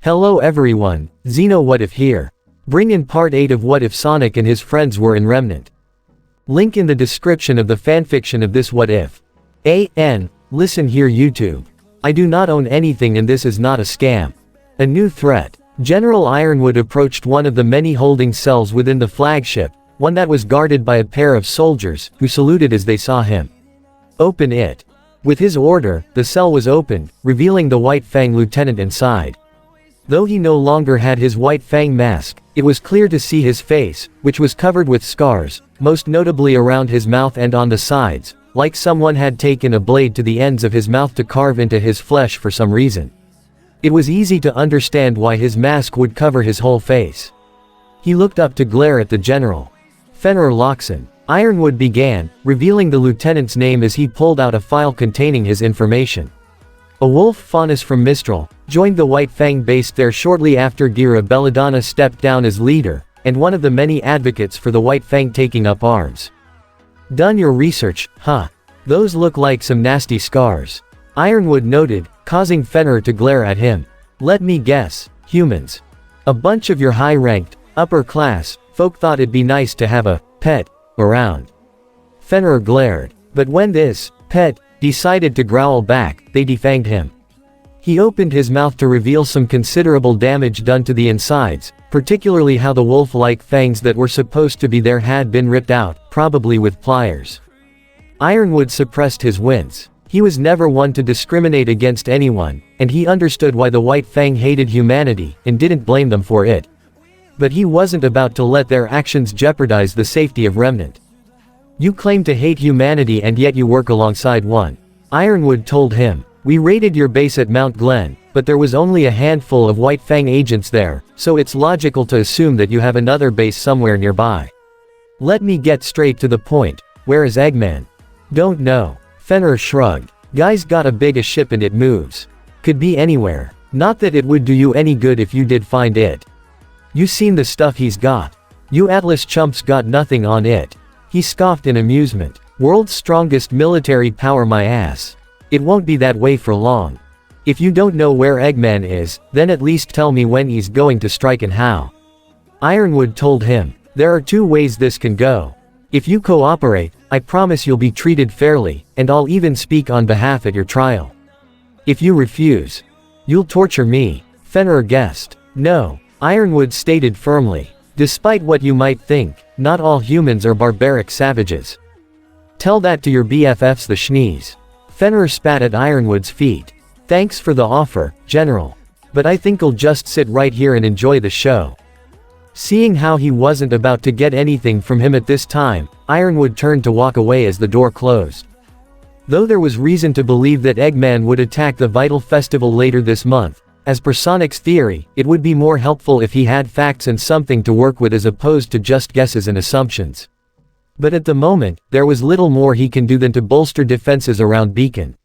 Hello everyone, Xeno What If here. Bring in part 8 of What If Sonic and his friends were in Remnant. Link in the description of the fanfiction of this What If. Listen here YouTube. I do not own anything and this is not a scam. A new threat. General Ironwood approached one of the many holding cells within the flagship, one that was guarded by a pair of soldiers, who saluted as they saw him. Open it. With his order, the cell was opened, revealing the White Fang lieutenant inside. Though he no longer had his White Fang mask, it was clear to see his face, which was covered with scars, most notably around his mouth and on the sides, like someone had taken a blade to the ends of his mouth to carve into his flesh for some reason. It was easy to understand why his mask would cover his whole face. He looked up to glare at the general. Fener Loxon. Ironwood began, revealing the lieutenant's name as he pulled out a file containing his information. A wolf faunus from Mistral joined the White Fang base there shortly after Gira Belladonna stepped down as leader, and one of the many advocates for the White Fang taking up arms. Done your research, huh? Those look like some nasty scars. Ironwood noted, causing Fener to glare at him. Let me guess, humans. A bunch of your high-ranked, upper-class folk thought it'd be nice to have a pet around. Fener glared, but when this pet decided to growl back, they defanged him. He opened his mouth to reveal some considerable damage done to the insides, particularly how the wolf-like fangs that were supposed to be there had been ripped out, probably with pliers. Ironwood suppressed his wince. He was never one to discriminate against anyone, and he understood why the White Fang hated humanity, and didn't blame them for it. But he wasn't about to let their actions jeopardize the safety of Remnant. You claim to hate humanity and yet you work alongside one. Ironwood told him. We raided your base at Mount Glen, but there was only a handful of White Fang agents there, so it's logical to assume that you have another base somewhere nearby. Let me get straight to the point. Where is Eggman? Don't know. Fener shrugged. Guy's got a big a ship and it moves. Could be anywhere. Not that it would do you any good if you did find it. You seen the stuff he's got. You Atlas chumps got nothing on it. He scoffed in amusement. World's strongest military power my ass. It won't be that way for long. If you don't know where Eggman is, then at least tell me when he's going to strike and how. Ironwood told him. There are two ways this can go. If you cooperate, I promise you'll be treated fairly, and I'll even speak on behalf at your trial. If you refuse, you'll torture me. Fener guessed. No. Ironwood stated firmly. Despite what you might think, not all humans are barbaric savages. Tell that to your BFFs the Schnees. Fener spat at Ironwood's feet. Thanks for the offer, General. But I think I'll just sit right here and enjoy the show. Seeing how he wasn't about to get anything from him at this time, Ironwood turned to walk away as the door closed. Though there was reason to believe that Eggman would attack the Vital Festival later this month, as per Sonic's theory, it would be more helpful if he had facts and something to work with as opposed to just guesses and assumptions. But at the moment, there was little more he can do than to bolster defenses around Beacon.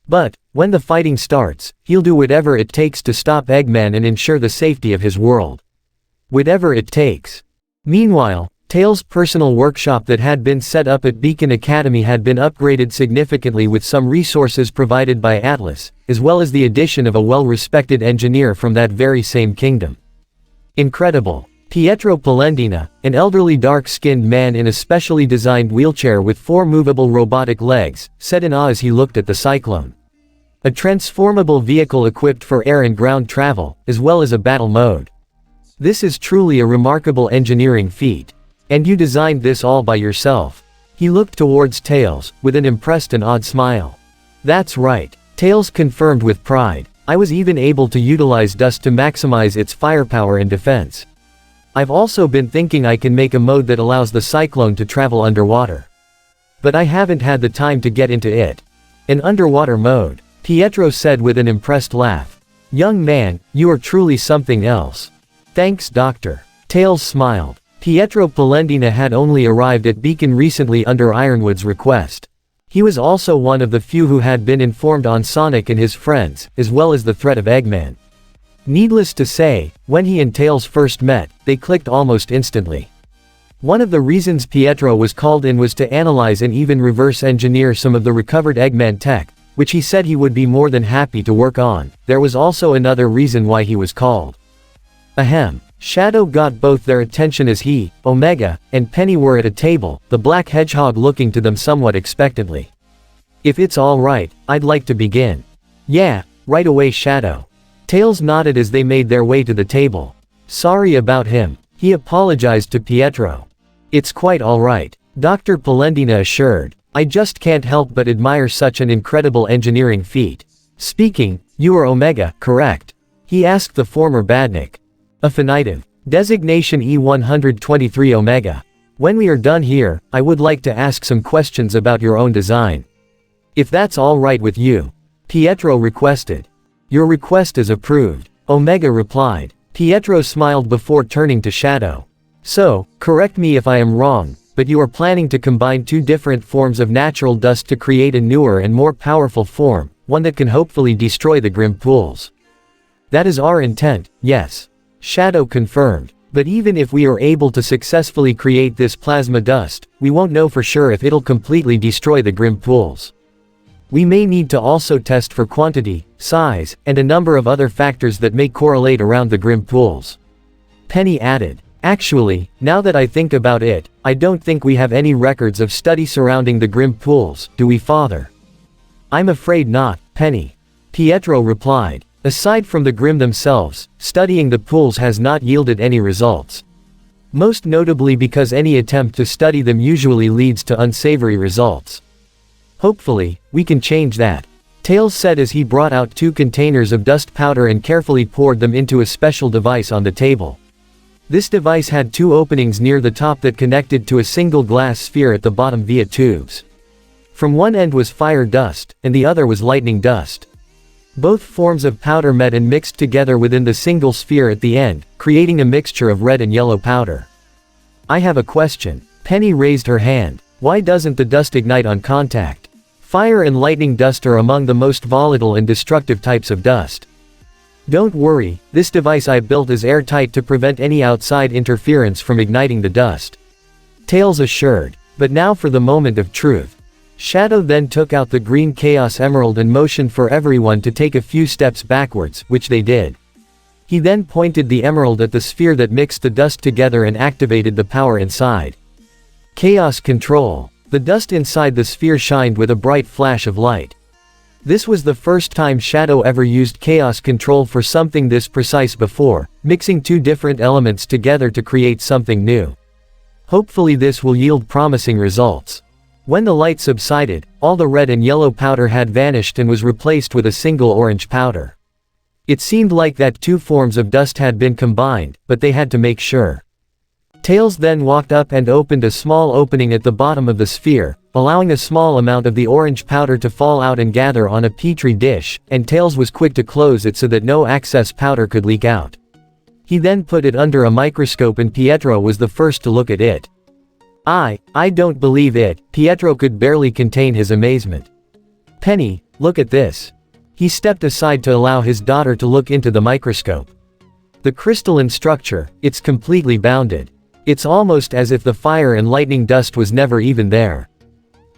But, when the fighting starts, he'll do whatever it takes to stop Eggman and ensure the safety of his world. Whatever it takes. Meanwhile, Tails' personal workshop that had been set up at Beacon Academy had been upgraded significantly with some resources provided by Atlas, as well as the addition of a well-respected engineer from that very same kingdom. Incredible. Pietro Polendina, an elderly dark-skinned man in a specially designed wheelchair with 4 movable robotic legs, said in awe as he looked at the Cyclone. A transformable vehicle equipped for air and ground travel, as well as a battle mode. This is truly a remarkable engineering feat. And you designed this all by yourself. He looked towards Tails, with an impressed and odd smile. That's right. Tails confirmed with pride. I was even able to utilize dust to maximize its firepower and defense. I've also been thinking I can make a mode that allows the Cyclone to travel underwater. But I haven't had the time to get into it. An underwater mode, Pietro said with an impressed laugh. Young man, you are truly something else. Thanks, Doctor. Tails smiled. Pietro Polendina had only arrived at Beacon recently under Ironwood's request. He was also one of the few who had been informed on Sonic and his friends, as well as the threat of Eggman. Needless to say, when he and Tails first met, they clicked almost instantly. One of the reasons Pietro was called in was to analyze and even reverse engineer some of the recovered Eggman tech, which he said he would be more than happy to work on. There was also another reason why he was called. Ahem. Shadow got both their attention as he, Omega, and Penny were at a table, the black hedgehog looking to them somewhat expectantly. If it's alright, I'd like to begin. Yeah, right away Shadow. Tails nodded as they made their way to the table. Sorry about him. He apologized to Pietro. It's quite alright, Dr. Polendina assured. I just can't help but admire such an incredible engineering feat. Speaking, you are Omega, correct? He asked the former badnik. Affirmative. Designation E123 Omega. When we are done here, I would like to ask some questions about your own design. If that's alright with you. Pietro requested. Your request is approved, Omega replied. Pietro smiled before turning to Shadow. So, correct me if I am wrong, but you are planning to combine two different forms of natural dust to create a newer and more powerful form, one that can hopefully destroy the Grimm pools. That is our intent, yes. Shadow confirmed. But even if we are able to successfully create this plasma dust, we won't know for sure if it'll completely destroy the Grimm pools. We may need to also test for quantity, size, and a number of other factors that may correlate around the Grimm pools. Penny added. Actually, now that I think about it, I don't think we have any records of study surrounding the Grimm pools, do we, Father? I'm afraid not, Penny. Pietro replied. Aside from the Grimm themselves, studying the pools has not yielded any results. Most notably because any attempt to study them usually leads to unsavory results. Hopefully, we can change that. Tails said as he brought out 2 containers of dust powder and carefully poured them into a special device on the table. This device had 2 openings near the top that connected to a single glass sphere at the bottom via tubes. From one end was fire dust, and the other was lightning dust. Both forms of powder met and mixed together within the single sphere at the end, creating a mixture of red and yellow powder. I have a question. Penny raised her hand. Why doesn't the dust ignite on contact? Fire and lightning dust are among the most volatile and destructive types of dust. Don't worry, this device I built is airtight to prevent any outside interference from igniting the dust. Tails assured. But now for the moment of truth. Shadow then took out the green Chaos Emerald and motioned for everyone to take a few steps backwards, which they did. He then pointed the emerald at the sphere that mixed the dust together and activated the power inside. Chaos Control. The dust inside the sphere shined with a bright flash of light. This was the first time Shadow ever used Chaos Control for something this precise before, mixing 2 different elements together to create something new. Hopefully this will yield promising results. When the light subsided, all the red and yellow powder had vanished and was replaced with a single orange powder. It seemed like that 2 forms of dust had been combined, but they had to make sure. Tails then walked up and opened a small opening at the bottom of the sphere, allowing a small amount of the orange powder to fall out and gather on a petri dish, and Tails was quick to close it so that no excess powder could leak out. He then put it under a microscope and Pietro was the first to look at it. I don't believe it, Pietro could barely contain his amazement. Penny, look at this. He stepped aside to allow his daughter to look into the microscope. The crystalline structure, it's completely bounded. It's almost as if the fire and lightning dust was never even there.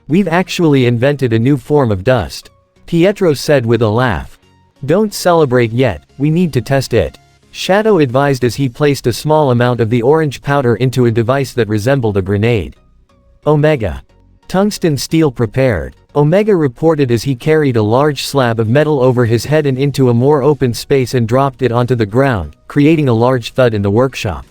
We've actually invented a new form of dust. Pietro said with a laugh. Don't celebrate yet, we need to test it. Shadow advised as he placed a small amount of the orange powder into a device that resembled a grenade. Omega. Tungsten steel prepared. Omega reported as he carried a large slab of metal over his head and into a more open space and dropped it onto the ground, creating a large thud in the workshop.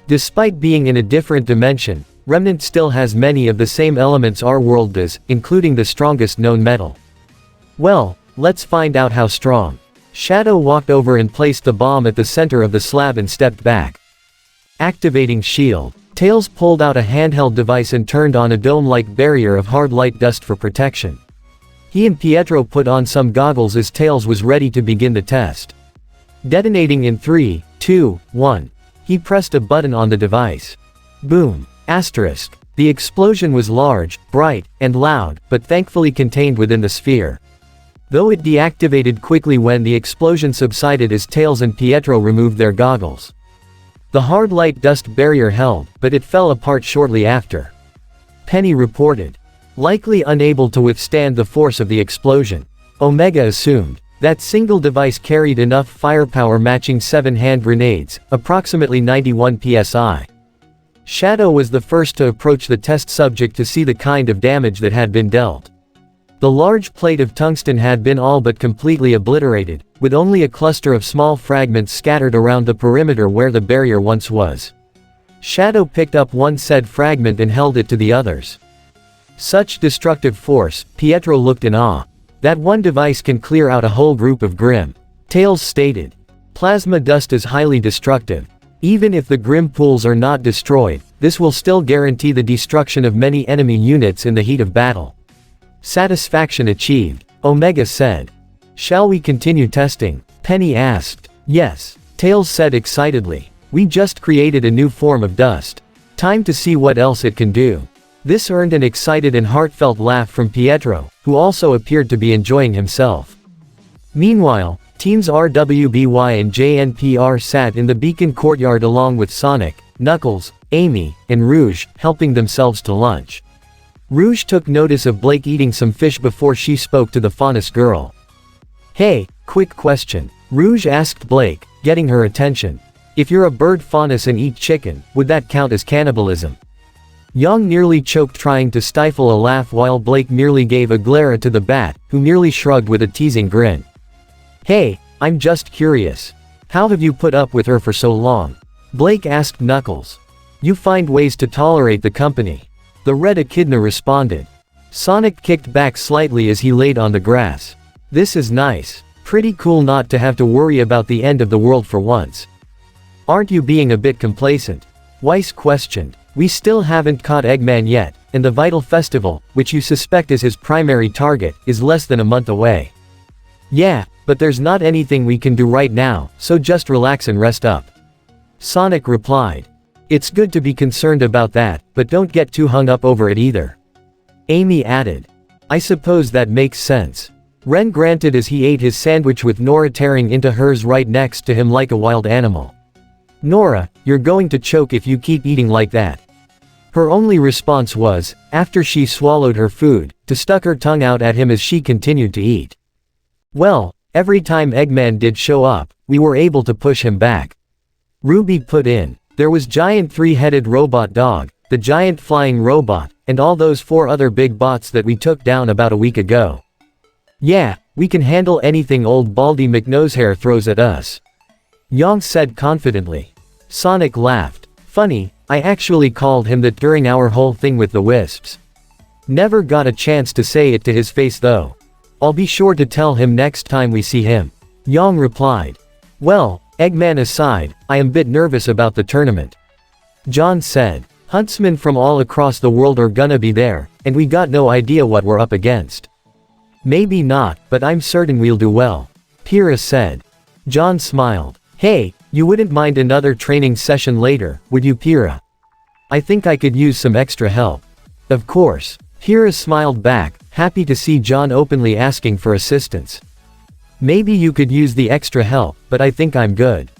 Despite being in a different dimension, Remnant still has many of the same elements our world does, including the strongest known metal. Well, let's find out how strong. Shadow walked over and placed the bomb at the center of the slab and stepped back. Activating shield. Tails pulled out a handheld device and turned on a dome-like barrier of hard light dust for protection. He and Pietro put on some goggles as Tails was ready to begin the test. Detonating in 3, 2, 1. He pressed a button on the device. Boom. Asterisk. The explosion was large, bright, and loud, but thankfully contained within the sphere. Though it deactivated quickly when the explosion subsided as Tails and Pietro removed their goggles. The hard light dust barrier held, but it fell apart shortly after. Penny reported. Likely unable to withstand the force of the explosion. Omega assumed. That single device carried enough firepower matching 7-hand grenades, approximately 91 psi. Shadow was the first to approach the test subject to see the kind of damage that had been dealt. The large plate of tungsten had been all but completely obliterated, with only a cluster of small fragments scattered around the perimeter where the barrier once was. Shadow picked up one said fragment and held it to the others. Such destructive force, Pietro looked in awe. That one device can clear out a whole group of Grimm. Tails stated. Plasma dust is highly destructive. Even if the Grimm pools are not destroyed, this will still guarantee the destruction of many enemy units in the heat of battle. Satisfaction achieved, Omega said. Shall we continue testing? Penny asked. Yes, Tails said excitedly. We just created a new form of dust. Time to see what else it can do. This earned an excited and heartfelt laugh from Pietro, who also appeared to be enjoying himself. Meanwhile, teams RWBY and JNPR sat in the beacon courtyard along with Sonic, Knuckles, Amy, and Rouge, helping themselves to lunch. Rouge took notice of Blake eating some fish before she spoke to the Faunus girl. Hey, quick question, Rouge asked Blake, getting her attention. If you're a bird Faunus and eat chicken, would that count as cannibalism? Yang nearly choked trying to stifle a laugh while Blake merely gave a glare to the bat, who merely shrugged with a teasing grin. Hey, I'm just curious. How have you put up with her for so long? Blake asked Knuckles. You find ways to tolerate the company. The red echidna responded. Sonic kicked back slightly as he laid on the grass. This is nice. Pretty cool not to have to worry about the end of the world for once. Aren't you being a bit complacent? Weiss questioned. We still haven't caught Eggman yet, and the Vital Festival, which you suspect is his primary target, is less than a month away. Yeah, but there's not anything we can do right now, so just relax and rest up. Sonic replied. It's good to be concerned about that, but don't get too hung up over it either. Amy added. I suppose that makes sense. Ren granted as he ate his sandwich with Nora tearing into hers right next to him like a wild animal. Nora, you're going to choke if you keep eating like that. Her only response was, after she swallowed her food, to stuck her tongue out at him as she continued to eat. Well, every time Eggman did show up, we were able to push him back. RWBY put in. There was giant 3-headed robot dog, the giant flying robot, and all those 4 other big bots that we took down about a week ago. Yeah, we can handle anything old Baldy McNosehair throws at us. Yang said confidently. Sonic laughed. Funny, I actually called him that during our whole thing with the Wisps. Never got a chance to say it to his face though. I'll be sure to tell him next time we see him. Yang replied. Well, Eggman aside, I am a bit nervous about the tournament. John said. Huntsmen from all across the world are gonna be there, and we got no idea what we're up against. Maybe not, but I'm certain we'll do well. Pyrrha said. John smiled. Hey, you wouldn't mind another training session later, would you Pyrrha? I think I could use some extra help. Of course. Pyrrha smiled back, happy to see John openly asking for assistance. Maybe you could use the extra help, but I think I'm good.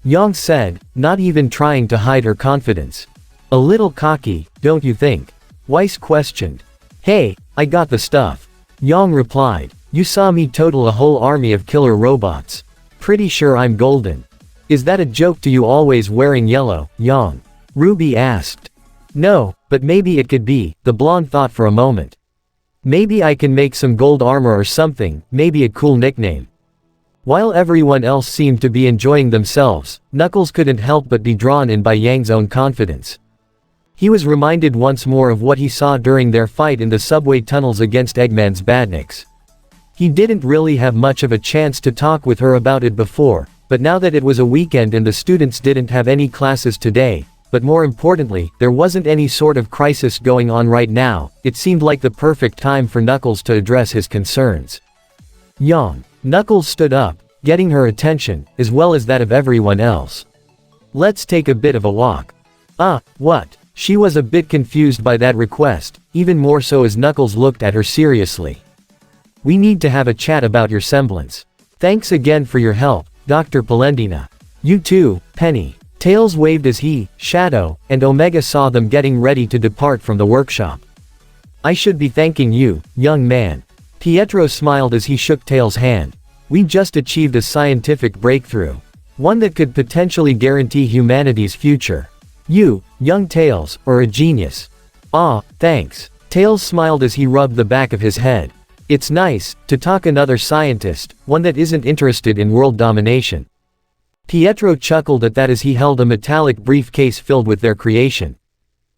Yang said, not even trying to hide her confidence. A little cocky, don't you think? Weiss questioned. Hey, I got the stuff. Yang replied. You saw me total a whole army of killer robots. Pretty sure I'm golden. Is that a joke to you always wearing yellow, Yang? RWBY asked. No, but maybe it could be, the blonde thought for a moment. Maybe I can make some gold armor or something, maybe a cool nickname. While everyone else seemed to be enjoying themselves, Knuckles couldn't help but be drawn in by Yang's own confidence. He was reminded once more of what he saw during their fight in the subway tunnels against Eggman's badniks. He didn't really have much of a chance to talk with her about it before, but now that it was a weekend and the students didn't have any classes today, but more importantly, there wasn't any sort of crisis going on right now, it seemed like the perfect time for Knuckles to address his concerns. Yang. Knuckles stood up, getting her attention, as well as that of everyone else. Let's take a bit of a walk. What? She was a bit confused by that request, even more so as Knuckles looked at her seriously. We need to have a chat about your semblance. Thanks again for your help, Dr. Polendina. You too, Penny. Tails waved as he, Shadow, and Omega saw them getting ready to depart from the workshop. I should be thanking you, young man. Pietro smiled as he shook Tails' hand. We just achieved a scientific breakthrough. One that could potentially guarantee humanity's future. You, young Tails, are a genius. Ah, thanks. Tails smiled as he rubbed the back of his head. It's nice to talk another scientist, one that isn't interested in world domination. Pietro chuckled at that as he held a metallic briefcase filled with their creation.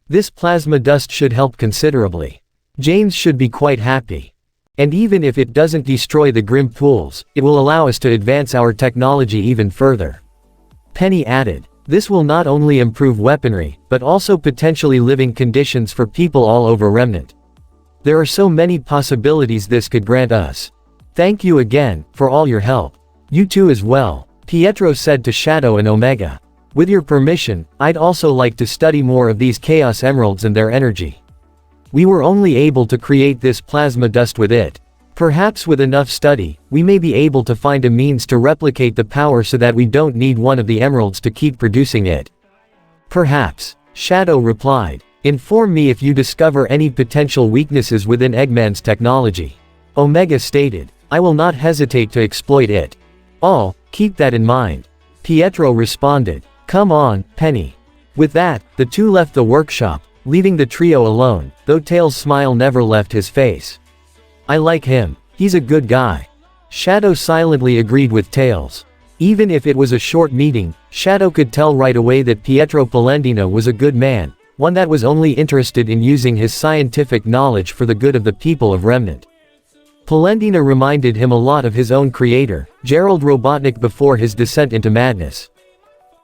This plasma dust should help considerably. James should be quite happy. And even if it doesn't destroy the Grimm pools, it will allow us to advance our technology even further. Penny added, this will not only improve weaponry, but also potentially living conditions for people all over Remnant. There are so many possibilities this could grant us. Thank you again, for all your help. You too as well, Pietro said to Shadow and Omega. With your permission, I'd also like to study more of these Chaos Emeralds and their energy. We were only able to create this plasma dust with it. Perhaps with enough study, we may be able to find a means to replicate the power so that we don't need one of the emeralds to keep producing it. Perhaps, Shadow replied. Inform me if you discover any potential weaknesses within Eggman's technology. Omega stated. I will not hesitate to exploit it. Oh, keep that in mind. Pietro responded. Come on, Penny. With that, the two left the workshop, leaving the trio alone, though Tails' smile never left his face. I like him. He's a good guy. Shadow silently agreed with Tails. Even if it was a short meeting, Shadow could tell right away that Pietro Polendina was a good man, one that was only interested in using his scientific knowledge for the good of the people of Remnant. Polendina reminded him a lot of his own creator, Gerald Robotnik before his descent into madness.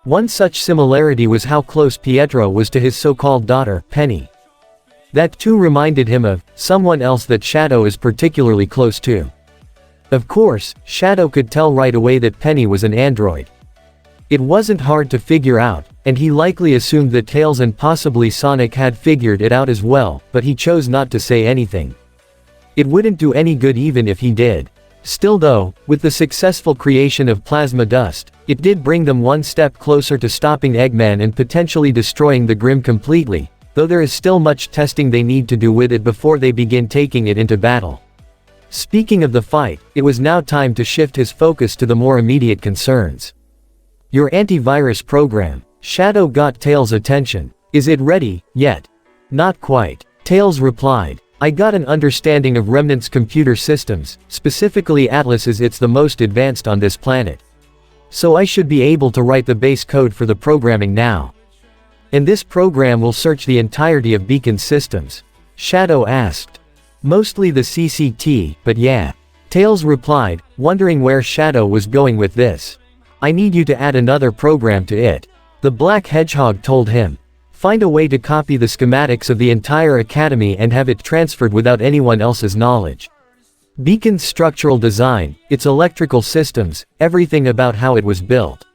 One such similarity was how close Pietro was to his so-called daughter, Penny. That too reminded him of someone else that Shadow is particularly close to. Of course, Shadow could tell right away that Penny was an android. It wasn't hard to figure out, and he likely assumed that Tails and possibly Sonic had figured it out as well, but he chose not to say anything. It wouldn't do any good even if he did. Still though, with the successful creation of plasma dust, it did bring them one step closer to stopping Eggman and potentially destroying the Grimm completely, though there is still much testing they need to do with it before they begin taking it into battle. Speaking of the fight, it was now time to shift his focus to the more immediate concerns. Your antivirus program. Shadow got Tails' attention. Is it ready, yet? Not quite. Tails replied. I got an understanding of Remnant's computer systems, specifically Atlas's. It's the most advanced on this planet. So I should be able to write the base code for the programming now. And this program will search the entirety of Beacon's systems? Shadow asked. Mostly the CCT, but yeah. Tails replied, wondering where Shadow was going with this. I need you to add another program to it. The Black Hedgehog told him. Find a way to copy the schematics of the entire academy and have it transferred without anyone else's knowledge. Beacon's structural design, its electrical systems, everything about how it was built.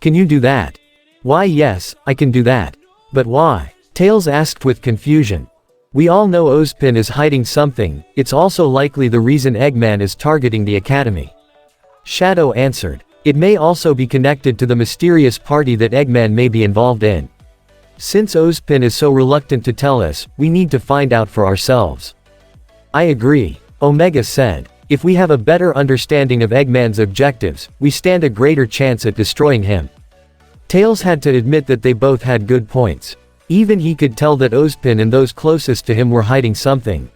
Can you do that? Why yes, I can do that. But why? Tails asked with confusion. We all know Ozpin is hiding something, it's also likely the reason Eggman is targeting the academy. Shadow answered. It may also be connected to the mysterious party that Eggman may be involved in. Since Ozpin is so reluctant to tell us, we need to find out for ourselves. I agree. Omega said. If we have a better understanding of Eggman's objectives, we stand a greater chance at destroying him. Tails had to admit that they both had good points. Even he could tell that Ozpin and those closest to him were hiding something.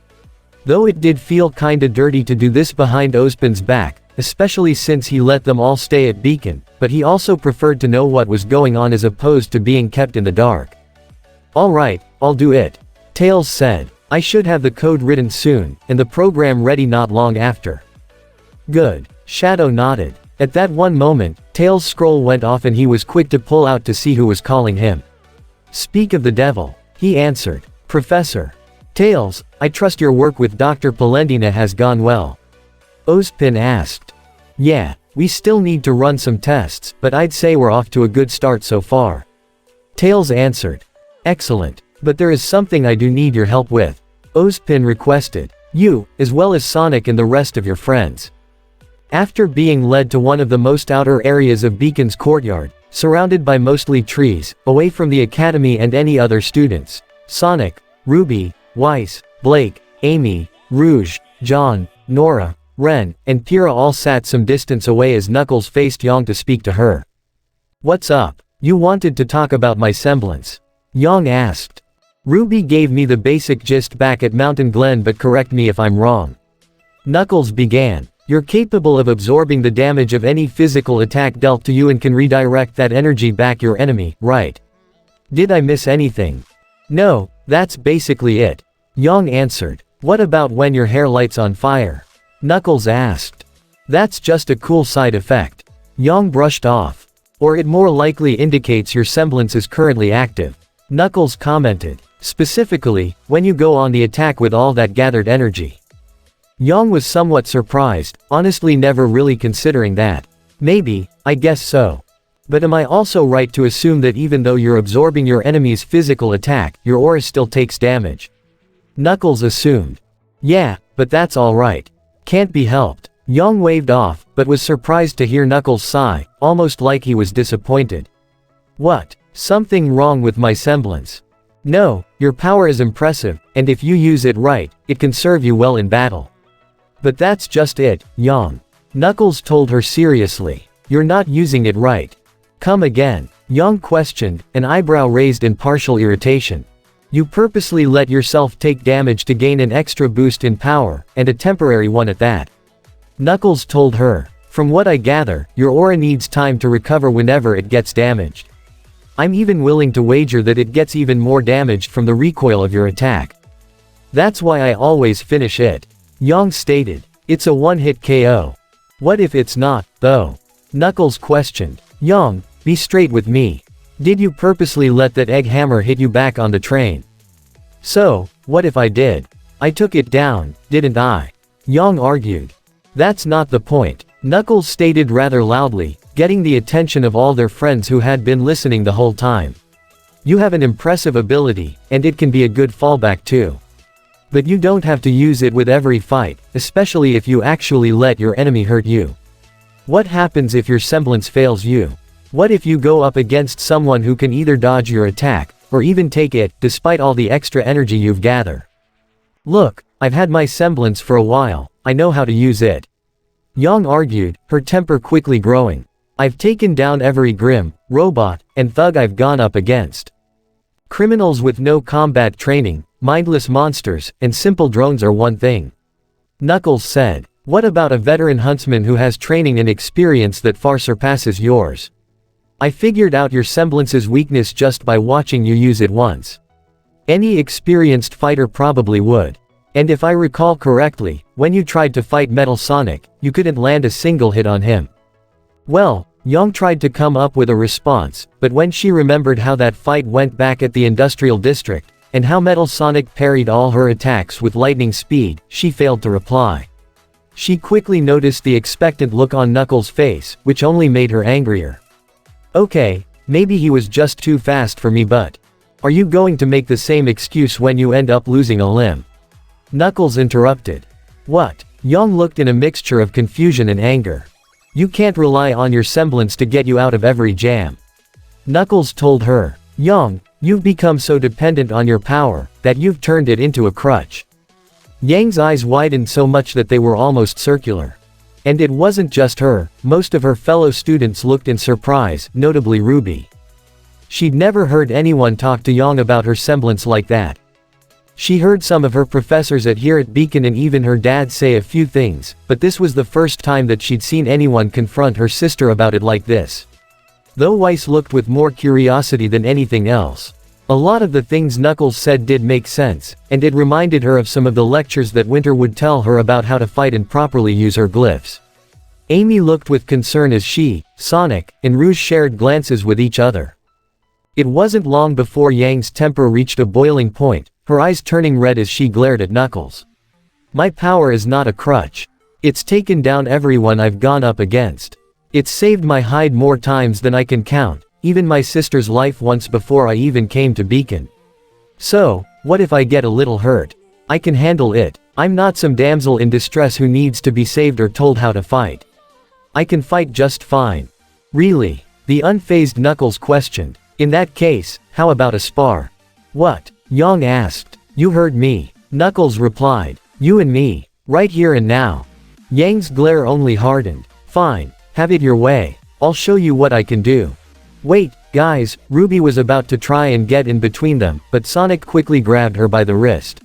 Though it did feel kinda dirty to do this behind Ozpin's back, especially since he let them all stay at Beacon, but he also preferred to know what was going on as opposed to being kept in the dark. Alright, I'll do it. Tails said. I should have the code written soon, and the program ready not long after. Good. Shadow nodded. At that one moment, Tails' scroll went off and he was quick to pull out to see who was calling him. Speak of the devil. He answered. Professor. Tails, I trust your work with Dr. Polendina has gone well. Ozpin asked. Yeah, we still need to run some tests, but I'd say we're off to a good start so far. Tails answered. Excellent. But there is something I do need your help with. Ozpin requested. You, as well as Sonic and the rest of your friends. After being led to one of the most outer areas of Beacon's courtyard, surrounded by mostly trees, away from the academy and any other students, Sonic, RWBY, Weiss, Blake, Amy, Rouge, John, Nora, Ren, and Kira all sat some distance away as Knuckles faced Yang to speak to her. "What's up? You wanted to talk about my semblance?" Yang asked. "RWBY gave me the basic gist back at Mountain Glen, but correct me if I'm wrong." Knuckles began. "You're capable of absorbing the damage of any physical attack dealt to you and can redirect that energy back your enemy, right? Did I miss anything?" "No, that's basically it," Yang answered. "What about when your hair lights on fire?" Knuckles asked. "That's just a cool side effect," Yang brushed off. "Or it more likely indicates your semblance is currently active," Knuckles commented. "Specifically, when you go on the attack with all that gathered energy." Yang was somewhat surprised, honestly never really considering that. "Maybe, I guess so. But am I also right to assume that even though you're absorbing your enemy's physical attack, your aura still takes damage?" Knuckles assumed. "Yeah, but that's alright. Can't be helped." Yang waved off, but was surprised to hear Knuckles sigh, almost like he was disappointed. "What? Something wrong with my semblance?" "No, your power is impressive, and if you use it right, it can serve you well in battle." "But that's just it, Yang," Knuckles told her seriously. "You're not using it right." "Come again?" Yang questioned, an eyebrow raised in partial irritation. "You purposely let yourself take damage to gain an extra boost in power, and a temporary one at that." Knuckles told her. "From what I gather, your aura needs time to recover whenever it gets damaged. I'm even willing to wager that it gets even more damaged from the recoil of your attack. That's why I always finish it," Yang stated. "It's a one-hit KO." "What if it's not, though?" Knuckles questioned. "Yang, be straight with me. Did you purposely let that egg hammer hit you back on the train?" "So, what if I did? I took it down, didn't I?" Yang argued. "That's not the point," Knuckles stated rather loudly, getting the attention of all their friends who had been listening the whole time. "You have an impressive ability, and it can be a good fallback too. But you don't have to use it with every fight, especially if you actually let your enemy hurt you. What happens if your semblance fails you? What if you go up against someone who can either dodge your attack, or even take it, despite all the extra energy you've gathered? Look, I've had my semblance for a while, I know how to use it." Yang argued, her temper quickly growing. "I've taken down every Grimm, robot, and thug I've gone up against. Criminals with no combat training, mindless monsters, and simple drones are one thing," Knuckles said. "What about a veteran huntsman who has training and experience that far surpasses yours? I figured out your semblance's weakness just by watching you use it once. Any experienced fighter probably would. And if I recall correctly, when you tried to fight Metal Sonic, you couldn't land a single hit on him." Well, Yang tried to come up with a response, but when she remembered how that fight went back at the Industrial District, and how Metal Sonic parried all her attacks with lightning speed, she failed to reply. She quickly noticed the expectant look on Knuckles' face, which only made her angrier. "Okay, maybe he was just too fast for me, but are you going to make the same excuse when you end up losing a limb?" Knuckles interrupted. "What?" Yang looked in a mixture of confusion and anger. "You can't rely on your semblance to get you out of every jam," Knuckles told her. "Yang, you've become so dependent on your power, that you've turned it into a crutch." Yang's eyes widened so much that they were almost circular. And it wasn't just her, most of her fellow students looked in surprise, notably RWBY. She'd never heard anyone talk to Yang about her semblance like that. She heard some of her professors at here at Beacon and even her dad say a few things, but this was the first time that she'd seen anyone confront her sister about it like this. Though Weiss looked with more curiosity than anything else. A lot of the things Knuckles said did make sense, and it reminded her of some of the lectures that Winter would tell her about how to fight and properly use her glyphs. Amy looked with concern as she, Sonic, and Rouge shared glances with each other. It wasn't long before Yang's temper reached a boiling point, her eyes turning red as she glared at Knuckles. "My power is not a crutch. It's taken down everyone I've gone up against. It's saved my hide more times than I can count, even my sister's life once before I even came to Beacon. So, what if I get a little hurt? I can handle it. I'm not some damsel in distress who needs to be saved or told how to fight. I can fight just fine." "Really?" the unfazed Knuckles questioned. "In that case, how about a spar?" "What?" Yang asked. "You heard me," Knuckles replied. "You and me. Right here and now. Yang's glare only hardened. Fine, have it your way. I'll show you what I can do. Wait, guys, RWBY was about to try and get in between them, but Sonic quickly grabbed her by the wrist.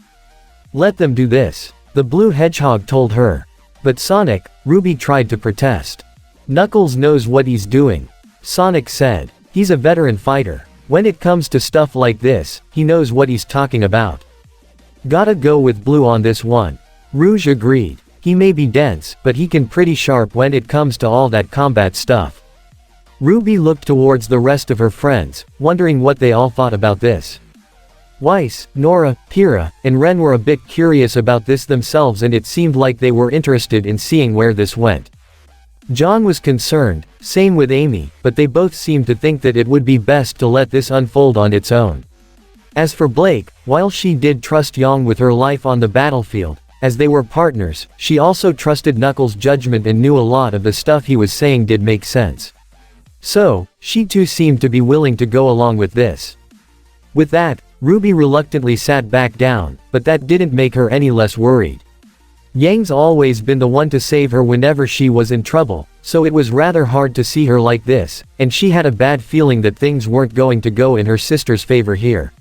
Let them do this, the blue hedgehog told her. But Sonic, RWBY tried to protest. Knuckles knows what he's doing, Sonic said. He's a veteran fighter. When it comes to stuff like this, he knows what he's talking about. Gotta go with blue on this one. Rouge agreed. He may be dense, but he can pretty sharp when it comes to all that combat stuff. RWBY looked towards the rest of her friends, wondering what they all thought about this. Weiss, Nora, Pyrrha, and Ren were a bit curious about this themselves, and it seemed like they were interested in seeing where this went. John was concerned, same with Amy, but they both seemed to think that it would be best to let this unfold on its own. As for Blake, while she did trust Yang with her life on the battlefield, as they were partners, she also trusted Knuckles' judgment and knew a lot of the stuff he was saying did make sense. So, she too seemed to be willing to go along with this. With that, RWBY reluctantly sat back down, but that didn't make her any less worried. Yang's always been the one to save her whenever she was in trouble, so it was rather hard to see her like this, and she had a bad feeling that things weren't going to go in her sister's favor here.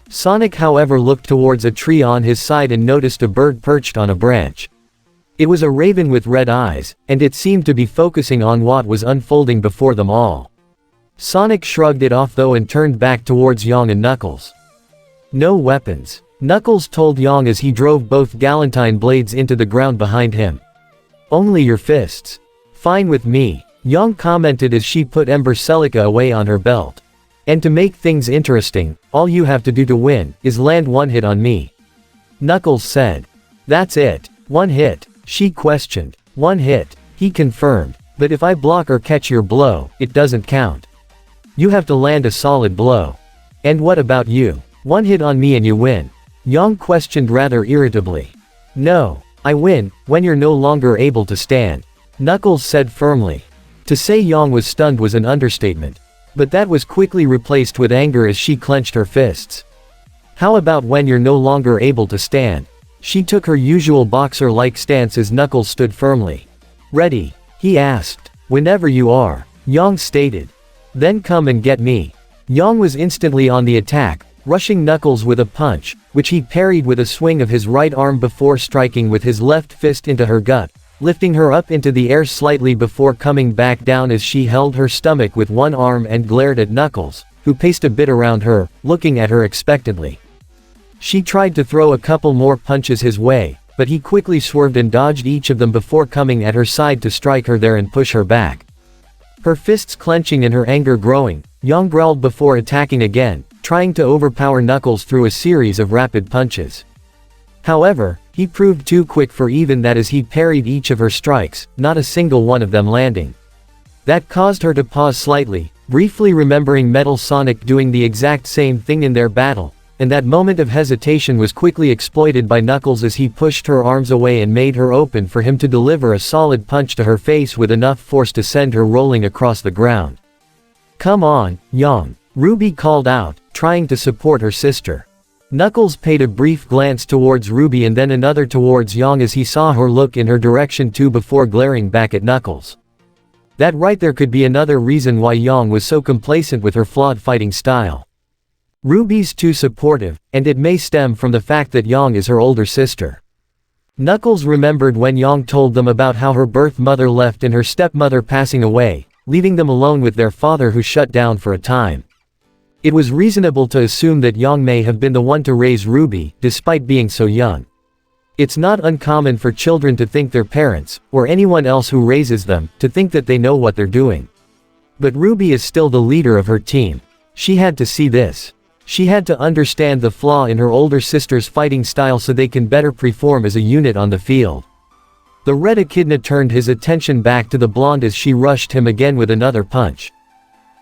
Sonic however looked towards a tree on his side and noticed a bird perched on a branch. It was a raven with red eyes, and it seemed to be focusing on what was unfolding before them all. Sonic shrugged it off though and turned back towards Yang and Knuckles. No weapons, Knuckles told Yang as he drove both galantine blades into the ground behind him. Only your fists. Fine with me, Yang commented as she put Ember Celica away on her belt. And to make things interesting, all you have to do to win, is land one hit on me. Knuckles said. That's it, one hit, she questioned. One hit, he confirmed, but if I block or catch your blow, it doesn't count. You have to land a solid blow. And what about you? One hit on me and you win. Yang questioned rather irritably. No, I win, when you're no longer able to stand. Knuckles said firmly. To say Yang was stunned was an understatement. But that was quickly replaced with anger as she clenched her fists. How about when you're no longer able to stand? She took her usual boxer-like stance as Knuckles stood firmly. Ready? He asked. Whenever you are, Yang stated. Then come and get me. Yang was instantly on the attack, rushing Knuckles with a punch, which he parried with a swing of his right arm before striking with his left fist into her gut, lifting her up into the air slightly before coming back down as she held her stomach with one arm and glared at Knuckles, who paced a bit around her, looking at her expectantly. She tried to throw a couple more punches his way, but he quickly swerved and dodged each of them before coming at her side to strike her there and push her back. Her fists clenching and her anger growing, Yang growled before attacking again, trying to overpower Knuckles through a series of rapid punches. However, he proved too quick for even that as he parried each of her strikes, not a single one of them landing. That caused her to pause slightly, briefly remembering Metal Sonic doing the exact same thing in their battle, and that moment of hesitation was quickly exploited by Knuckles as he pushed her arms away and made her open for him to deliver a solid punch to her face with enough force to send her rolling across the ground. Come on, Yang, RWBY called out, trying to support her sister. Knuckles paid a brief glance towards RWBY and then another towards Yang as he saw her look in her direction too before glaring back at Knuckles. That right there could be another reason why Yang was so complacent with her flawed fighting style. RWBY's too supportive, and it may stem from the fact that Yang is her older sister. Knuckles remembered when Yang told them about how her birth mother left and her stepmother passing away, leaving them alone with their father who shut down for a time. It was reasonable to assume that Yang may have been the one to raise RWBY, despite being so young. It's not uncommon for children to think their parents, or anyone else who raises them, to think that they know what they're doing. But RWBY is still the leader of her team. She had to see this. She had to understand the flaw in her older sister's fighting style so they can better perform as a unit on the field. The red echidna turned his attention back to the blonde as she rushed him again with another punch.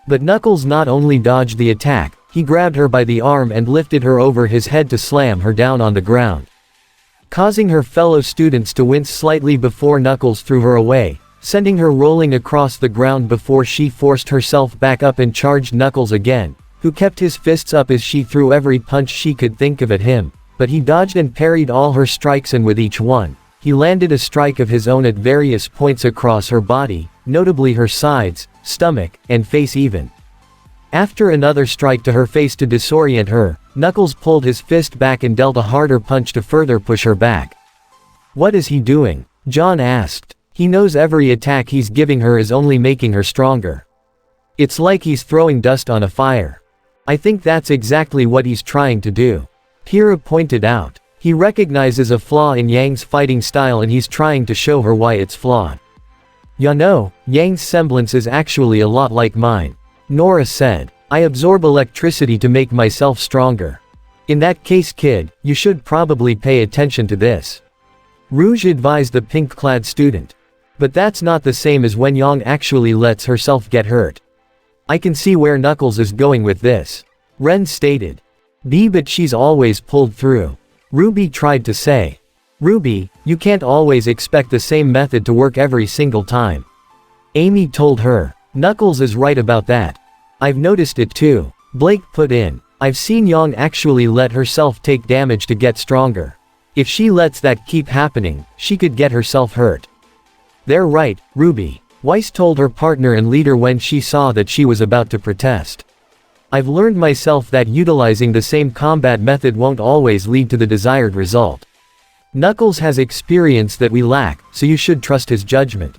But Knuckles not only dodged the attack, he grabbed her by the arm and lifted her over his head to slam her down on the ground. Causing her fellow students to wince slightly before Knuckles threw her away, sending her rolling across the ground before she forced herself back up and charged Knuckles again, who kept his fists up as she threw every punch she could think of at him, but he dodged and parried all her strikes and with each one, he landed a strike of his own at various points across her body, notably her sides, stomach, and face even. After another strike to her face to disorient her, Knuckles pulled his fist back and dealt a harder punch to further push her back. "What is he doing?" John asked. "He knows every attack he's giving her is only making her stronger. It's like he's throwing dust on a fire." "I think that's exactly what he's trying to do," Kira pointed out. "He recognizes a flaw in Yang's fighting style and he's trying to show her why it's flawed." "Ya know, Yang's semblance is actually a lot like mine," Nora said. "I absorb electricity to make myself stronger. In that case, kid, you should probably pay attention to this," Rouge advised the pink-clad student. "But that's not the same as when Yang actually lets herself get hurt." "I can see where Knuckles is going with this," Ren stated. But she's always pulled through," Ruby tried to say. "Ruby, you can't always expect the same method to work every single time," Amy told her. "Knuckles is right about that. I've noticed it too," Blake put in. "I've seen Yang actually let herself take damage to get stronger. If she lets that keep happening, she could get herself hurt." "They're right, Ruby," Weiss told her partner and leader when she saw that she was about to protest. "I've learned myself that utilizing the same combat method won't always lead to the desired result. Knuckles has experience that we lack, so you should trust his judgment."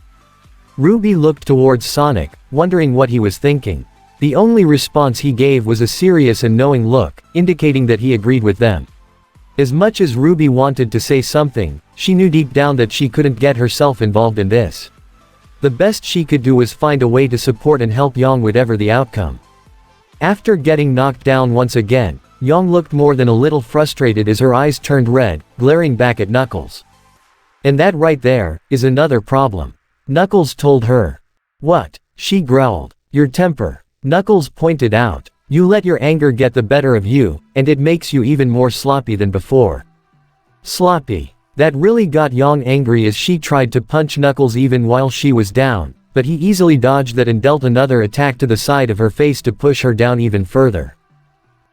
Ruby looked towards Sonic, wondering what he was thinking. The only response he gave was a serious and knowing look, indicating that he agreed with them. As much as Ruby wanted to say something, she knew deep down that she couldn't get herself involved in this. The best she could do was find a way to support and help Yang whatever the outcome. After getting knocked down once again, Yang looked more than a little frustrated as her eyes turned red, glaring back at Knuckles. "And that right there is another problem," Knuckles told her. "What?" she growled. "Your temper," Knuckles pointed out. "You let your anger get the better of you, and it makes you even more sloppy than before." Sloppy. That really got Yang angry as she tried to punch Knuckles even while she was down, but he easily dodged that and dealt another attack to the side of her face to push her down even further.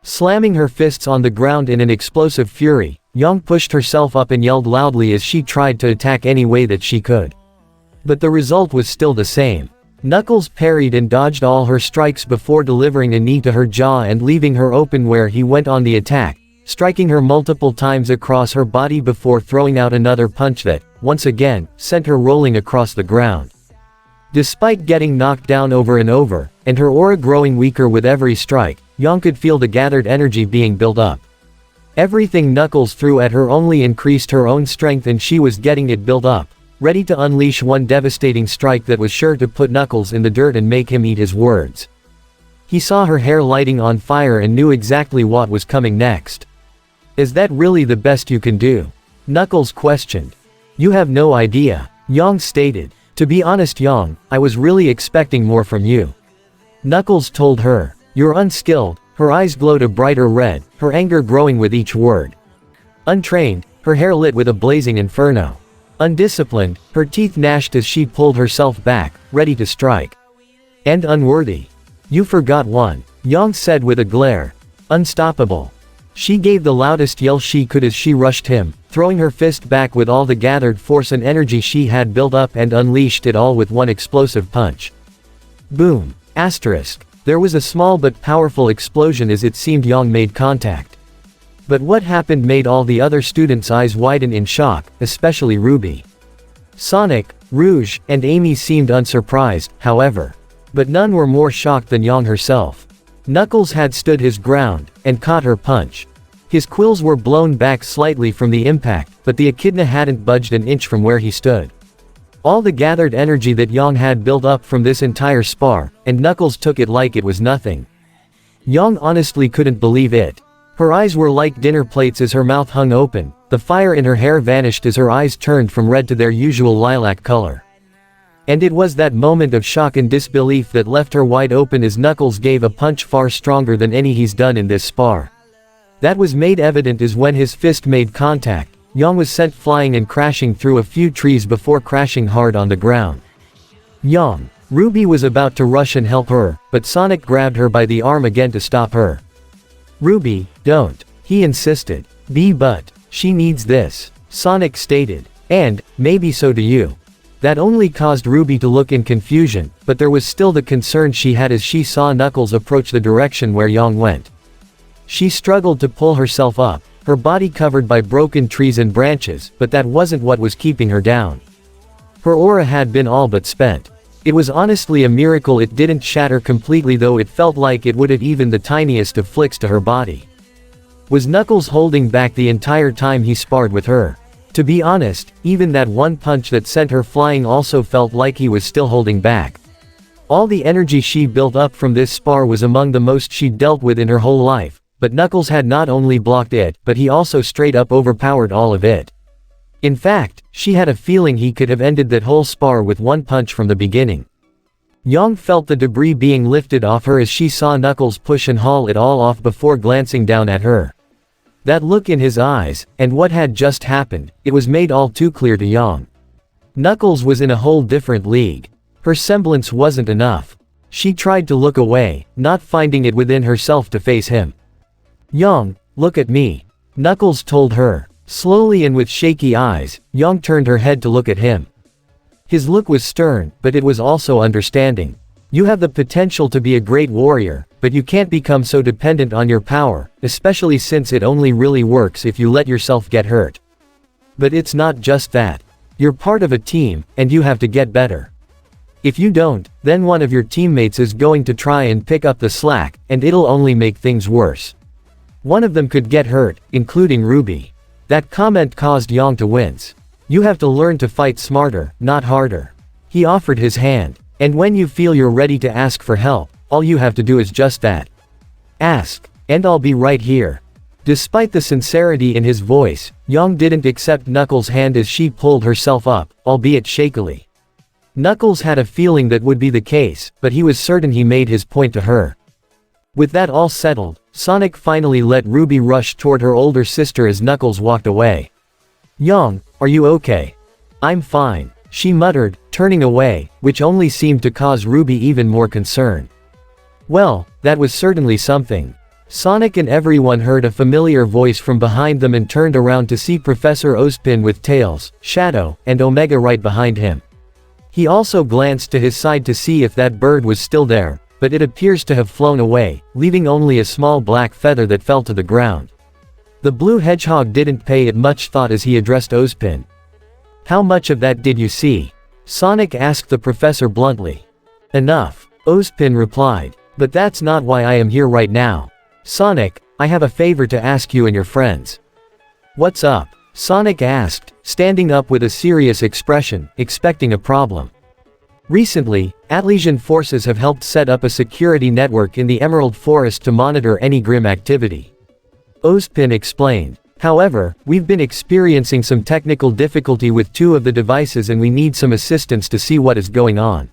Slamming her fists on the ground in an explosive fury, Yang pushed herself up and yelled loudly as she tried to attack any way that she could. But the result was still the same. Knuckles parried and dodged all her strikes before delivering a knee to her jaw and leaving her open where he went on the attack, striking her multiple times across her body before throwing out another punch that, once again, sent her rolling across the ground. Despite getting knocked down over and over, and her aura growing weaker with every strike, Yang could feel the gathered energy being built up. Everything Knuckles threw at her only increased her own strength and she was getting it built up, ready to unleash one devastating strike that was sure to put Knuckles in the dirt and make him eat his words. He saw her hair lighting on fire and knew exactly what was coming next. "Is that really the best you can do?" Knuckles questioned. "You have no idea," Yang stated. "To be honest, Yang, I was really expecting more from you," Knuckles told her. "You're unskilled." Her eyes glowed a brighter red, her anger growing with each word. "Untrained," her hair lit with a blazing inferno. "Undisciplined," her teeth gnashed as she pulled herself back, ready to strike. "And unworthy. You forgot one," Yang said with a glare. "Unstoppable." She gave the loudest yell she could as she rushed him, throwing her fist back with all the gathered force and energy she had built up and unleashed it all with one explosive punch. Boom. Asterisk. There was a small but powerful explosion as it seemed Yang made contact. But what happened made all the other students' eyes widen in shock, especially Ruby. Sonic, Rouge, and Amy seemed unsurprised, however. But none were more shocked than Yang herself. Knuckles had stood his ground, and caught her punch. His quills were blown back slightly from the impact, but the echidna hadn't budged an inch from where he stood. All the gathered energy that Yang had built up from this entire spar, and Knuckles took it like it was nothing. Yang honestly couldn't believe it. Her eyes were like dinner plates as her mouth hung open, the fire in her hair vanished as her eyes turned from red to their usual lilac color. And it was that moment of shock and disbelief that left her wide open as Knuckles gave a punch far stronger than any he's done in this spar. That was made evident as when his fist made contact, Yang was sent flying and crashing through a few trees before crashing hard on the ground. Yang. Ruby was about to rush and help her, but Sonic grabbed her by the arm again to stop her. "Ruby, don't," he insisted. "But she needs this," Sonic stated. And, maybe so do you. That only caused Ruby to look in confusion, but there was still the concern she had as she saw Knuckles approach the direction where Yang went. She struggled to pull herself up, her body covered by broken trees and branches, but that wasn't what was keeping her down. Her aura had been all but spent. It was honestly a miracle it didn't shatter completely, though it felt like it would have even the tiniest of flicks to her body. Was Knuckles holding back the entire time he sparred with her? To be honest, even that one punch that sent her flying also felt like he was still holding back. All the energy she built up from this spar was among the most she'd dealt with in her whole life, but Knuckles had not only blocked it, but he also straight up overpowered all of it. In fact, she had a feeling he could have ended that whole spar with one punch from the beginning. Yang felt the debris being lifted off her as she saw Knuckles push and haul it all off before glancing down at her. That look in his eyes, and what had just happened, it was made all too clear to Yang. Knuckles was in a whole different league. Her semblance wasn't enough. She tried to look away, not finding it within herself to face him. "Yang, look at me," Knuckles told her. Slowly and with shaky eyes, Yang turned her head to look at him. His look was stern, but it was also understanding. "You have the potential to be a great warrior, but you can't become so dependent on your power, especially since it only really works if you let yourself get hurt. But it's not just that. You're part of a team, and you have to get better. If you don't, then one of your teammates is going to try and pick up the slack, and it'll only make things worse. One of them could get hurt, including RWBY." That comment caused Yang to wince. "You have to learn to fight smarter, not harder." He offered his hand. "And when you feel you're ready to ask for help, all you have to do is just that. Ask, and I'll be right here." Despite the sincerity in his voice, Yang didn't accept Knuckles' hand as she pulled herself up, albeit shakily. Knuckles had a feeling that would be the case, but he was certain he made his point to her. With that all settled, Sonic finally let RWBY rush toward her older sister as Knuckles walked away. "Yang, are you okay?" "I'm fine," she muttered, turning away, which only seemed to cause RWBY even more concern. Well, that was certainly something. Sonic and everyone heard a familiar voice from behind them and turned around to see Professor Ozpin with Tails, Shadow, and Omega right behind him. He also glanced to his side to see if that bird was still there, but it appears to have flown away, leaving only a small black feather that fell to the ground. The blue hedgehog didn't pay it much thought as he addressed Ozpin. "How much of that did you see?" Sonic asked the professor bluntly. "Enough," Ozpin replied. "But that's not why I am here right now. Sonic, I have a favor to ask you and your friends." "What's up?" Sonic asked, standing up with a serious expression, expecting a problem. "Recently, Atlesian forces have helped set up a security network in the Emerald Forest to monitor any Grimm activity," Ozpin explained. "However, we've been experiencing some technical difficulty with two of the devices and we need some assistance to see what is going on."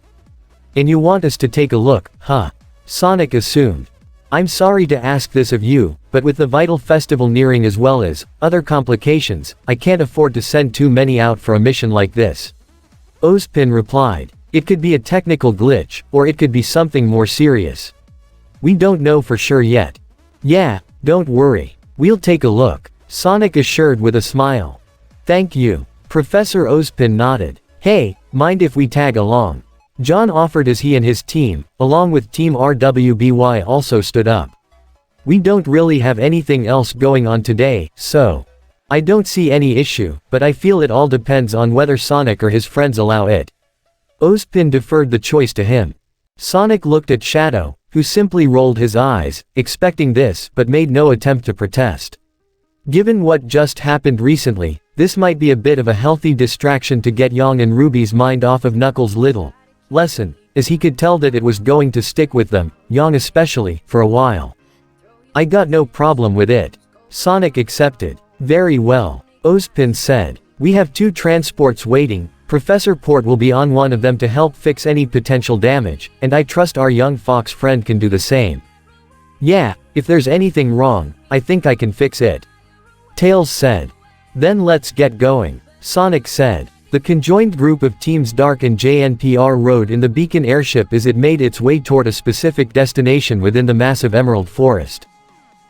"And you want us to take a look, huh?" Sonic assumed. "I'm sorry to ask this of you, but with the Vital Festival nearing as well as other complications, I can't afford to send too many out for a mission like this," Ozpin replied. "It could be a technical glitch, or it could be something more serious. We don't know for sure yet." "Yeah, don't worry. We'll take a look," Sonic assured with a smile. "Thank you." Professor Ozpin nodded. "Hey, mind if we tag along?" John offered as he and his team, along with Team RWBY, also stood up. "We don't really have anything else going on today, so I don't see any issue, but I feel it all depends on whether Sonic or his friends allow it." Ozpin deferred the choice to him. Sonic looked at Shadow, who simply rolled his eyes, expecting this but made no attempt to protest. Given what just happened recently, this might be a bit of a healthy distraction to get Yang and RWBY's mind off of Knuckles' little lesson, as he could tell that it was going to stick with them, Yang especially, for a while. "I got no problem with it." Sonic accepted. "Very well," Ozpin said. "We have two transports waiting. Professor Port will be on one of them to help fix any potential damage, and I trust our young fox friend can do the same." "Yeah, if there's anything wrong, I think I can fix it," Tails said. "Then let's get going," Sonic said. The conjoined group of teams Dark and JNPR rode in the Beacon airship as it made its way toward a specific destination within the massive Emerald Forest.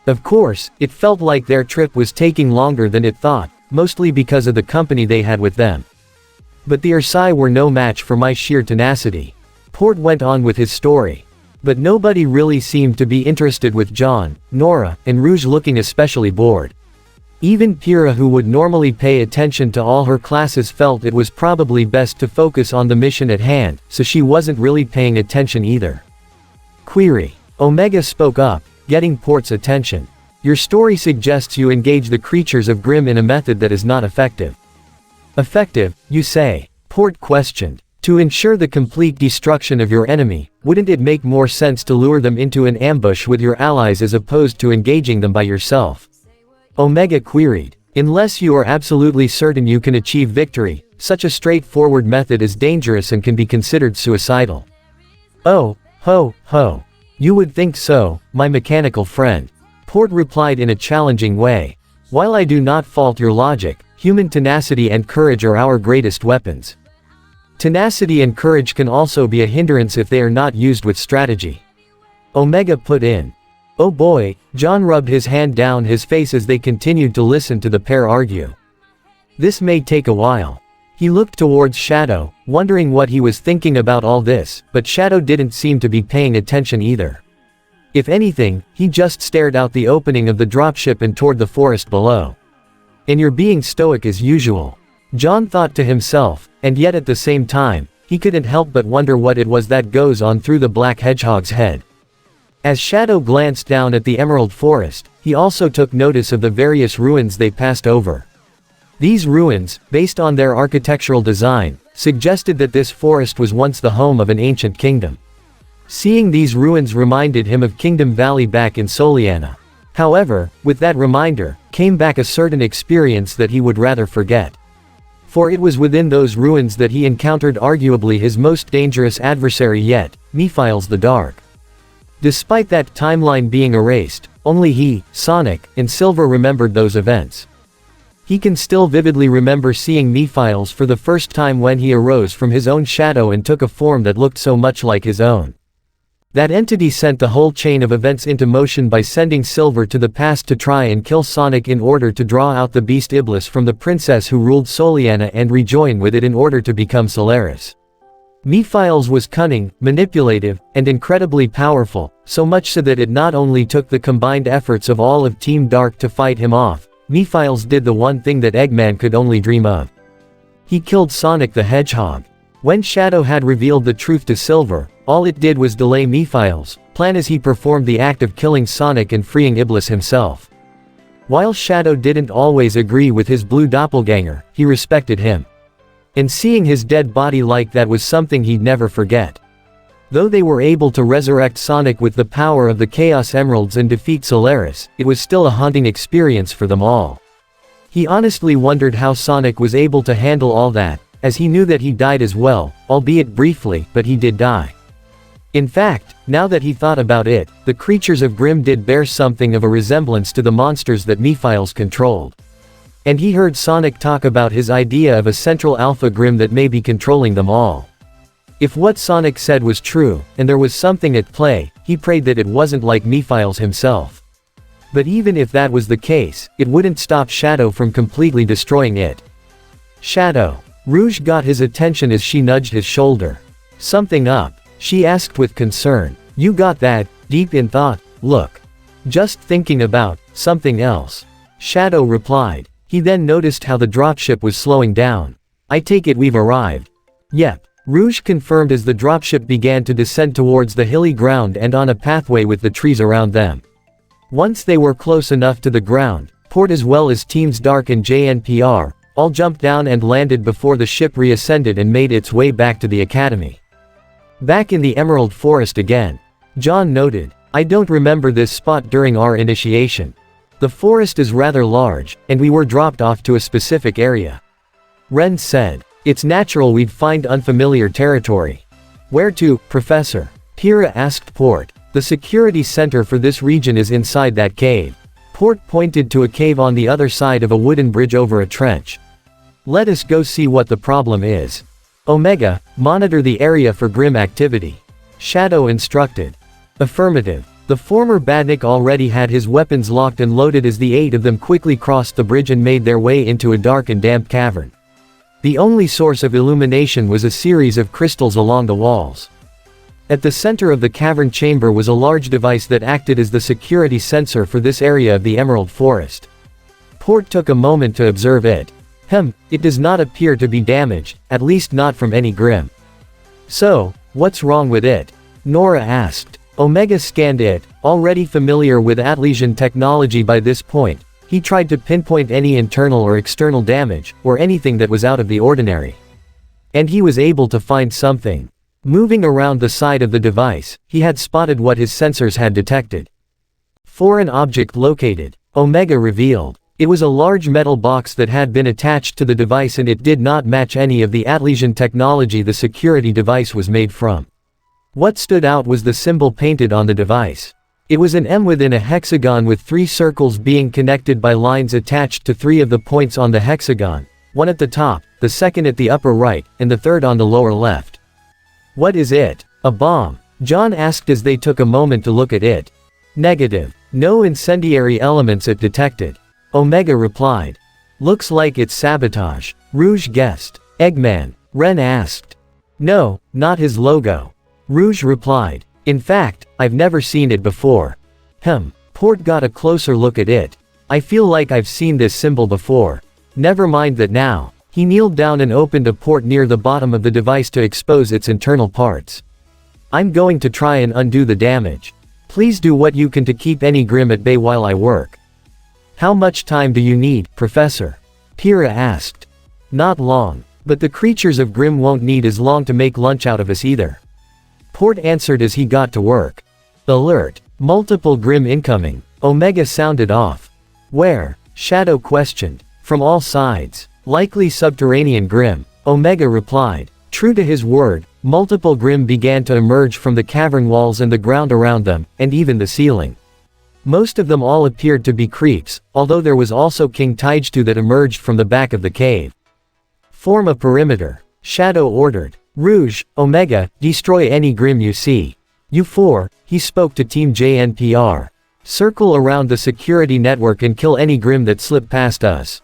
Of course, it felt like their trip was taking longer than it thought, mostly because of the company they had with them. But the RWBY were no match for my sheer tenacity. Port went on with his story. But nobody really seemed to be interested, with John, Nora, and Rouge looking especially bored. Even Pyrrha, who would normally pay attention to all her classes, felt it was probably best to focus on the mission at hand, so she wasn't really paying attention either. Query. Omega spoke up, getting Port's attention. Your story suggests you engage the creatures of Grimm in a method that is not effective. Effective, you say? Port questioned. To ensure the complete destruction of your enemy, wouldn't it make more sense to lure them into an ambush with your allies as opposed to engaging them by yourself? Omega queried. Unless you are absolutely certain you can achieve victory, such a straightforward method is dangerous and can be considered suicidal. Oh, ho, ho. You would think so, my mechanical friend. Port replied in a challenging way. While I do not fault your logic, human tenacity and courage are our greatest weapons. Tenacity and courage can also be a hindrance if they are not used with strategy. Omega put in. Oh boy, John rubbed his hand down his face as they continued to listen to the pair argue. This may take a while. He looked towards Shadow, wondering what he was thinking about all this, but Shadow didn't seem to be paying attention either. If anything, he just stared out the opening of the dropship and toward the forest below. And you're being stoic as usual. John thought to himself, and yet at the same time, he couldn't help but wonder what it was that goes on through the black hedgehog's head. As Shadow glanced down at the emerald forest, he also took notice of the various ruins they passed over. These ruins, based on their architectural design, suggested that this forest was once the home of an ancient kingdom. Seeing these ruins reminded him of Kingdom Valley back in Soliana. However, with that reminder, came back a certain experience that he would rather forget. For it was within those ruins that he encountered arguably his most dangerous adversary yet, Mephiles the Dark. Despite that timeline being erased, only he, Sonic, and Silver remembered those events. He can still vividly remember seeing Mephiles for the first time when he arose from his own shadow and took a form that looked so much like his own. That entity sent the whole chain of events into motion by sending Silver to the past to try and kill Sonic in order to draw out the beast Iblis from the princess who ruled Soliana and rejoin with it in order to become Solaris. Mephiles was cunning, manipulative, and incredibly powerful, so much so that it not only took the combined efforts of all of Team Dark to fight him off, Mephiles did the one thing that Eggman could only dream of. He killed Sonic the Hedgehog. When Shadow had revealed the truth to Silver, all it did was delay Mephiles' plan as he performed the act of killing Sonic and freeing Iblis himself. While Shadow didn't always agree with his blue doppelganger, he respected him. And seeing his dead body like that was something he'd never forget. Though they were able to resurrect Sonic with the power of the Chaos Emeralds and defeat Solaris, it was still a haunting experience for them all. He honestly wondered how Sonic was able to handle all that, as he knew that he died as well, albeit briefly, but he did die. In fact, now that he thought about it, the creatures of Grimm did bear something of a resemblance to the monsters that Mephiles controlled. And he heard Sonic talk about his idea of a central Alpha Grimm that may be controlling them all. If what Sonic said was true, and there was something at play, he prayed that it wasn't like Mephiles himself. But even if that was the case, it wouldn't stop Shadow from completely destroying it. Shadow. Rouge got his attention as she nudged his shoulder. Something up? She asked with concern. You got that, deep in thought? Look. Just thinking about something else. Shadow replied. He then noticed how the dropship was slowing down. I take it we've arrived. Yep. Rouge confirmed as the dropship began to descend towards the hilly ground and on a pathway with the trees around them. Once they were close enough to the ground, Port as well as Teams Dark and JNPR, all jumped down and landed before the ship reascended and made its way back to the academy. Back in the Emerald Forest again. John noted. I don't remember this spot during our initiation. The forest is rather large, and we were dropped off to a specific area. Ren said. It's natural we'd find unfamiliar territory. Where to, Professor? Pyrrha asked Port. The security center for this region is inside that cave. Port pointed to a cave on the other side of a wooden bridge over a trench. Let us go see what the problem is. Omega, monitor the area for Grimm activity. Shadow instructed. Affirmative. The former badnik already had his weapons locked and loaded as the 8 of them quickly crossed the bridge and made their way into a dark and damp cavern. The only source of illumination was a series of crystals along the walls. At the center of the cavern chamber was a large device that acted as the security sensor for this area of the Emerald Forest. Port took a moment to observe it. It does not appear to be damaged, at least not from any Grimm. So, what's wrong with it? Nora asked. Omega scanned it, already familiar with Atlesian technology by this point. He tried to pinpoint any internal or external damage, or anything that was out of the ordinary. And he was able to find something. Moving around the side of the device, he had spotted what his sensors had detected. Foreign object located, Omega revealed. It was a large metal box that had been attached to the device and it did not match any of the Atlesian technology the security device was made from. What stood out was the symbol painted on the device. It was an M within a hexagon with 3 circles being connected by lines attached to 3 of the points on the hexagon, one at the top, the second at the upper right, and the third on the lower left. What is it? A bomb? John asked as they took a moment to look at it. Negative. No incendiary elements it detected. Omega replied. Looks like it's sabotage. Rouge guessed. Eggman. Ren asked. No, not his logo. Rouge replied. In fact, I've never seen it before. Port got a closer look at it. I feel like I've seen this symbol before. Never mind that now. He kneeled down and opened a port near the bottom of the device to expose its internal parts. I'm going to try and undo the damage. Please do what you can to keep any Grimm at bay while I work. How much time do you need, Professor? Pyrrha asked. Not long. But the creatures of Grimm won't need as long to make lunch out of us either. Port answered as he got to work. Alert. Multiple Grimm incoming. Omega sounded off. Where? Shadow questioned. From all sides. Likely subterranean Grimm. Omega replied. True to his word, multiple Grimm began to emerge from the cavern walls and the ground around them, and even the ceiling. Most of them all appeared to be creeps, although there was also King Taijtu that emerged from the back of the cave. Form a perimeter. Shadow ordered. Rouge, Omega, destroy any Grimm you see. You 4, he spoke to Team JNPR. Circle around the security network and kill any Grimm that slip past us.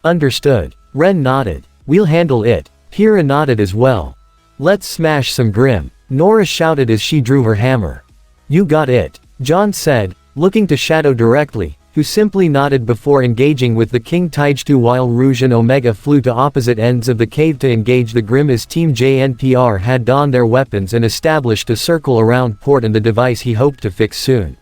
Understood. Ren nodded. We'll handle it. Pyrrha nodded as well. Let's smash some Grimm. Nora shouted as she drew her hammer. You got it. John said, looking to Shadow directly, who simply nodded before engaging with the King Taijtu while Rouge and Omega flew to opposite ends of the cave to engage the Grimm as Team JNPR had donned their weapons and established a circle around Port and the device he hoped to fix soon.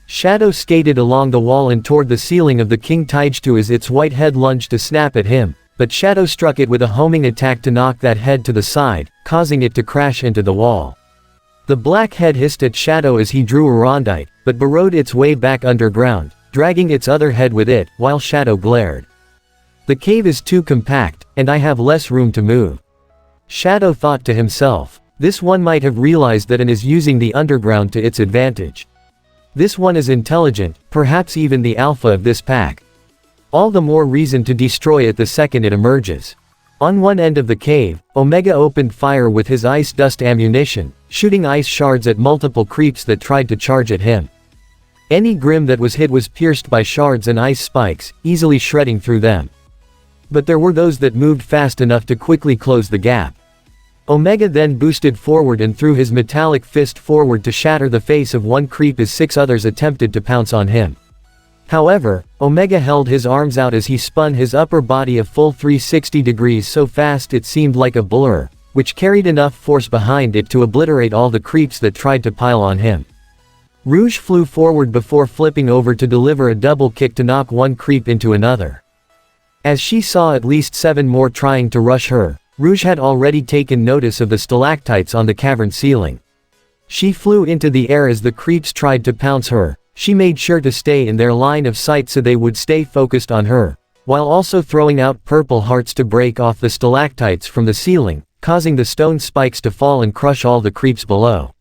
Shadow skated along the wall and toward the ceiling of the King Taijtu as its white head lunged to snap at him, but Shadow struck it with a homing attack to knock that head to the side, causing it to crash into the wall. The black head hissed at Shadow as he drew a rondite, but burrowed its way back underground, dragging its other head with it, while Shadow glared. The cave is too compact, and I have less room to move. Shadow thought to himself. This one might have realized that and is using the underground to its advantage. This one is intelligent, perhaps even the alpha of this pack. All the more reason to destroy it the second it emerges. On one end of the cave, Omega opened fire with his ice dust ammunition, shooting ice shards at multiple creeps that tried to charge at him. Any Grimm that was hit was pierced by shards and ice spikes, easily shredding through them. But there were those that moved fast enough to quickly close the gap. Omega then boosted forward and threw his metallic fist forward to shatter the face of one creep as 6 others attempted to pounce on him. However, Omega held his arms out as he spun his upper body a full 360 degrees so fast it seemed like a blur, which carried enough force behind it to obliterate all the creeps that tried to pile on him. Rouge flew forward before flipping over to deliver a double kick to knock one creep into another. As she saw at least 7 more trying to rush her, Rouge had already taken notice of the stalactites on the cavern ceiling. She flew into the air as the creeps tried to pounce her. She made sure to stay in their line of sight so they would stay focused on her, while also throwing out purple hearts to break off the stalactites from the ceiling, causing the stone spikes to fall and crush all the creeps below.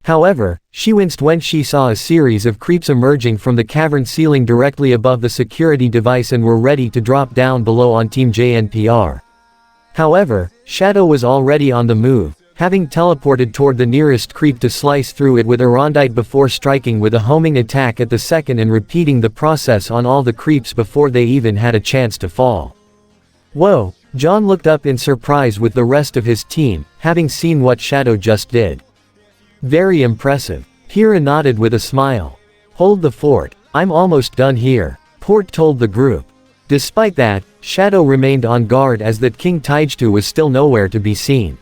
However, she winced when she saw a series of creeps emerging from the cavern ceiling directly above the security device and were ready to drop down below on Team JNPR. However, Shadow was already on the move, having teleported toward the nearest creep to slice through it with Erondite before striking with a homing attack at the second and repeating the process on all the creeps before they even had a chance to fall. Whoa, John looked up in surprise with the rest of his team, having seen what Shadow just did. Very impressive. Pyrrha nodded with a smile. Hold the fort, I'm almost done here, Port told the group. Despite that, Shadow remained on guard as that King Taijtu was still nowhere to be seen.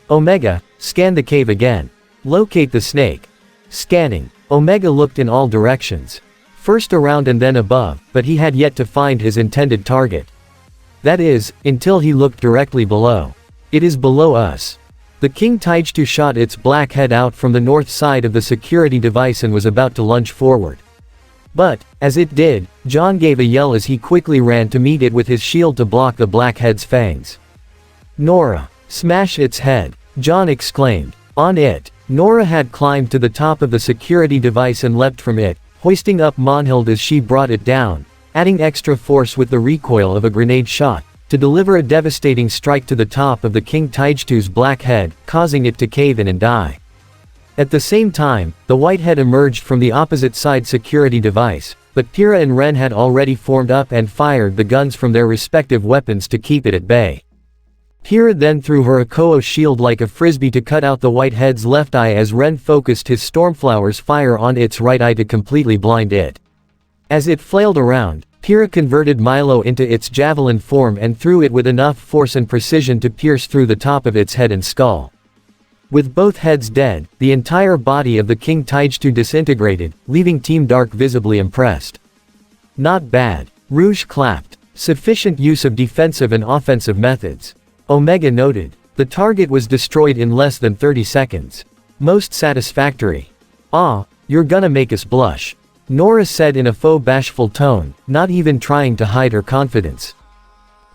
Omega, scan the cave again. Locate the snake. Scanning. Omega looked in all directions. First around and then above, but he had yet to find his intended target. That is, until he looked directly below. It is below us. The King Taijtu shot its black head out from the north side of the security device and was about to lunge forward. But, as it did, John gave a yell as he quickly ran to meet it with his shield to block the black head's fangs. Nora! Smash its head! John exclaimed. On it! Nora had climbed to the top of the security device and leapt from it, hoisting up Monhild as she brought it down, adding extra force with the recoil of a grenade shot, to deliver a devastating strike to the top of the King Taijtu's black head, causing it to cave in and die. At the same time, the white head emerged from the opposite side security device, but Pyrrha and Ren had already formed up and fired the guns from their respective weapons to keep it at bay. Pyrrha then threw her Akoo shield like a frisbee to cut out the white head's left eye as Ren focused his Stormflower's fire on its right eye to completely blind it. As it flailed around, Pyrrha converted Milo into its javelin form and threw it with enough force and precision to pierce through the top of its head and skull. With both heads dead, the entire body of the King Taijtu disintegrated, leaving Team Dark visibly impressed. Not bad. Rouge clapped. Sufficient use of defensive and offensive methods. Omega noted. The target was destroyed in less than 30 seconds. Most satisfactory. Ah, you're gonna make us blush. Nora said in a faux bashful tone, not even trying to hide her confidence.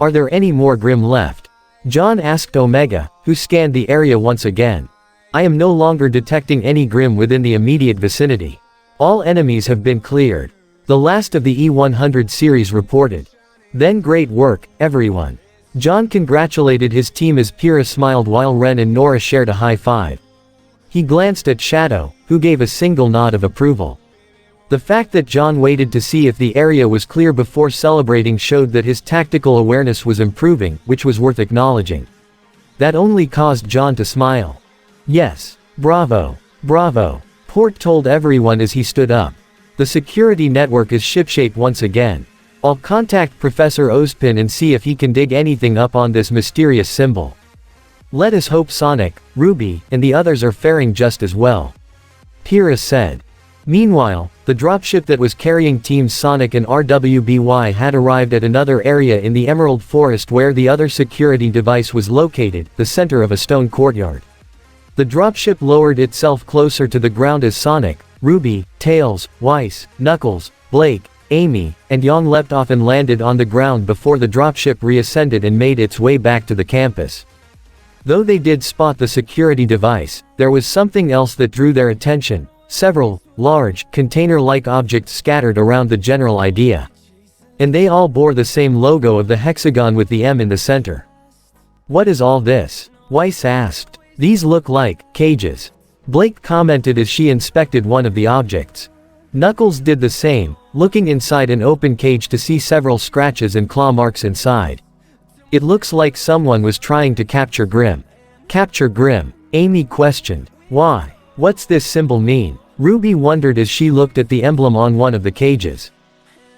Are there any more Grimm left? John asked Omega, who scanned the area once again. I am no longer detecting any Grimm within the immediate vicinity. All enemies have been cleared. The last of the E100 series reported. Then great work, everyone. John congratulated his team as Pyrrha smiled while Ren and Nora shared a high five. He glanced at Shadow, who gave a single nod of approval. The fact that John waited to see if the area was clear before celebrating showed that his tactical awareness was improving, which was worth acknowledging. That only caused John to smile. Yes. Bravo. Bravo. Port told everyone as he stood up. The security network is shipshape once again. I'll contact Professor Ozpin and see if he can dig anything up on this mysterious symbol. Let us hope Sonic, RWBY, and the others are faring just as well. Pyrrha said. Meanwhile, the dropship that was carrying Teams Sonic and RWBY had arrived at another area in the Emerald Forest where the other security device was located, the center of a stone courtyard. The dropship lowered itself closer to the ground as Sonic, RWBY, Tails, Weiss, Knuckles, Blake, Amy, and Yang leapt off and landed on the ground before the dropship reascended and made its way back to the campus. Though they did spot the security device, there was something else that drew their attention. Several, large, container-like objects scattered around the general idea. And they all bore the same logo of the hexagon with the M in the center. What is all this? Weiss asked. These look like cages. Blake commented as she inspected one of the objects. Knuckles did the same, looking inside an open cage to see several scratches and claw marks inside. It looks like someone was trying to capture Grimm. Capture Grimm? Amy questioned. Why? What's this symbol mean? RWBY wondered as she looked at the emblem on one of the cages.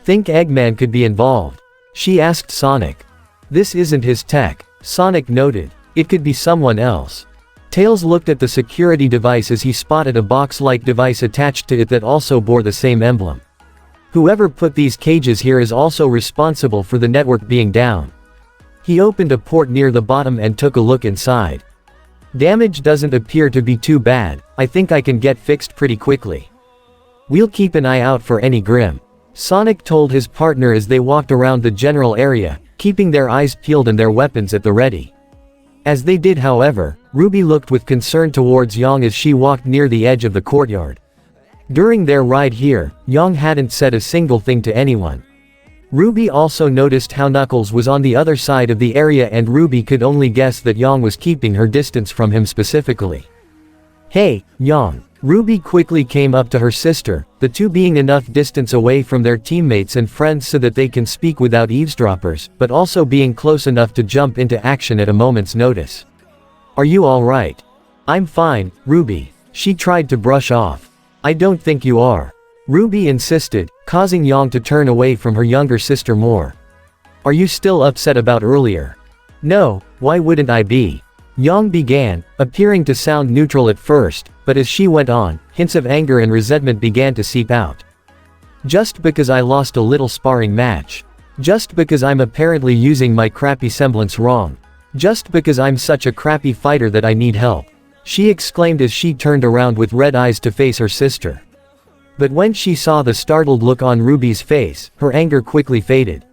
Think Eggman could be involved? She asked Sonic. This isn't his tech, Sonic noted. It could be someone else. Tails looked at the security device as he spotted a box-like device attached to it that also bore the same emblem. Whoever put these cages here is also responsible for the network being down. He opened a port near the bottom and took a look inside. Damage doesn't appear to be too bad, I think I can get fixed pretty quickly. We'll keep an eye out for any Grimm. Sonic told his partner as they walked around the general area, keeping their eyes peeled and their weapons at the ready. As they did however, RWBY looked with concern towards Yang as she walked near the edge of the courtyard. During their ride here, Yang hadn't said a single thing to anyone. RWBY also noticed how Knuckles was on the other side of the area, and RWBY could only guess that Yang was keeping her distance from him specifically. "Hey, Yang." RWBY quickly came up to her sister, the two being enough distance away from their teammates and friends so that they can speak without eavesdroppers, but also being close enough to jump into action at a moment's notice. "Are you alright?" "I'm fine, RWBY." She tried to brush off. "I don't think you are." RWBY insisted, causing Yang to turn away from her younger sister more. "Are you still upset about earlier?" "No, why wouldn't I be?" Yang began, appearing to sound neutral at first, but as she went on, hints of anger and resentment began to seep out. "Just because I lost a little sparring match. Just because I'm apparently using my crappy semblance wrong. Just because I'm such a crappy fighter that I need help," she exclaimed as she turned around with red eyes to face her sister. But when she saw the startled look on RWBY's face, her anger quickly faded.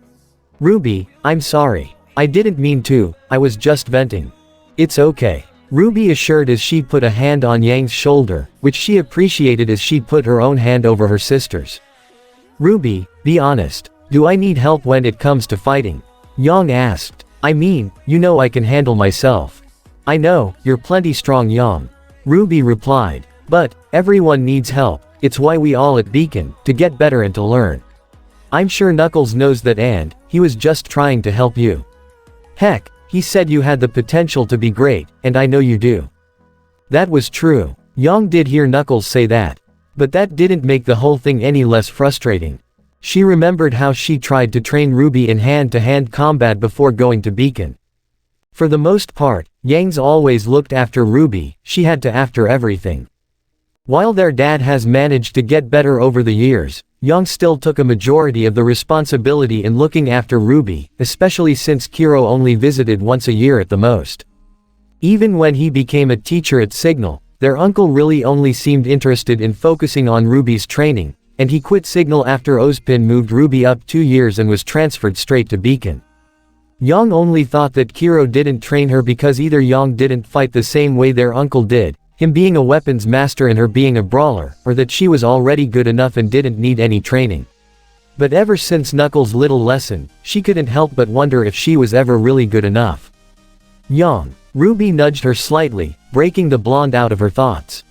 "RWBY, I'm sorry. I didn't mean to, I was just venting." "It's okay," RWBY assured as she put a hand on Yang's shoulder, which she appreciated as she put her own hand over her sister's. "RWBY, be honest. Do I need help when it comes to fighting?" Yang asked. "I mean, you know I can handle myself." "I know, you're plenty strong, Yang," RWBY replied. "But, everyone needs help. It's why we all at Beacon, to get better and to learn. I'm sure Knuckles knows that, and he was just trying to help you. Heck, he said you had the potential to be great, and I know you do." That was true. Yang did hear Knuckles say that. But that didn't make the whole thing any less frustrating. She remembered how she tried to train RWBY in hand-to-hand combat before going to Beacon. For the most part, Yang's always looked after RWBY, she had to after everything. While their dad has managed to get better over the years, Yang still took a majority of the responsibility in looking after RWBY, especially since Kiro only visited once a year at the most. Even when he became a teacher at Signal, their uncle really only seemed interested in focusing on RWBY's training, and he quit Signal after Ozpin moved RWBY up 2 years and was transferred straight to Beacon. Yang only thought that Kiro didn't train her because either Yang didn't fight the same way their uncle did, him being a weapons master and her being a brawler, or that she was already good enough and didn't need any training. But ever since Knuckles' little lesson, she couldn't help but wonder if she was ever really good enough. "Yang." RWBY nudged her slightly, breaking the blonde out of her thoughts.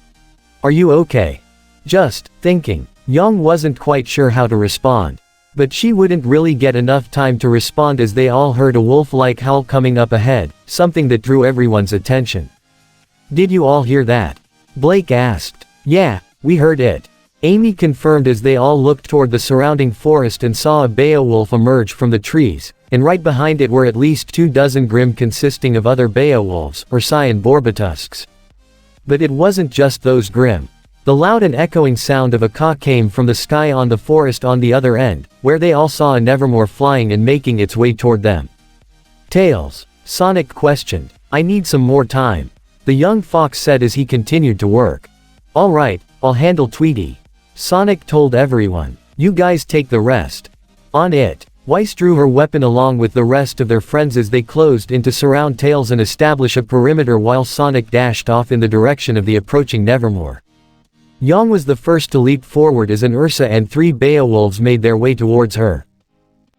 "Are you okay?" "Just thinking." Yang wasn't quite sure how to respond. But she wouldn't really get enough time to respond as they all heard a wolf-like howl coming up ahead, something that drew everyone's attention. "Did you all hear that?" Blake asked. "Yeah, we heard it." Amy confirmed as they all looked toward the surrounding forest and saw a Beowulf emerge from the trees, and right behind it were at least 24 Grimm consisting of other Beowulfs, or Cyan Borbatusks. But it wasn't just those Grimm. The loud and echoing sound of a caw came from the sky on the forest on the other end, where they all saw a Nevermore flying and making its way toward them. "Tails?" Sonic questioned. "I need some more time," the young fox said as he continued to work. "Alright, I'll handle Tweety," Sonic told everyone. "You guys take the rest." On it, Weiss drew her weapon along with the rest of their friends as they closed in to surround Tails and establish a perimeter while Sonic dashed off in the direction of the approaching Nevermore. Yang was the first to leap forward as an Ursa and 3 Beowulfs made their way towards her.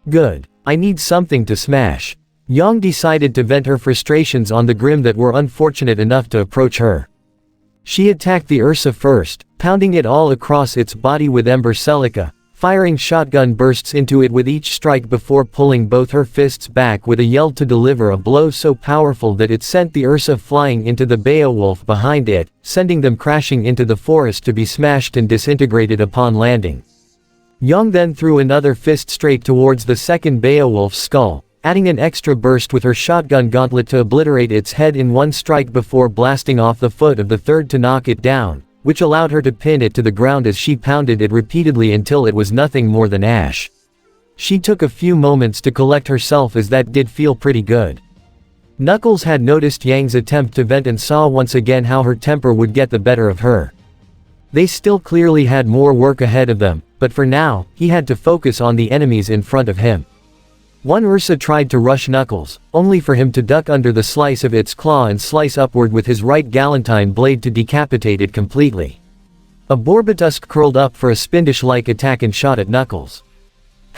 "Good. I need something to smash." Yang decided to vent her frustrations on the Grimm that were unfortunate enough to approach her. She attacked the Ursa first, pounding it all across its body with Ember Celica, firing shotgun bursts into it with each strike before pulling both her fists back with a yell to deliver a blow so powerful that it sent the Ursa flying into the Beowulf behind it, sending them crashing into the forest to be smashed and disintegrated upon landing. Yang then threw another fist straight towards the second Beowulf's skull, adding an extra burst with her shotgun gauntlet to obliterate its head in one strike before blasting off the foot of the third to knock it down, which allowed her to pin it to the ground as she pounded it repeatedly until it was nothing more than ash. She took a few moments to collect herself as that did feel pretty good. Knuckles had noticed Yang's attempt to vent and saw once again how her temper would get the better of her. They still clearly had more work ahead of them, but for now, he had to focus on the enemies in front of him. One Ursa tried to rush Knuckles, only for him to duck under the slice of its claw and slice upward with his right galantine blade to decapitate it completely. A Borbatusk curled up for a Spindish-like attack and shot at Knuckles.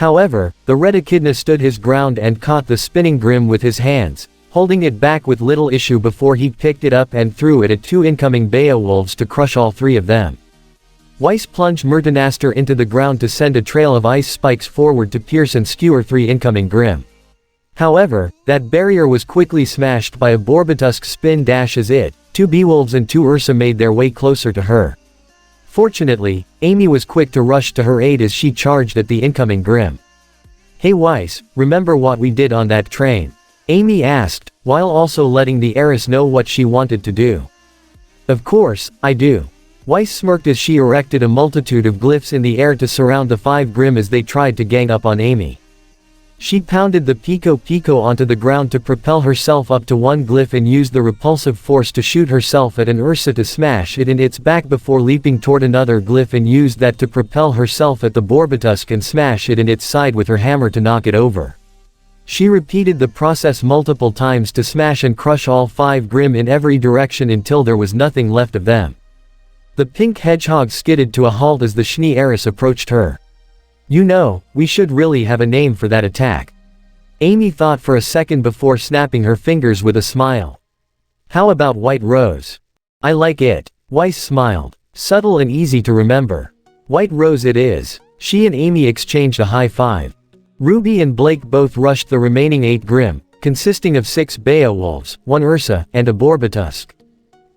However, the red echidna stood his ground and caught the spinning Grimm with his hands, holding it back with little issue before he picked it up and threw it at two incoming Beowulfs to crush all three of them. Weiss plunged Myrtanaster into the ground to send a trail of ice spikes forward to pierce and skewer three incoming Grimm. However, that barrier was quickly smashed by a Borbitusk spin dash as two Beowulfs and two Ursa made their way closer to her. Fortunately, Amy was quick to rush to her aid as she charged at the incoming Grimm. "Hey Weiss, remember what we did on that train?" Amy asked, while also letting the heiress know what she wanted to do. "Of course, I do." Weiss smirked as she erected a multitude of glyphs in the air to surround the five Grimm as they tried to gang up on Amy. She pounded the Pico onto the ground to propel herself up to one glyph and used the repulsive force to shoot herself at an Ursa to smash it in its back before leaping toward another glyph and used that to propel herself at the Borbitusk and smash it in its side with her hammer to knock it over. She repeated the process multiple times to smash and crush all five Grimm in every direction until there was nothing left of them. The pink hedgehog skidded to a halt as the Schnee heiress approached her. "You know, we should really have a name for that attack." Amy thought for a second before snapping her fingers with a smile. "How about White Rose?" "I like it." Weiss smiled. "Subtle and easy to remember." "White Rose it is." She and Amy exchanged a high five. Ruby and Blake both rushed the remaining 8 Grimm, consisting of 6 Beowulfs, 1 Ursa, and a Borbitusk.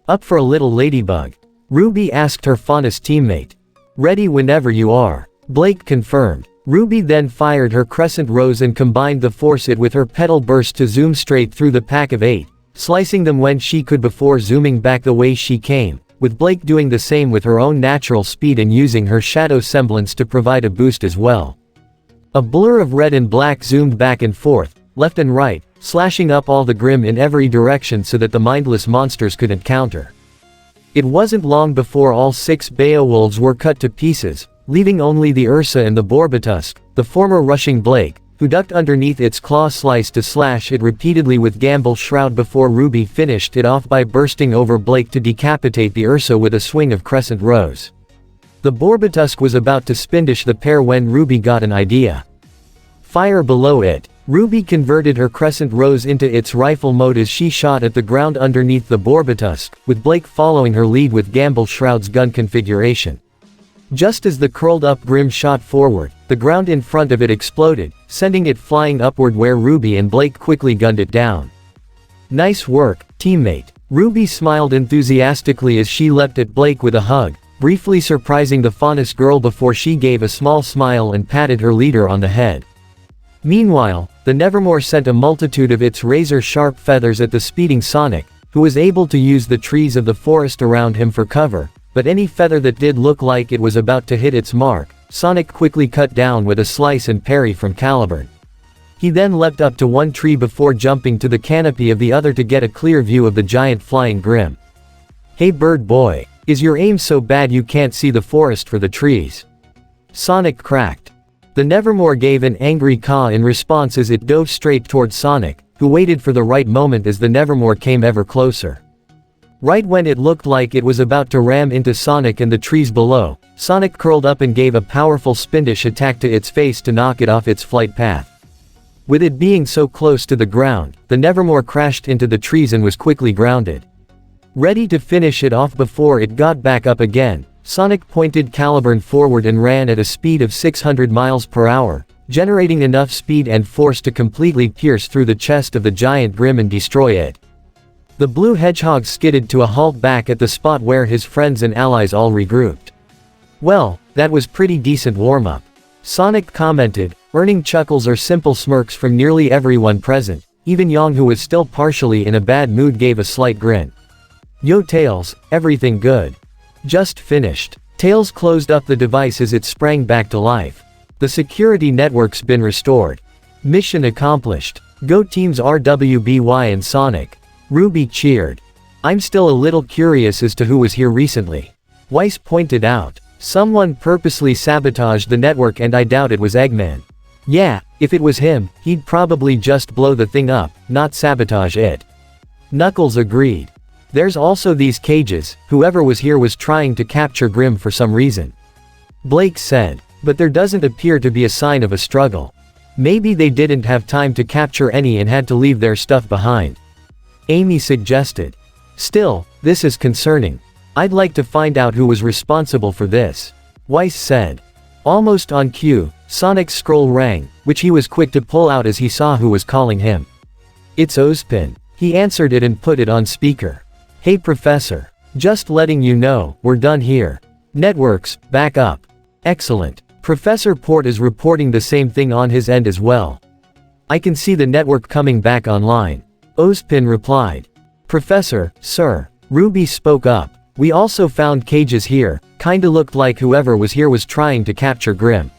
"Up for a little ladybug?" Ruby asked her Faunus teammate. "Ready whenever you are." Blake confirmed. Ruby then fired her Crescent Rose and combined the force it with her petal burst to zoom straight through the pack of 8, slicing them when she could before zooming back the way she came, with Blake doing the same with her own natural speed and using her shadow semblance to provide a boost as well. A blur of red and black zoomed back and forth, left and right, slashing up all the Grimm in every direction so that the mindless monsters couldn't counter. It wasn't long before all 6 Beowulfs were cut to pieces, leaving only the Ursa and the Borbitusk, the former rushing Blake, who ducked underneath its claw slice to slash it repeatedly with Gamble Shroud before Ruby finished it off by bursting over Blake to decapitate the Ursa with a swing of Crescent Rose. The Borbitusk was about to spindish the pair when Ruby got an idea. Fire below it. Ruby converted her Crescent Rose into its rifle mode as she shot at the ground underneath the Borbitusk, with Blake following her lead with Gamble Shroud's gun configuration. Just as the curled-up Grimm shot forward, the ground in front of it exploded, sending it flying upward where Ruby and Blake quickly gunned it down. "Nice work, teammate." Ruby smiled enthusiastically as she leapt at Blake with a hug, briefly surprising the Faunus girl before she gave a small smile and patted her leader on the head. Meanwhile, the Nevermore sent a multitude of its razor-sharp feathers at the speeding Sonic, who was able to use the trees of the forest around him for cover, but any feather that did look like it was about to hit its mark, Sonic quickly cut down with a slice and parry from Caliburn. He then leapt up to one tree before jumping to the canopy of the other to get a clear view of the giant flying Grimm. "Hey bird boy, is your aim so bad you can't see the forest for the trees?" Sonic cracked. The Nevermore gave an angry caw in response as it dove straight toward Sonic, who waited for the right moment as the Nevermore came ever closer. Right when it looked like it was about to ram into Sonic and the trees below, Sonic curled up and gave a powerful spindish attack to its face to knock it off its flight path. With it being so close to the ground, the Nevermore crashed into the trees and was quickly grounded. Ready to finish it off before it got back up again, Sonic pointed Caliburn forward and ran at a speed of 600 miles per hour, generating enough speed and force to completely pierce through the chest of the giant Grimm and destroy it. The blue hedgehog skidded to a halt back at the spot where his friends and allies all regrouped. "Well, that was pretty decent warm-up," Sonic commented, earning chuckles or simple smirks from nearly everyone present. Even Yang, who was still partially in a bad mood, gave a slight grin. "Yo Tails, everything good?" "Just finished." Tails closed up the device as it sprang back to life. "The security network's been restored." "Mission accomplished. Go teams RWBY and Sonic." Ruby cheered. "I'm still a little curious as to who was here recently," Weiss pointed out. "Someone purposely sabotaged the network and I doubt it was Eggman." "Yeah, if it was him, he'd probably just blow the thing up, not sabotage it." Knuckles agreed. "There's also these cages, whoever was here was trying to capture Grimm for some reason," Blake said. But there doesn't appear to be a sign of a struggle. Maybe they didn't have time to capture any and had to leave their stuff behind. Amy suggested. Still, this is concerning. I'd like to find out who was responsible for this. Weiss said. Almost on cue, Sonic's scroll rang, which he was quick to pull out as he saw who was calling him. It's Ozpin. He answered it and put it on speaker. Hey Professor. Just letting you know, we're done here. Networks, back up. Excellent. Professor Port is reporting the same thing on his end as well. I can see the network coming back online. Ozpin replied. Professor, sir. RWBY spoke up. We also found cages here, kinda looked like whoever was here was trying to capture Grimm.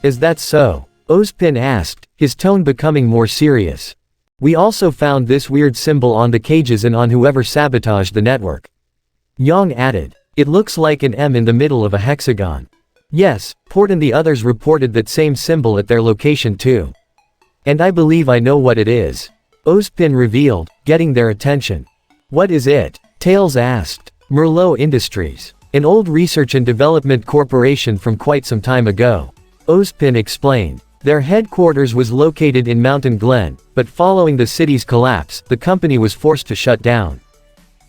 Is that so? Ozpin asked, his tone becoming more serious. We also found this weird symbol on the cages and on whoever sabotaged the network. Yang added. It looks like an M in the middle of a hexagon. Yes, Port and the others reported that same symbol at their location too. And I believe I know what it is. Ozpin revealed, getting their attention. What is it? Tails asked. Merlot Industries. An old research and development corporation from quite some time ago. Ozpin explained. Their headquarters was located in Mountain Glen, but following the city's collapse, the company was forced to shut down.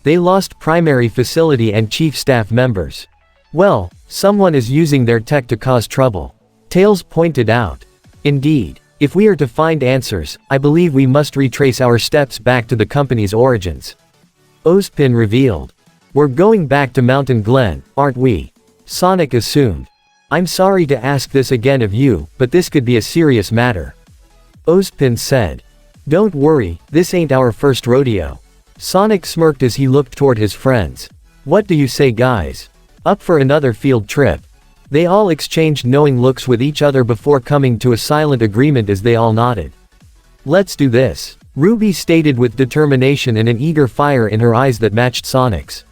They lost primary facility and chief staff members. Well, someone is using their tech to cause trouble. Tails pointed out. Indeed. If we are to find answers, I believe we must retrace our steps back to the company's origins. Ozpin revealed. We're going back to Mountain Glen, aren't we? Sonic assumed. I'm sorry to ask this again of you, but this could be a serious matter. Ozpin said. Don't worry, this ain't our first rodeo. Sonic smirked as he looked toward his friends. What do you say guys? Up for another field trip? They all exchanged knowing looks with each other before coming to a silent agreement as they all nodded. Let's do this, RWBY stated with determination and an eager fire in her eyes that matched Sonic's.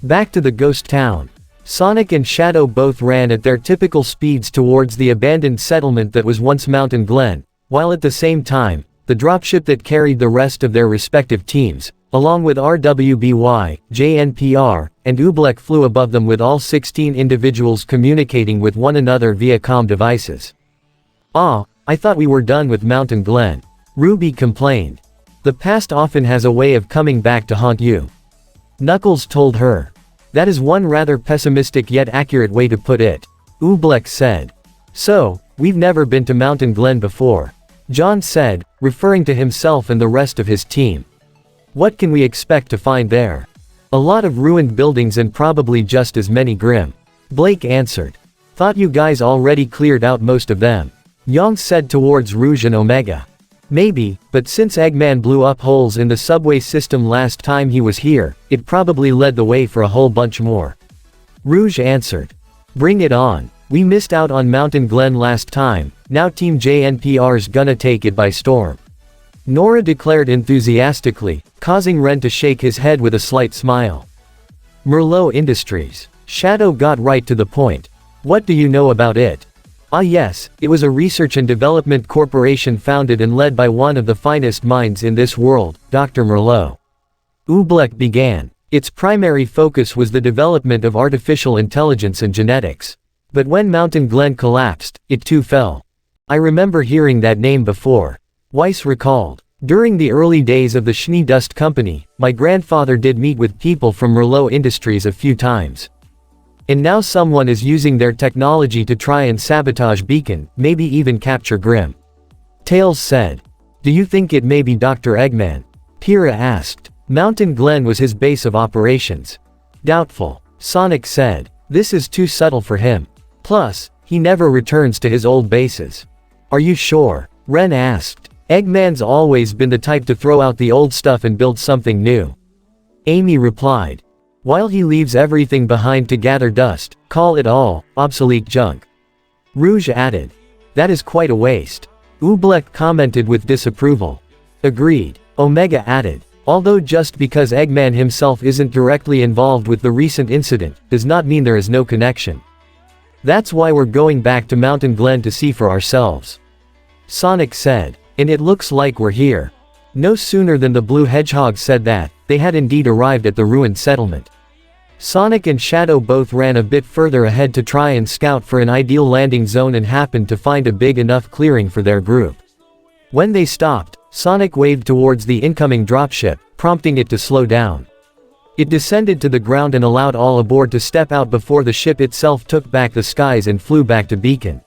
Back to the ghost town. Sonic and Shadow both ran at their typical speeds towards the abandoned settlement that was once Mountain Glen, while at the same time, the dropship that carried the rest of their respective teams, along with RWBY, JNPR, and Oobleck flew above them with all 16 individuals communicating with one another via comm devices. Ah, I thought we were done with Mountain Glen. RWBY complained. The past often has a way of coming back to haunt you. Knuckles told her. That is one rather pessimistic yet accurate way to put it. Oobleck said. So, we've never been to Mountain Glen before. John said, referring to himself and the rest of his team. What can we expect to find there? A lot of ruined buildings and probably just as many Grimm. Blake answered. Thought you guys already cleared out most of them. Yang said towards Rouge and Omega. Maybe, but since Eggman blew up holes in the subway system last time he was here, it probably led the way for a whole bunch more. Rouge answered. Bring it on. We missed out on Mountain Glen last time, now Team JNPR's gonna take it by storm. Nora declared enthusiastically, causing Ren to shake his head with a slight smile. Merlot Industries. Shadow got right to the point. What do you know about it? Ah yes, it was a research and development corporation founded and led by one of the finest minds in this world, Dr. Merlot. Oobleck began. Its primary focus was the development of artificial intelligence and genetics. But when Mountain Glen collapsed, it too fell. I remember hearing that name before. Weiss recalled. During the early days of the Schnee Dust Company, my grandfather did meet with people from Merlot Industries a few times. And now someone is using their technology to try and sabotage Beacon, maybe even capture Grimm. Tails said. Do you think it may be Dr. Eggman? Pyrrha asked. Mountain Glen was his base of operations. Doubtful. Sonic said. This is too subtle for him. Plus, he never returns to his old bases. Are you sure? Ren asked. Eggman's always been the type to throw out the old stuff and build something new. Amy replied. While he leaves everything behind to gather dust, call it all obsolete junk. Rouge added. That is quite a waste. Oobleck commented with disapproval. Agreed. Omega added. Although just because Eggman himself isn't directly involved with the recent incident, does not mean there is no connection. That's why we're going back to Mountain Glen to see for ourselves. Sonic said. And it looks like we're here. No sooner than the Blue Hedgehog said that, they had indeed arrived at the ruined settlement. Sonic and Shadow both ran a bit further ahead to try and scout for an ideal landing zone and happened to find a big enough clearing for their group. When they stopped, Sonic waved towards the incoming dropship, prompting it to slow down. It descended to the ground and allowed all aboard to step out before the ship itself took back the skies and flew back to beacon.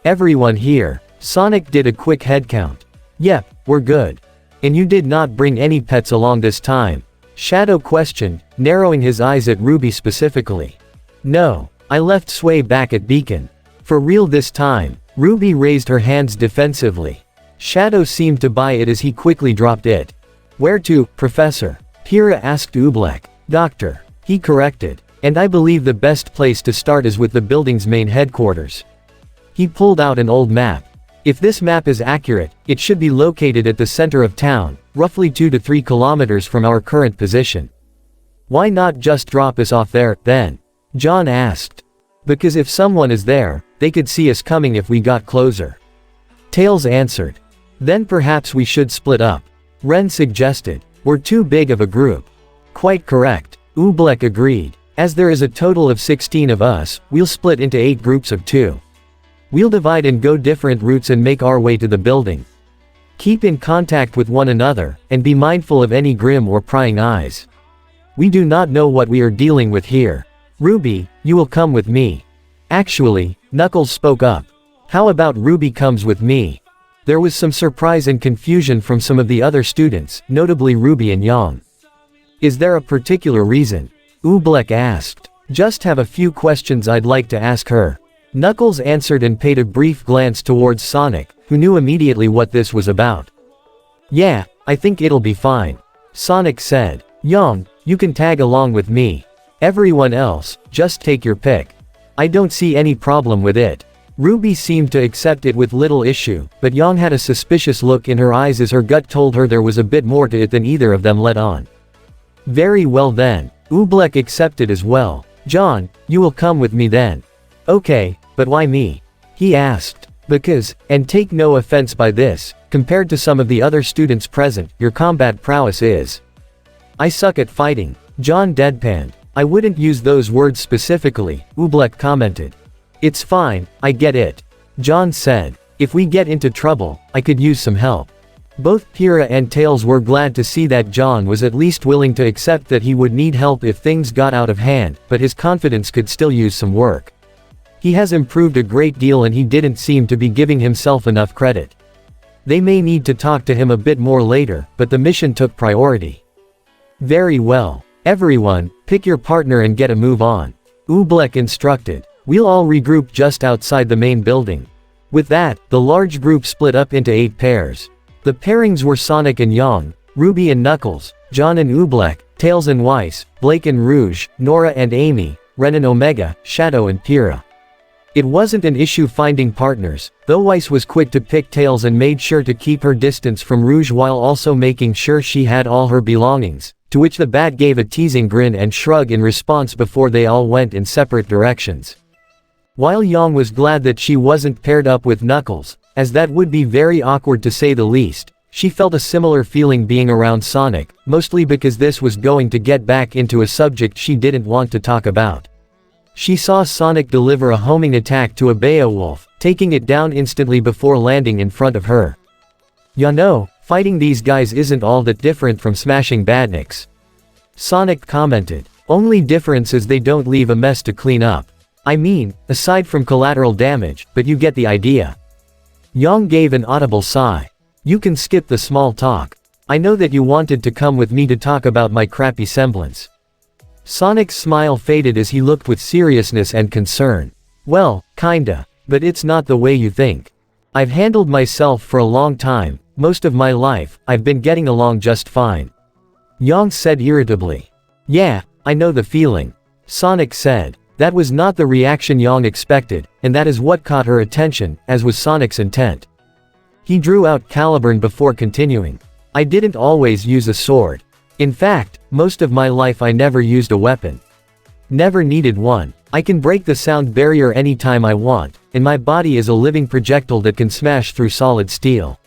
Everyone here. Sonic did a quick head count. Yep, we're good. And you did not bring any pets along this time? Shadow questioned, narrowing his eyes at RWBY specifically. No, I left Sway back at beacon. For real this time? RWBY raised her hands defensively. Shadow seemed to buy it as he quickly dropped it. Where to, Professor? Pyrrha asked Oobleck. Doctor. He corrected. And I believe the best place to start is with the building's main headquarters. He pulled out an old map. If this map is accurate, it should be located at the center of town, roughly 2 to 3 kilometers from our current position. Why not just drop us off there, then? John asked. Because if someone is there, they could see us coming if we got closer. Tails answered. Then perhaps we should split up. Ren suggested. We're too big of a group. Quite correct. Oobleck agreed. As there is a total of 16 of us, we'll split into 8 groups of 2. We'll divide and go different routes and make our way to the building. Keep in contact with one another, and be mindful of any grim or prying eyes. We do not know what we are dealing with here. RWBY, you will come with me. Actually, Knuckles spoke up. How about RWBY comes with me? There was some surprise and confusion from some of the other students, notably RWBY and Yang. Is there a particular reason? Oobleck asked. Just have a few questions I'd like to ask her. Knuckles answered and paid a brief glance towards Sonic, who knew immediately what this was about. Yeah, I think it'll be fine. Sonic said. Yang, you can tag along with me. Everyone else, just take your pick. I don't see any problem with it. RWBY seemed to accept it with little issue, but Yang had a suspicious look in her eyes as her gut told her there was a bit more to it than either of them let on. Very well then. Oobleck accepted as well. John, you will come with me then. Okay, but why me? He asked. Because, and take no offense by this, compared to some of the other students present, your combat prowess is. I suck at fighting. John deadpanned. I wouldn't use those words specifically, Oobleck commented. It's fine, I get it. John said. If we get into trouble, I could use some help. Both Pyrrha and Tails were glad to see that John was at least willing to accept that he would need help if things got out of hand, but his confidence could still use some work. He has improved a great deal and he didn't seem to be giving himself enough credit. They may need to talk to him a bit more later, but the mission took priority. Very well. Everyone, pick your partner and get a move on. Oobleck instructed. We'll all regroup just outside the main building. With that, the large group split up into 8 pairs. The pairings were Sonic and Yang, RWBY and Knuckles, John and Oobleck, Tails and Weiss, Blake and Rouge, Nora and Amy, Ren and Omega, Shadow and Pyrrha. It wasn't an issue finding partners, though Weiss was quick to pick Tails and made sure to keep her distance from Rouge while also making sure she had all her belongings, to which the bat gave a teasing grin and shrug in response before they all went in separate directions. While Yang was glad that she wasn't paired up with Knuckles, as that would be very awkward to say the least, she felt a similar feeling being around Sonic, mostly because this was going to get back into a subject she didn't want to talk about. She saw Sonic deliver a homing attack to a Beowulf, taking it down instantly before landing in front of her. Ya know, fighting these guys isn't all that different from smashing badniks. Sonic commented. Only difference is they don't leave a mess to clean up. I mean, aside from collateral damage, but you get the idea. Yang gave an audible sigh. You can skip the small talk. I know that you wanted to come with me to talk about my crappy semblance. Sonic's smile faded as he looked with seriousness and concern. Well, kinda, but it's not the way you think. I've handled myself for a long time, most of my life, I've been getting along just fine. Yang said irritably. Yeah, I know the feeling. Sonic said. That was not the reaction Yang expected, and that is what caught her attention, as was Sonic's intent. He drew out Caliburn before continuing. I didn't always use a sword. In fact, most of my life I never used a weapon. Never needed one. I can break the sound barrier anytime I want, and my body is a living projectile that can smash through solid steel.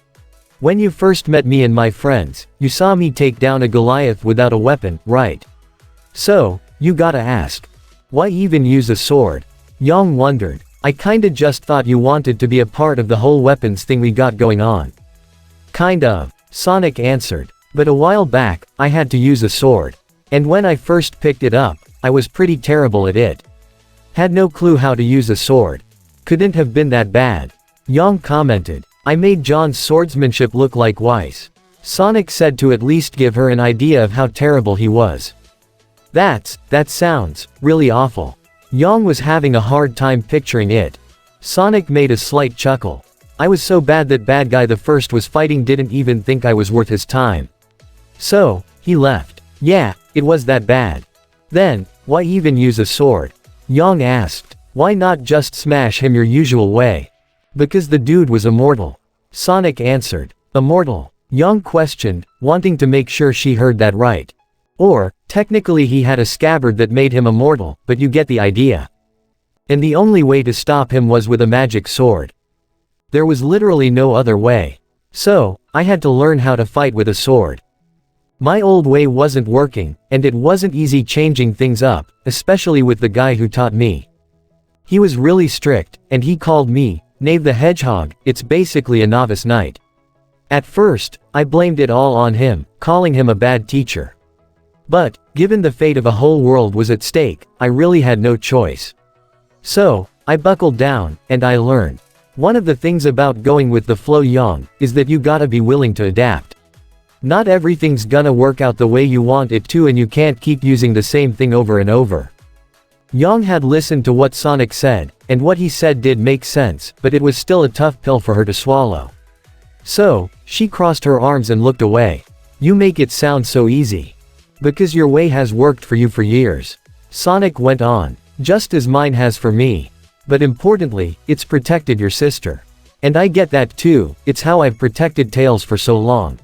When you first met me and my friends, you saw me take down a Goliath without a weapon, right? So, You gotta ask. Why even use a sword? Yang wondered. I kinda just thought you wanted to be a part of the whole weapons thing we got going on. Kind of, Sonic answered. But a while back, I had to use a sword. And when I first picked it up, I was pretty terrible at it. Had no clue how to use a sword. Couldn't have been that bad. Yang commented. I made John's swordsmanship look like Weiss. Sonic said to at least give her an idea of how terrible he was. That sounds really awful. Yang was having a hard time picturing it. Sonic made a slight chuckle. I was so bad that bad guy the first was fighting didn't even think I was worth his time. So, he left. Yeah, it was that bad. Then, why even use a sword? Yang asked. Why not just smash him your usual way? Because the dude was immortal. Sonic answered. Immortal? Yang questioned, wanting to make sure she heard that right. Or, technically he had a scabbard that made him immortal, but you get the idea. And the only way to stop him was with a magic sword. There was literally no other way. So, I had to learn how to fight with a sword. My old way wasn't working, and it wasn't easy changing things up, especially with the guy who taught me. He was really strict, and he called me, Knave the Hedgehog. It's basically a novice knight. At first, I blamed it all on him, calling him a bad teacher. But, given the fate of a whole world was at stake, I really had no choice. So, I buckled down, and I learned. One of the things about going with the flow, Yang, is that you gotta be willing to adapt. Not everything's gonna work out the way you want it to, and you can't keep using the same thing over and over. Yang had listened to what Sonic said, and what he said did make sense, but it was still a tough pill for her to swallow. So, she crossed her arms and looked away. You make it sound so easy. Because your way has worked for you for years. Sonic went on. Just as mine has for me. But importantly, it's protected your sister. And I get that too, it's how I've protected Tails for so long.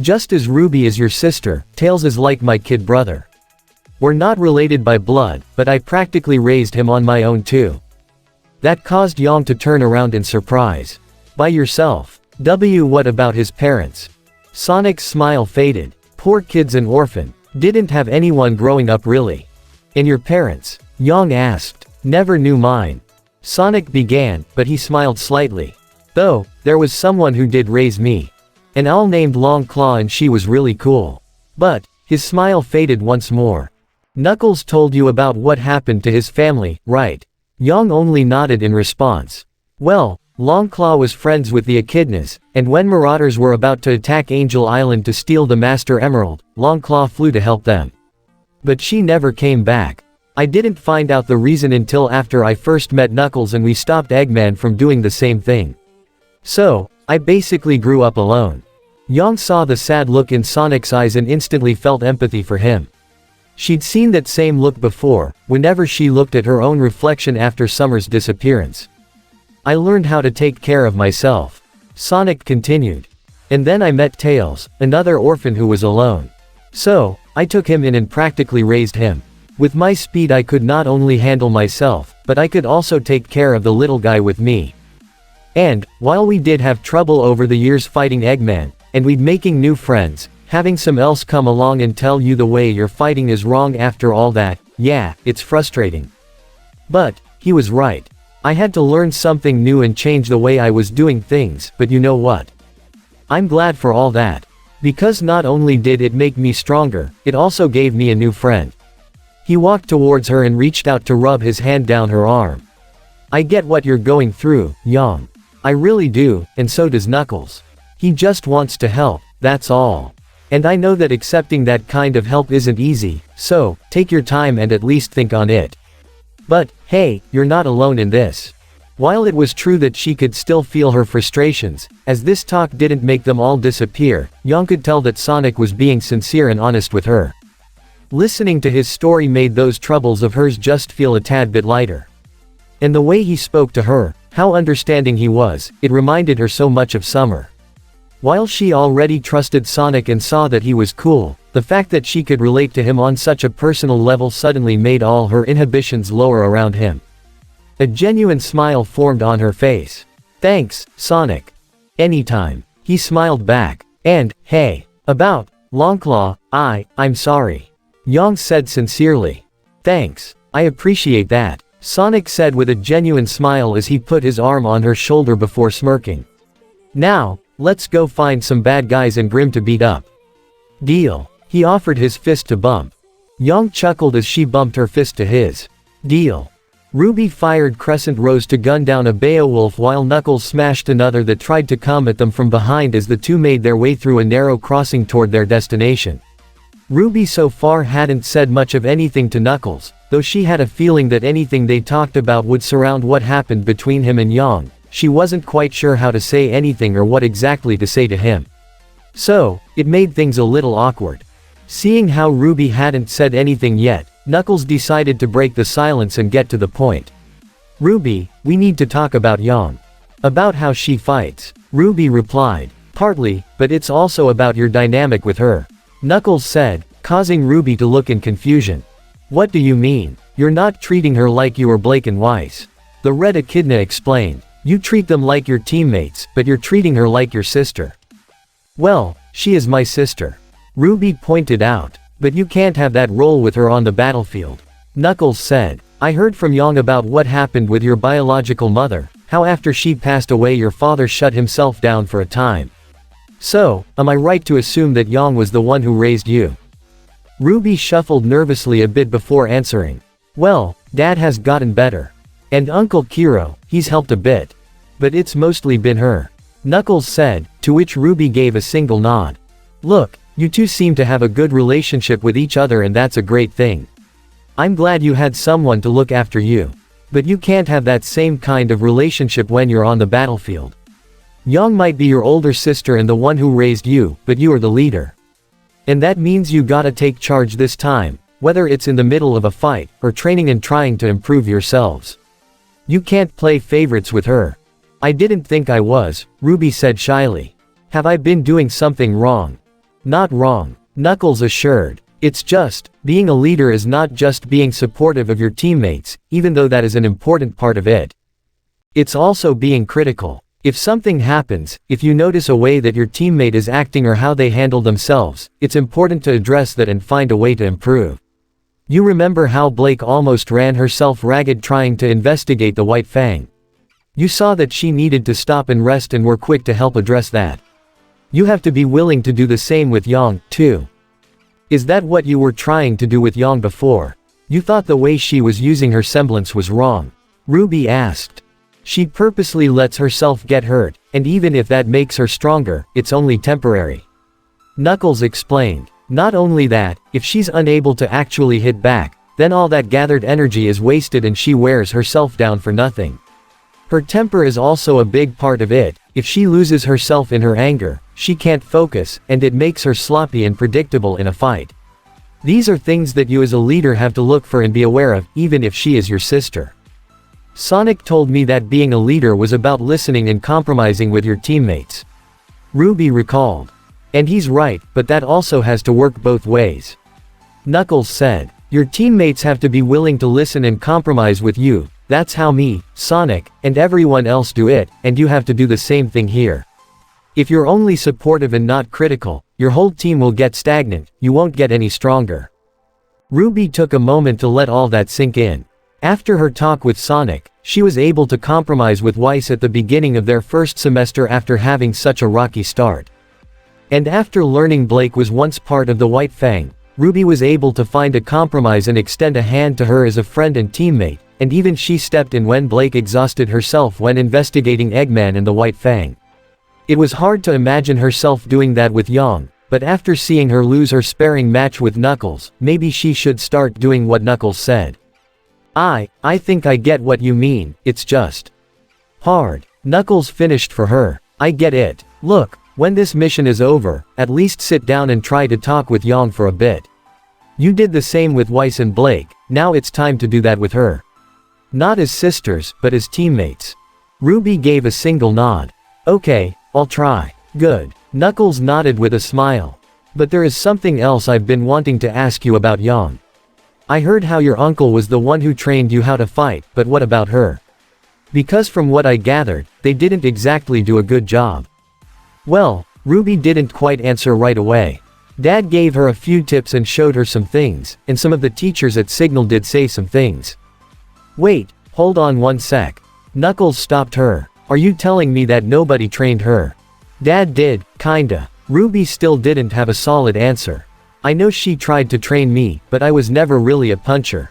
Just as RWBY is your sister, Tails is like my kid brother. We're not related by blood, but I practically raised him on my own too. That caused Yang to turn around in surprise. By yourself? What about his parents? Sonic's smile faded. Poor kid's an orphan. Didn't have anyone growing up really. And your parents? Yang asked. Never knew mine. Sonic began, but he smiled slightly. Though, there was someone who did raise me. An owl named Longclaw, and she was really cool. But, his smile faded once more. Knuckles told you about what happened to his family, right? Yang only nodded in response. Well, Longclaw was friends with the echidnas, and when marauders were about to attack Angel Island to steal the Master Emerald, Longclaw flew to help them. But she never came back. I didn't find out the reason until after I first met Knuckles and we stopped Eggman from doing the same thing. So, I basically grew up alone. Yang saw the sad look in Sonic's eyes and instantly felt empathy for him. She'd seen that same look before, whenever she looked at her own reflection after Summer's disappearance. I learned how to take care of myself. Sonic continued. And then I met Tails, another orphan who was alone. So, I took him in and practically raised him. With my speed I could not only handle myself, but I could also take care of the little guy with me. And, while we did have trouble over the years fighting Eggman, and we'd making new friends, having some else come along and tell you the way you're fighting is wrong after all that, yeah, it's frustrating. But, he was right. I had to learn something new and change the way I was doing things, but you know what? I'm glad for all that. Because not only did it make me stronger, it also gave me a new friend. He walked towards her and reached out to rub his hand down her arm. I get what you're going through, Yang. I really do, and so does Knuckles. He just wants to help, that's all. And I know that accepting that kind of help isn't easy, so, take your time and at least think on it. But, hey, you're not alone in this. While it was true that she could still feel her frustrations, as this talk didn't make them all disappear, Yang could tell that Sonic was being sincere and honest with her. Listening to his story made those troubles of hers just feel a tad bit lighter. And the way he spoke to her, how understanding he was, it reminded her so much of Summer. While she already trusted Sonic and saw that he was cool, the fact that she could relate to him on such a personal level suddenly made all her inhibitions lower around him. A genuine smile formed on her face. Thanks, Sonic. Anytime. He smiled back. And, hey, about Longclaw, I'm sorry. Yang said sincerely. Thanks, I appreciate that, Sonic said with a genuine smile as he put his arm on her shoulder before smirking. Now, let's go find some bad guys and Grimm to beat up. Deal. He offered his fist to bump. Yang chuckled as she bumped her fist to his. Deal. RWBY fired Crescent Rose to gun down a Beowulf while Knuckles smashed another that tried to come at them from behind as the two made their way through a narrow crossing toward their destination. RWBY so far hadn't said much of anything to Knuckles, though she had a feeling that anything they talked about would surround what happened between him and Yang. She wasn't quite sure how to say anything or what exactly to say to him. So, it made things a little awkward. Seeing how RWBY hadn't said anything yet, Knuckles decided to break the silence and get to the point. RWBY, we need to talk about Yang. About how she fights. RWBY replied. Partly, but it's also about your dynamic with her. Knuckles said, causing RWBY to look in confusion. What do you mean? You're not treating her like you were Blake and Weiss. The Red Echidna explained. You treat them like your teammates, but you're treating her like your sister. Well, she is my sister. RWBY pointed out. But you can't have that role with her on the battlefield. Knuckles said. I heard from Yang about what happened with your biological mother, how after she passed away your father shut himself down for a time. So, am I right to assume that Yang was the one who raised you? RWBY shuffled nervously a bit before answering. Well, Dad has gotten better. And Uncle Kiro, he's helped a bit. But it's mostly been her. Knuckles said, to which RWBY gave a single nod. Look, you two seem to have a good relationship with each other and that's a great thing. I'm glad you had someone to look after you. But you can't have that same kind of relationship when you're on the battlefield. Yang might be your older sister and the one who raised you, but you are the leader. And that means you gotta take charge this time, whether it's in the middle of a fight, or training and trying to improve yourselves. You can't play favorites with her. I didn't think I was, RWBY said shyly. Have I been doing something wrong? Not wrong, Knuckles assured. It's just, being a leader is not just being supportive of your teammates, even though that is an important part of it. It's also being critical. If something happens, if you notice a way that your teammate is acting or how they handle themselves, it's important to address that and find a way to improve. You remember how Blake almost ran herself ragged trying to investigate the White Fang. You saw that she needed to stop and rest and were quick to help address that. You have to be willing to do the same with Yang, too. Is that what you were trying to do with Yang before? You thought the way she was using her semblance was wrong? RWBY asked. She purposely lets herself get hurt, and even if that makes her stronger, it's only temporary. Knuckles explained. Not only that, if she's unable to actually hit back, then all that gathered energy is wasted and she wears herself down for nothing. Her temper is also a big part of it. If she loses herself in her anger, she can't focus, and it makes her sloppy and predictable in a fight. These are things that you as a leader have to look for and be aware of, even if she is your sister. Sonic told me that being a leader was about listening and compromising with your teammates. RWBY recalled. And he's right, but that also has to work both ways. Knuckles said. Your teammates have to be willing to listen and compromise with you. That's how me, Sonic, and everyone else do it, and you have to do the same thing here. If you're only supportive and not critical, your whole team will get stagnant, you won't get any stronger. RWBY took a moment to let all that sink in. After her talk with Sonic, she was able to compromise with Weiss at the beginning of their first semester after having such a rocky start. And after learning Blake was once part of the White Fang, RWBY was able to find a compromise and extend a hand to her as a friend and teammate, and even she stepped in when Blake exhausted herself when investigating Eggman and the White Fang. It was hard to imagine herself doing that with Yang, but after seeing her lose her sparring match with Knuckles, maybe she should start doing what Knuckles said. I think I get what you mean, it's just hard. Knuckles finished for her. I get it. Look, when this mission is over, at least sit down and try to talk with Yang for a bit. You did the same with Weiss and Blake, now it's time to do that with her. Not as sisters, but as teammates. RWBY gave a single nod. Okay, I'll try. Good. Knuckles nodded with a smile. But there is something else I've been wanting to ask you about Yang. I heard how your uncle was the one who trained you how to fight, but what about her? Because from what I gathered, they didn't exactly do a good job. Well, RWBY didn't quite answer right away. Dad gave her a few tips and showed her some things, and some of the teachers at Signal did say some things. Wait, hold on one sec. Knuckles stopped her. Are you telling me that nobody trained her? Dad did, kinda. RWBY still didn't have a solid answer. I know she tried to train me, but I was never really a puncher.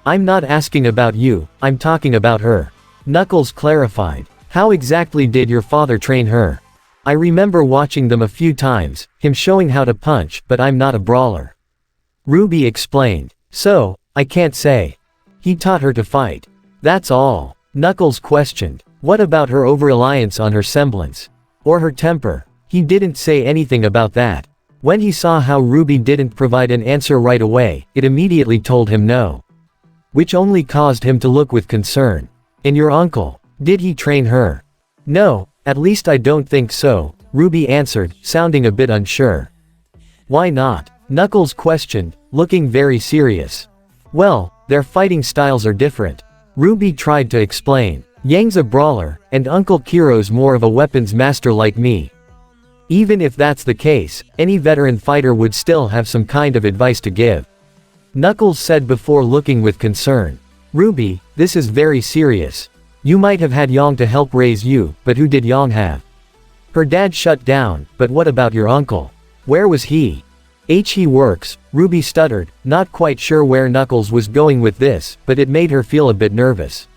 I'm not asking about you, I'm talking about her. Knuckles clarified. How exactly did your father train her? I remember watching them a few times, him showing how to punch, but I'm not a brawler. RWBY explained. So, I can't say. He taught her to fight. That's all. Knuckles questioned. What about her over-reliance on her semblance? Or her temper? He didn't say anything about that. When he saw how RWBY didn't provide an answer right away, it immediately told him no. Which only caused him to look with concern. And your uncle? Did he train her? No, at least I don't think so, RWBY answered, sounding a bit unsure. Why not? Knuckles questioned, looking very serious. Well, their fighting styles are different. RWBY tried to explain. Yang's a brawler, and Uncle Kiro's more of a weapons master like me. Even if that's the case, any veteran fighter would still have some kind of advice to give. Knuckles said before looking with concern. RWBY, this is very serious. You might have had Yang to help raise you, but who did Yang have? Her dad shut down, but what about your uncle? Where was he? He works, RWBY stuttered, not quite sure where Knuckles was going with this, but it made her feel a bit nervous.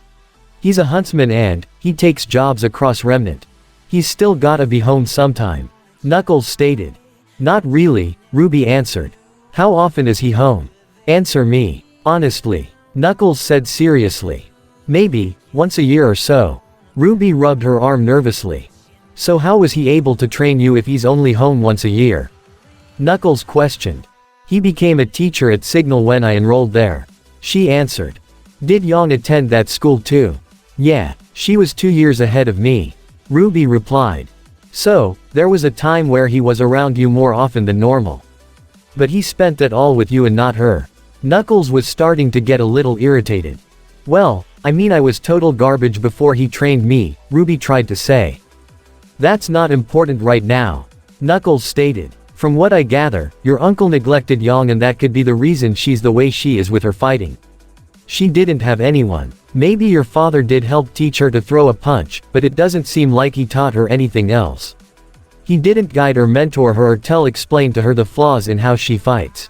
He's a huntsman and, he takes jobs across Remnant. He's still gotta be home sometime. Knuckles stated. Not really, RWBY answered. How often is he home? Answer me. Honestly. Knuckles said seriously. Maybe, once a year or so. RWBY rubbed her arm nervously. So how was he able to train you if he's only home once a year? Knuckles questioned. He became a teacher at Signal when I enrolled there. She answered. Did Yang attend that school too? Yeah, she was 2 years ahead of me. RWBY replied. So, there was a time where he was around you more often than normal. But he spent that all with you and not her. Knuckles was starting to get a little irritated. Well, I mean I was total garbage before he trained me, RWBY tried to say. That's not important right now. Knuckles stated. From what I gather, your uncle neglected Yang and that could be the reason she's the way she is with her fighting. She didn't have anyone. Maybe your father did help teach her to throw a punch, but it doesn't seem like he taught her anything else. He didn't guide or mentor her or explain to her the flaws in how she fights.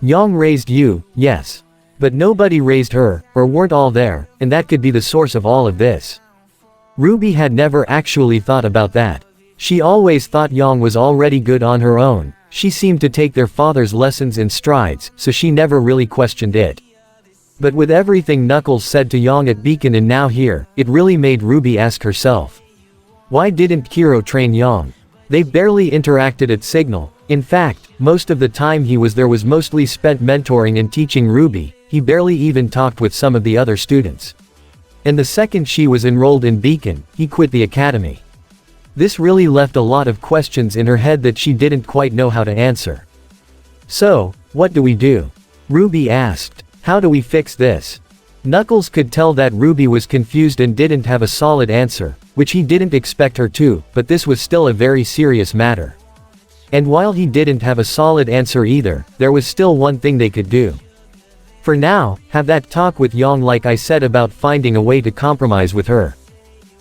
Yang raised you, yes. But nobody raised her, or weren't all there, and that could be the source of all of this. RWBY had never actually thought about that. She always thought Yang was already good on her own. She seemed to take their father's lessons in strides, so she never really questioned it. But with everything Knuckles said to Yang at Beacon and now here, it really made RWBY ask herself. Why didn't Kiro train Yang? They barely interacted at Signal. In fact, most of the time he was there was mostly spent mentoring and teaching RWBY. He barely even talked with some of the other students. And the second she was enrolled in Beacon, he quit the academy. This really left a lot of questions in her head that she didn't quite know how to answer. So, what do we do? RWBY asked. How do we fix this? Knuckles could tell that RWBY was confused and didn't have a solid answer, which he didn't expect her to, but this was still a very serious matter. And while he didn't have a solid answer either, there was still one thing they could do. For now, have that talk with Yang like I said about finding a way to compromise with her.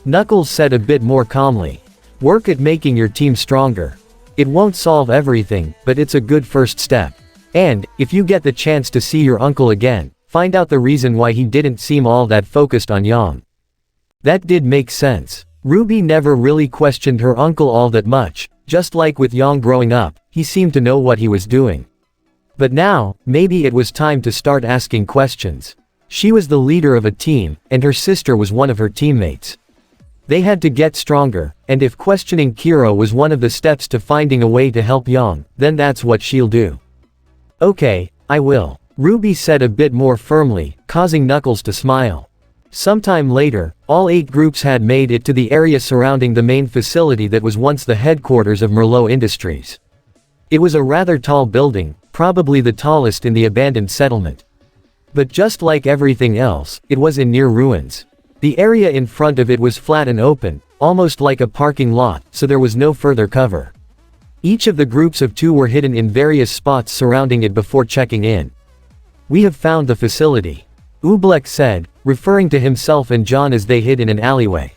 Knuckles said a bit more calmly. Work at making your team stronger. It won't solve everything, but it's a good first step. And, if you get the chance to see your uncle again, find out the reason why he didn't seem all that focused on Yang. That did make sense. RWBY never really questioned her uncle all that much, just like with Yang growing up, he seemed to know what he was doing. But now, maybe it was time to start asking questions. She was the leader of a team, and her sister was one of her teammates. They had to get stronger, and if questioning Kiro was one of the steps to finding a way to help Yang, then that's what she'll do. Okay, I will. RWBY said a bit more firmly, causing Knuckles to smile. Sometime later, all 8 groups had made it to the area surrounding the main facility that was once the headquarters of Merlot Industries. It was a rather tall building, probably the tallest in the abandoned settlement. But just like everything else, it was in near ruins. The area in front of it was flat and open, almost like a parking lot, so there was no further cover. Each of the groups of 2 were hidden in various spots surrounding it before checking in. "We have found the facility," Oobleck said, referring to himself and John as they hid in an alleyway.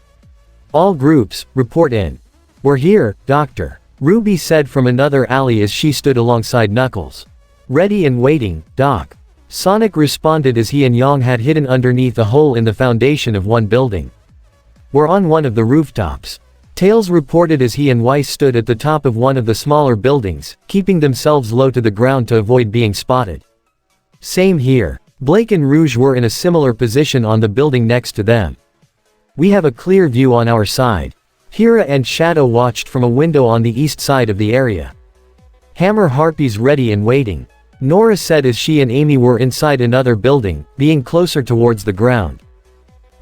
"All groups, report in." "We're here, Doctor," Ruby said from another alley as she stood alongside Knuckles. "Ready and waiting, Doc," Sonic responded as he and Yang had hidden underneath a hole in the foundation of one building. "We're on one of the rooftops," Tails reported as he and Weiss stood at the top of one of the smaller buildings, keeping themselves low to the ground to avoid being spotted. "Same here." Blake and Rouge were in a similar position on the building next to them. "We have a clear view on our side." Hira and Shadow watched from a window on the east side of the area. "Hammer Harpies ready and waiting," Nora said as she and Amy were inside another building, being closer towards the ground.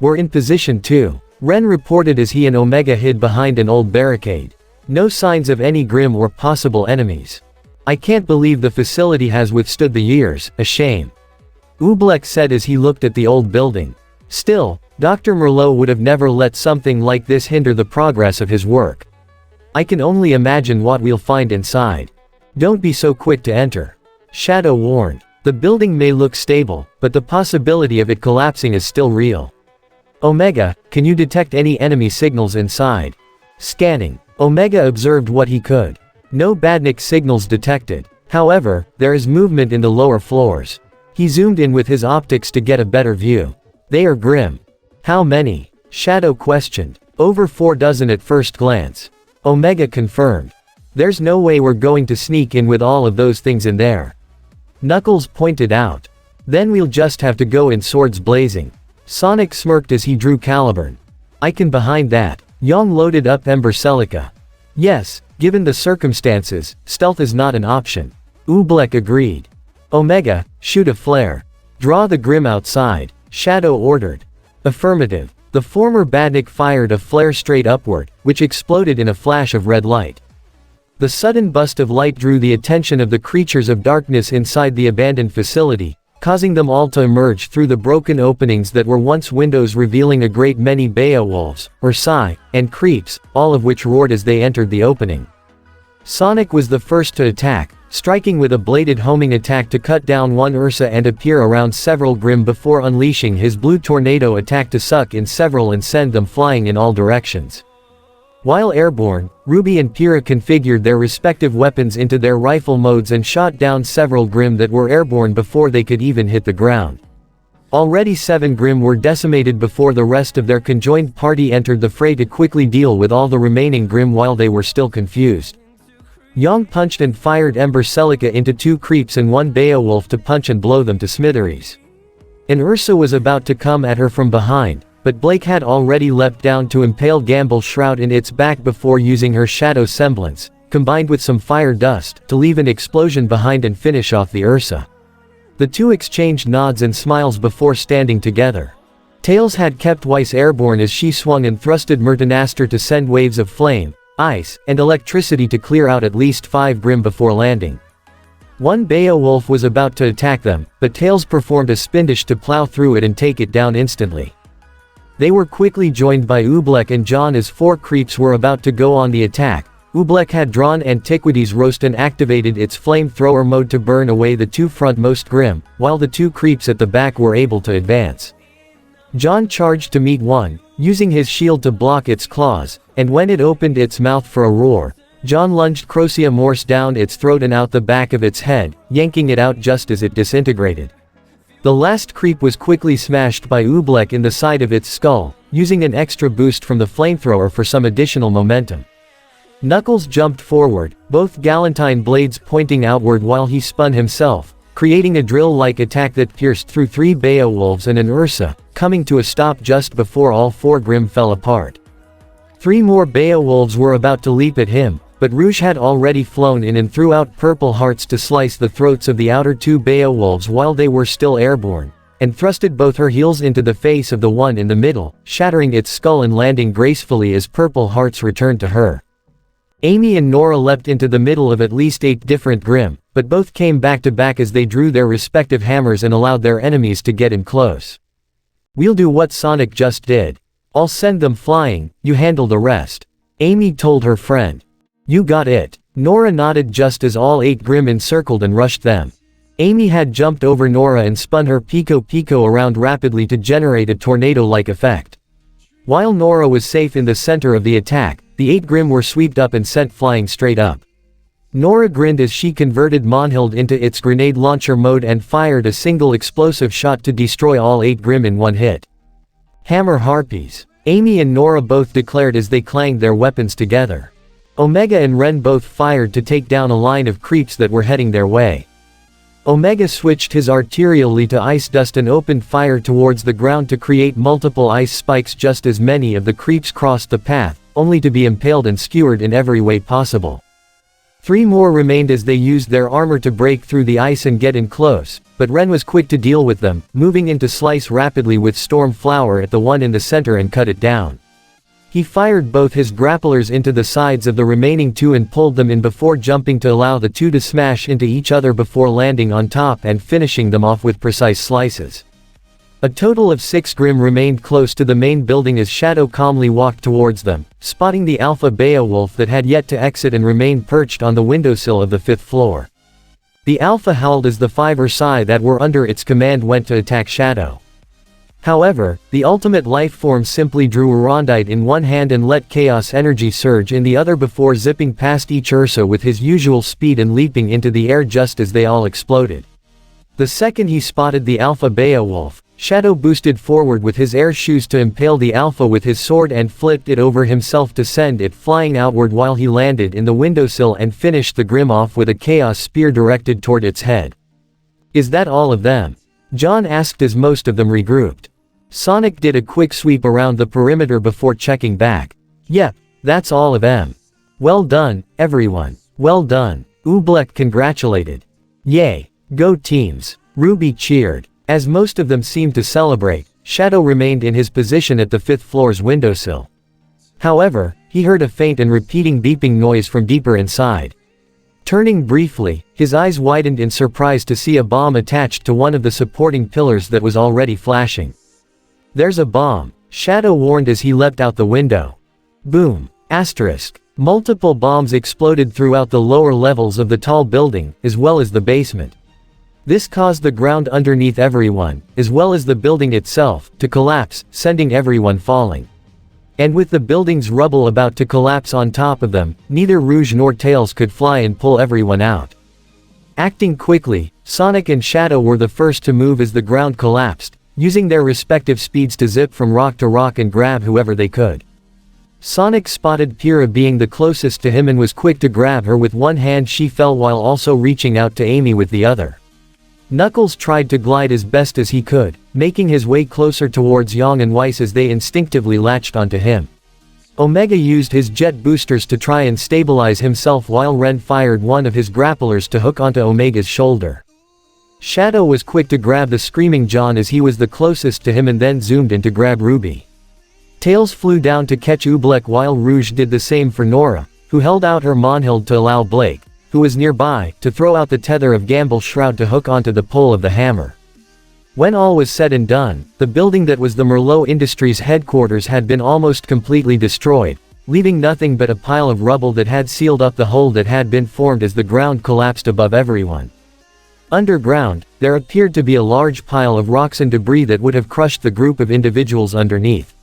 "We're in position too," Ren reported as he and Omega hid behind an old barricade. "No signs of any Grimm or possible enemies. I can't believe the facility has withstood the years, a shame," Oobleck said as he looked at the old building. Still, Dr. Merlot would have never let something like this hinder the progress of his work. "I can only imagine what we'll find inside. Don't be so quick to enter," Shadow warned. "The building may look stable, but the possibility of it collapsing is still real." "Omega, can you detect any enemy signals inside?" Scanning. Omega observed what he could. No Badnik signals detected. However, there is movement in the lower floors. He zoomed in with his optics to get a better view. "They are Grimm." "How many?" Shadow questioned. "Over 4 dozen at first glance," Omega confirmed. "There's no way we're going to sneak in with all of those things in there," Knuckles pointed out. "Then we'll just have to go in swords blazing." Sonic smirked as he drew Caliburn. "I can behind that." Yang loaded up Ember Celica. "Yes, given the circumstances, stealth is not an option," Oobleck agreed. "Omega, shoot a flare. Draw the Grimm outside," Shadow ordered. "Affirmative." The former Badnik fired a flare straight upward, which exploded in a flash of red light. The sudden burst of light drew the attention of the creatures of darkness inside the abandoned facility, causing them all to emerge through the broken openings that were once windows, revealing a great many Beowulfs, or Psy, and creeps, all of which roared as they entered the opening. Sonic was the first to attack, striking with a bladed homing attack to cut down one Ursa and appear around several Grimm before unleashing his blue tornado attack to suck in several and send them flying in all directions. While airborne, Ruby and Pyrrha configured their respective weapons into their rifle modes and shot down several Grimm that were airborne before they could even hit the ground. Already 7 Grimm were decimated before the rest of their conjoined party entered the fray to quickly deal with all the remaining Grimm while they were still confused. Yang punched and fired Ember Celica into 2 creeps and 1 Beowulf to punch and blow them to smithereens. An Ursa was about to come at her from behind, but Blake had already leapt down to impale Gamble's shroud in its back before using her shadow semblance, combined with some fire dust, to leave an explosion behind and finish off the Ursa. The 2 exchanged nods and smiles before standing together. Tails had kept Weiss airborne as she swung and thrusted Myrtanaster to send waves of flame, ice, and electricity to clear out at least 5 Grimm before landing. 1 Beowulf was about to attack them, but Tails performed a spindash to plow through it and take it down instantly. They were quickly joined by Oobleck and John as 4 creeps were about to go on the attack. Oobleck had drawn Antiquities Roast and activated its flamethrower mode to burn away the 2 frontmost Grimm, while the 2 creeps at the back were able to advance. John charged to meet one, using his shield to block its claws, and when it opened its mouth for a roar, John lunged Crocea Morse down its throat and out the back of its head, yanking it out just as it disintegrated. The last creep was quickly smashed by Oobleck in the side of its skull, using an extra boost from the flamethrower for some additional momentum. Knuckles jumped forward, both Galantine blades pointing outward while he spun himself, creating a drill-like attack that pierced through 3 Beowulfs and an Ursa, coming to a stop just before all 4 Grimm fell apart. 3 more Beowulfs were about to leap at him, but Rouge had already flown in and threw out purple hearts to slice the throats of the outer 2 Beowulfs while they were still airborne, and thrusted both her heels into the face of the one in the middle, shattering its skull and landing gracefully as purple hearts returned to her. Amy and Nora leapt into the middle of at least 8 different Grimm, but both came back to back as they drew their respective hammers and allowed their enemies to get in close. "We'll do what Sonic just did. I'll send them flying, you handle the rest," Amy told her friend. "You got it," Nora nodded just as all 8 Grimm encircled and rushed them. Amy had jumped over Nora and spun her Pico around rapidly to generate a tornado-like effect. While Nora was safe in the center of the attack, the 8 Grimm were swept up and sent flying straight up. Nora grinned as she converted Monhild into its grenade launcher mode and fired a single explosive shot to destroy all 8 Grimm in one hit. Hammer harpies. Amy and Nora both declared as they clanged their weapons together. Omega and Ren both fired to take down a line of creeps that were heading their way. Omega switched his arterially to ice dust and opened fire towards the ground to create multiple ice spikes just as many of the creeps crossed the path, only to be impaled and skewered in every way possible. 3 more remained as they used their armor to break through the ice and get in close, but Ren was quick to deal with them, moving in to slice rapidly with Storm Flower at the one in the center and cut it down. He fired both his grapplers into the sides of the remaining 2 and pulled them in before jumping to allow the 2 to smash into each other before landing on top and finishing them off with precise slices. A total of 6 Grimm remained close to the main building as Shadow calmly walked towards them, spotting the Alpha Beowulf that had yet to exit and remained perched on the windowsill of the 5th floor. The Alpha howled as the 5 Ursai that were under its command went to attack Shadow. However, the ultimate lifeform simply drew Urandite in one hand and let chaos energy surge in the other before zipping past each Ursa with his usual speed and leaping into the air just as they all exploded. The second he spotted the Alpha Beowulf, Shadow boosted forward with his air shoes to impale the Alpha with his sword and flipped it over himself to send it flying outward while he landed in the windowsill and finished the Grimm off with a chaos spear directed toward its head. "Is that all of them?" John asked as most of them regrouped. Sonic did a quick sweep around the perimeter before checking back. "Yep, that's all of them. Well done, everyone. Well done." Oobleck congratulated. "Yay. Go teams." Ruby cheered. As most of them seemed to celebrate, Shadow remained in his position at the 5th floor's windowsill. However, he heard a faint and repeating beeping noise from deeper inside. Turning briefly, his eyes widened in surprise to see a bomb attached to one of the supporting pillars that was already flashing. "There's a bomb," Shadow warned as he leapt out the window. Boom. Asterisk. Multiple bombs exploded throughout the lower levels of the tall building, as well as the basement. This caused the ground underneath everyone, as well as the building itself, to collapse, sending everyone falling. And with the building's rubble about to collapse on top of them, neither Rouge nor Tails could fly and pull everyone out. Acting quickly, Sonic and Shadow were the first to move as the ground collapsed, using their respective speeds to zip from rock to rock and grab whoever they could. Sonic spotted Pyrrha being the closest to him and was quick to grab her with one hand. She fell while also reaching out to Amy with the other. Knuckles tried to glide as best as he could, making his way closer towards Yang and Weiss as they instinctively latched onto him. Omega used his jet boosters to try and stabilize himself while Ren fired one of his grapplers to hook onto Omega's shoulder. Shadow was quick to grab the screaming John as he was the closest to him and then zoomed in to grab Ruby. Tails flew down to catch Oobleck while Rouge did the same for Nora, who held out her Monhild to allow Blake, who was nearby, to throw out the tether of Gamble's shroud to hook onto the pole of the hammer. When all was said and done, the building that was the Merlot Industries headquarters had been almost completely destroyed, leaving nothing but a pile of rubble that had sealed up the hole that had been formed as the ground collapsed above everyone. Underground, there appeared to be a large pile of rocks and debris that would have crushed the group of individuals underneath.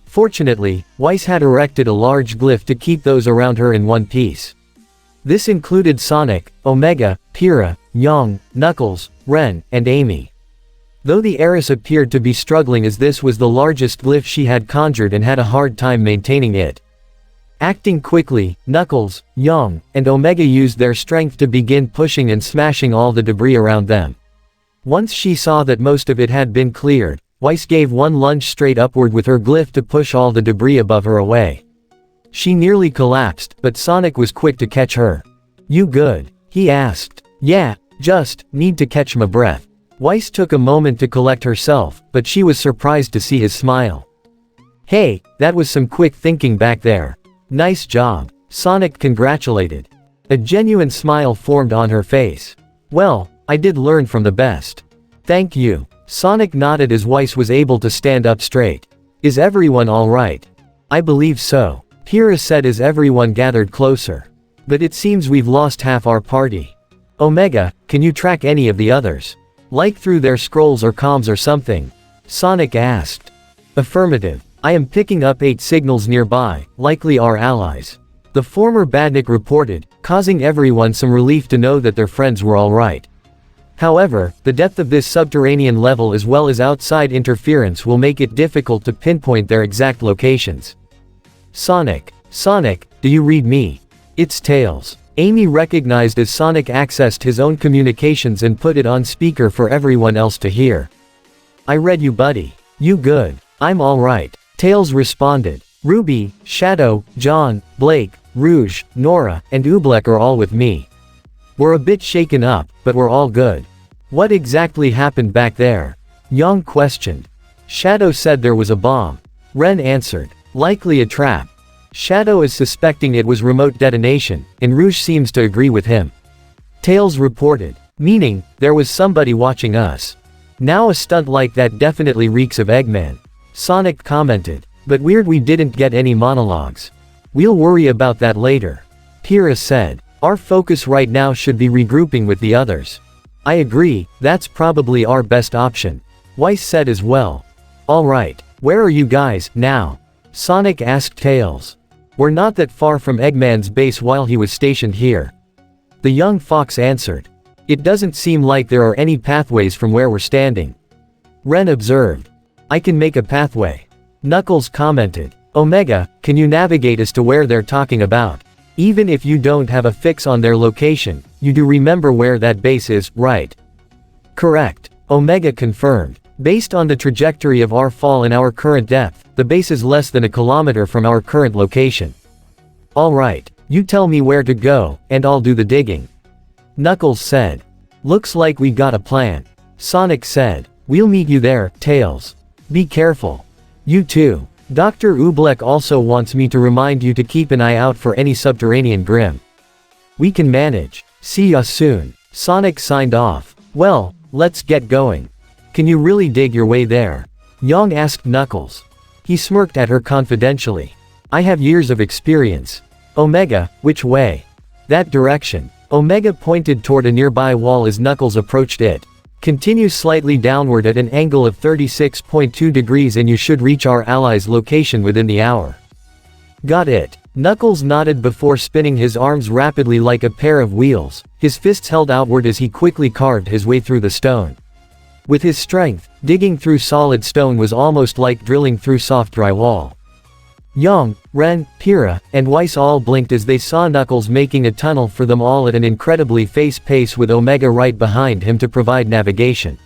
Fortunately, Weiss had erected a large glyph to keep those around her in one piece. This included Sonic, Omega, Pyrrha, Yang, Knuckles, Ren, and Amy. Though the heiress appeared to be struggling as this was the largest glyph she had conjured and had a hard time maintaining it. Acting quickly, Knuckles, Yang, and Omega used their strength to begin pushing and smashing all the debris around them. Once she saw that most of it had been cleared, Weiss gave one lunge straight upward with her glyph to push all the debris above her away. She nearly collapsed, but Sonic was quick to catch her. "You good?" he asked. "Yeah, just need to catch my breath." Weiss took a moment to collect herself, but she was surprised to see his smile. "Hey, that was some quick thinking back there. Nice job." Sonic congratulated. A genuine smile formed on her face. "Well, I did learn from the best. Thank you." Sonic nodded as Weiss was able to stand up straight. "Is everyone alright?" "I believe so," Pyrrha said as everyone gathered closer. But it seems we've lost half our party. Omega, can you track any of the others? Like through their scrolls or comms or something? Sonic asked. Affirmative. I am picking up 8 signals nearby, likely our allies. The former badnik reported, causing everyone some relief to know that their friends were alright. However, the depth of this subterranean level as well as outside interference will make it difficult to pinpoint their exact locations. Sonic, do you read me? It's Tails. Amy recognized as Sonic accessed his own communications and put it on speaker for everyone else to hear. I read you, buddy. You good? I'm alright. Tails responded. RWBY, Shadow, John, Blake, Rouge, Nora, and Oobleck are all with me. We're a bit shaken up, but we're all good. What exactly happened back there? Yang questioned. Shadow said there was a bomb. Ren answered. Likely a trap. Shadow is suspecting it was remote detonation, and Rouge seems to agree with him. Tails reported. Meaning, there was somebody watching us. Now a stunt like that definitely reeks of Eggman. Sonic commented. But weird we didn't get any monologues. We'll worry about that later. Pyrrha said. Our focus right now should be regrouping with the others. I agree, that's probably our best option. Weiss said as well. Alright, where are you guys, now? Sonic asked Tails. We're not that far from Eggman's base while he was stationed here. The young fox answered. It doesn't seem like there are any pathways from where we're standing. Ren observed. I can make a pathway. Knuckles commented. Omega, can you navigate us to where they're talking about? Even if you don't have a fix on their location, you do remember where that base is, right? Correct. Omega confirmed. Based on the trajectory of our fall and our current depth, the base is less than a kilometer from our current location. Alright, you tell me where to go, and I'll do the digging. Knuckles said. Looks like we got a plan. Sonic said. We'll meet you there, Tails. Be careful. You too. Dr. Oobleck also wants me to remind you to keep an eye out for any subterranean Grimm. We can manage. See ya soon. Sonic signed off. Well, let's get going. Can you really dig your way there? Yang asked Knuckles. He smirked at her confidentially. I have years of experience. Omega, which way? That direction. Omega pointed toward a nearby wall as Knuckles approached it. Continue slightly downward at an angle of 36.2 degrees and you should reach our allies' location within the hour. Got it. Knuckles nodded before spinning his arms rapidly like a pair of wheels, his fists held outward as he quickly carved his way through the stone. With his strength, digging through solid stone was almost like drilling through soft drywall. Yang, Ren, Pyrrha, and Weiss all blinked as they saw Knuckles making a tunnel for them all at an incredibly fast pace with Omega right behind him to provide navigation.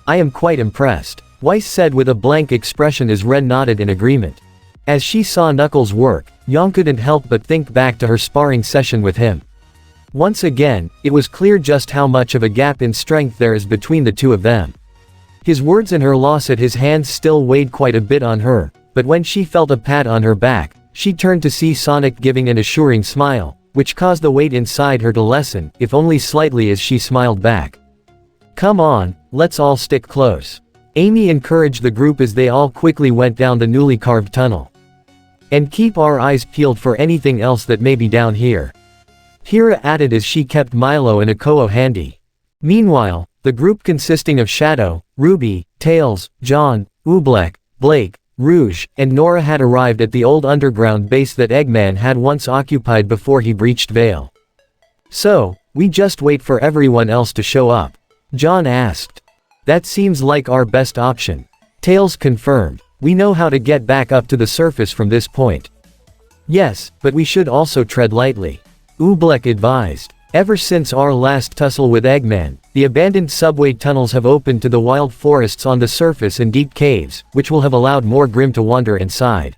I am quite impressed, Weiss said with a blank expression as Ren nodded in agreement. As she saw Knuckles work, Yang couldn't help but think back to her sparring session with him. Once again, it was clear just how much of a gap in strength there is between the two of them. His words and her loss at his hands still weighed quite a bit on her. But when she felt a pat on her back, she turned to see Sonic giving an assuring smile, which caused the weight inside her to lessen, if only slightly as she smiled back. Come on, let's all stick close. Amy encouraged the group as they all quickly went down the newly carved tunnel. And keep our eyes peeled for anything else that may be down here. Pyrrha added as she kept Milo and Akoo handy. Meanwhile, the group consisting of Shadow, RWBY, Tails, John, Oobleck, Blake, Rouge, and Nora had arrived at the old underground base that Eggman had once occupied before he breached Vale. So, we just wait for everyone else to show up? John asked. That seems like our best option. Tails confirmed. We know how to get back up to the surface from this point. Yes, but we should also tread lightly. Oobleck advised. Ever since our last tussle with Eggman, the abandoned subway tunnels have opened to the wild forests on the surface and deep caves, which will have allowed more Grimm to wander inside.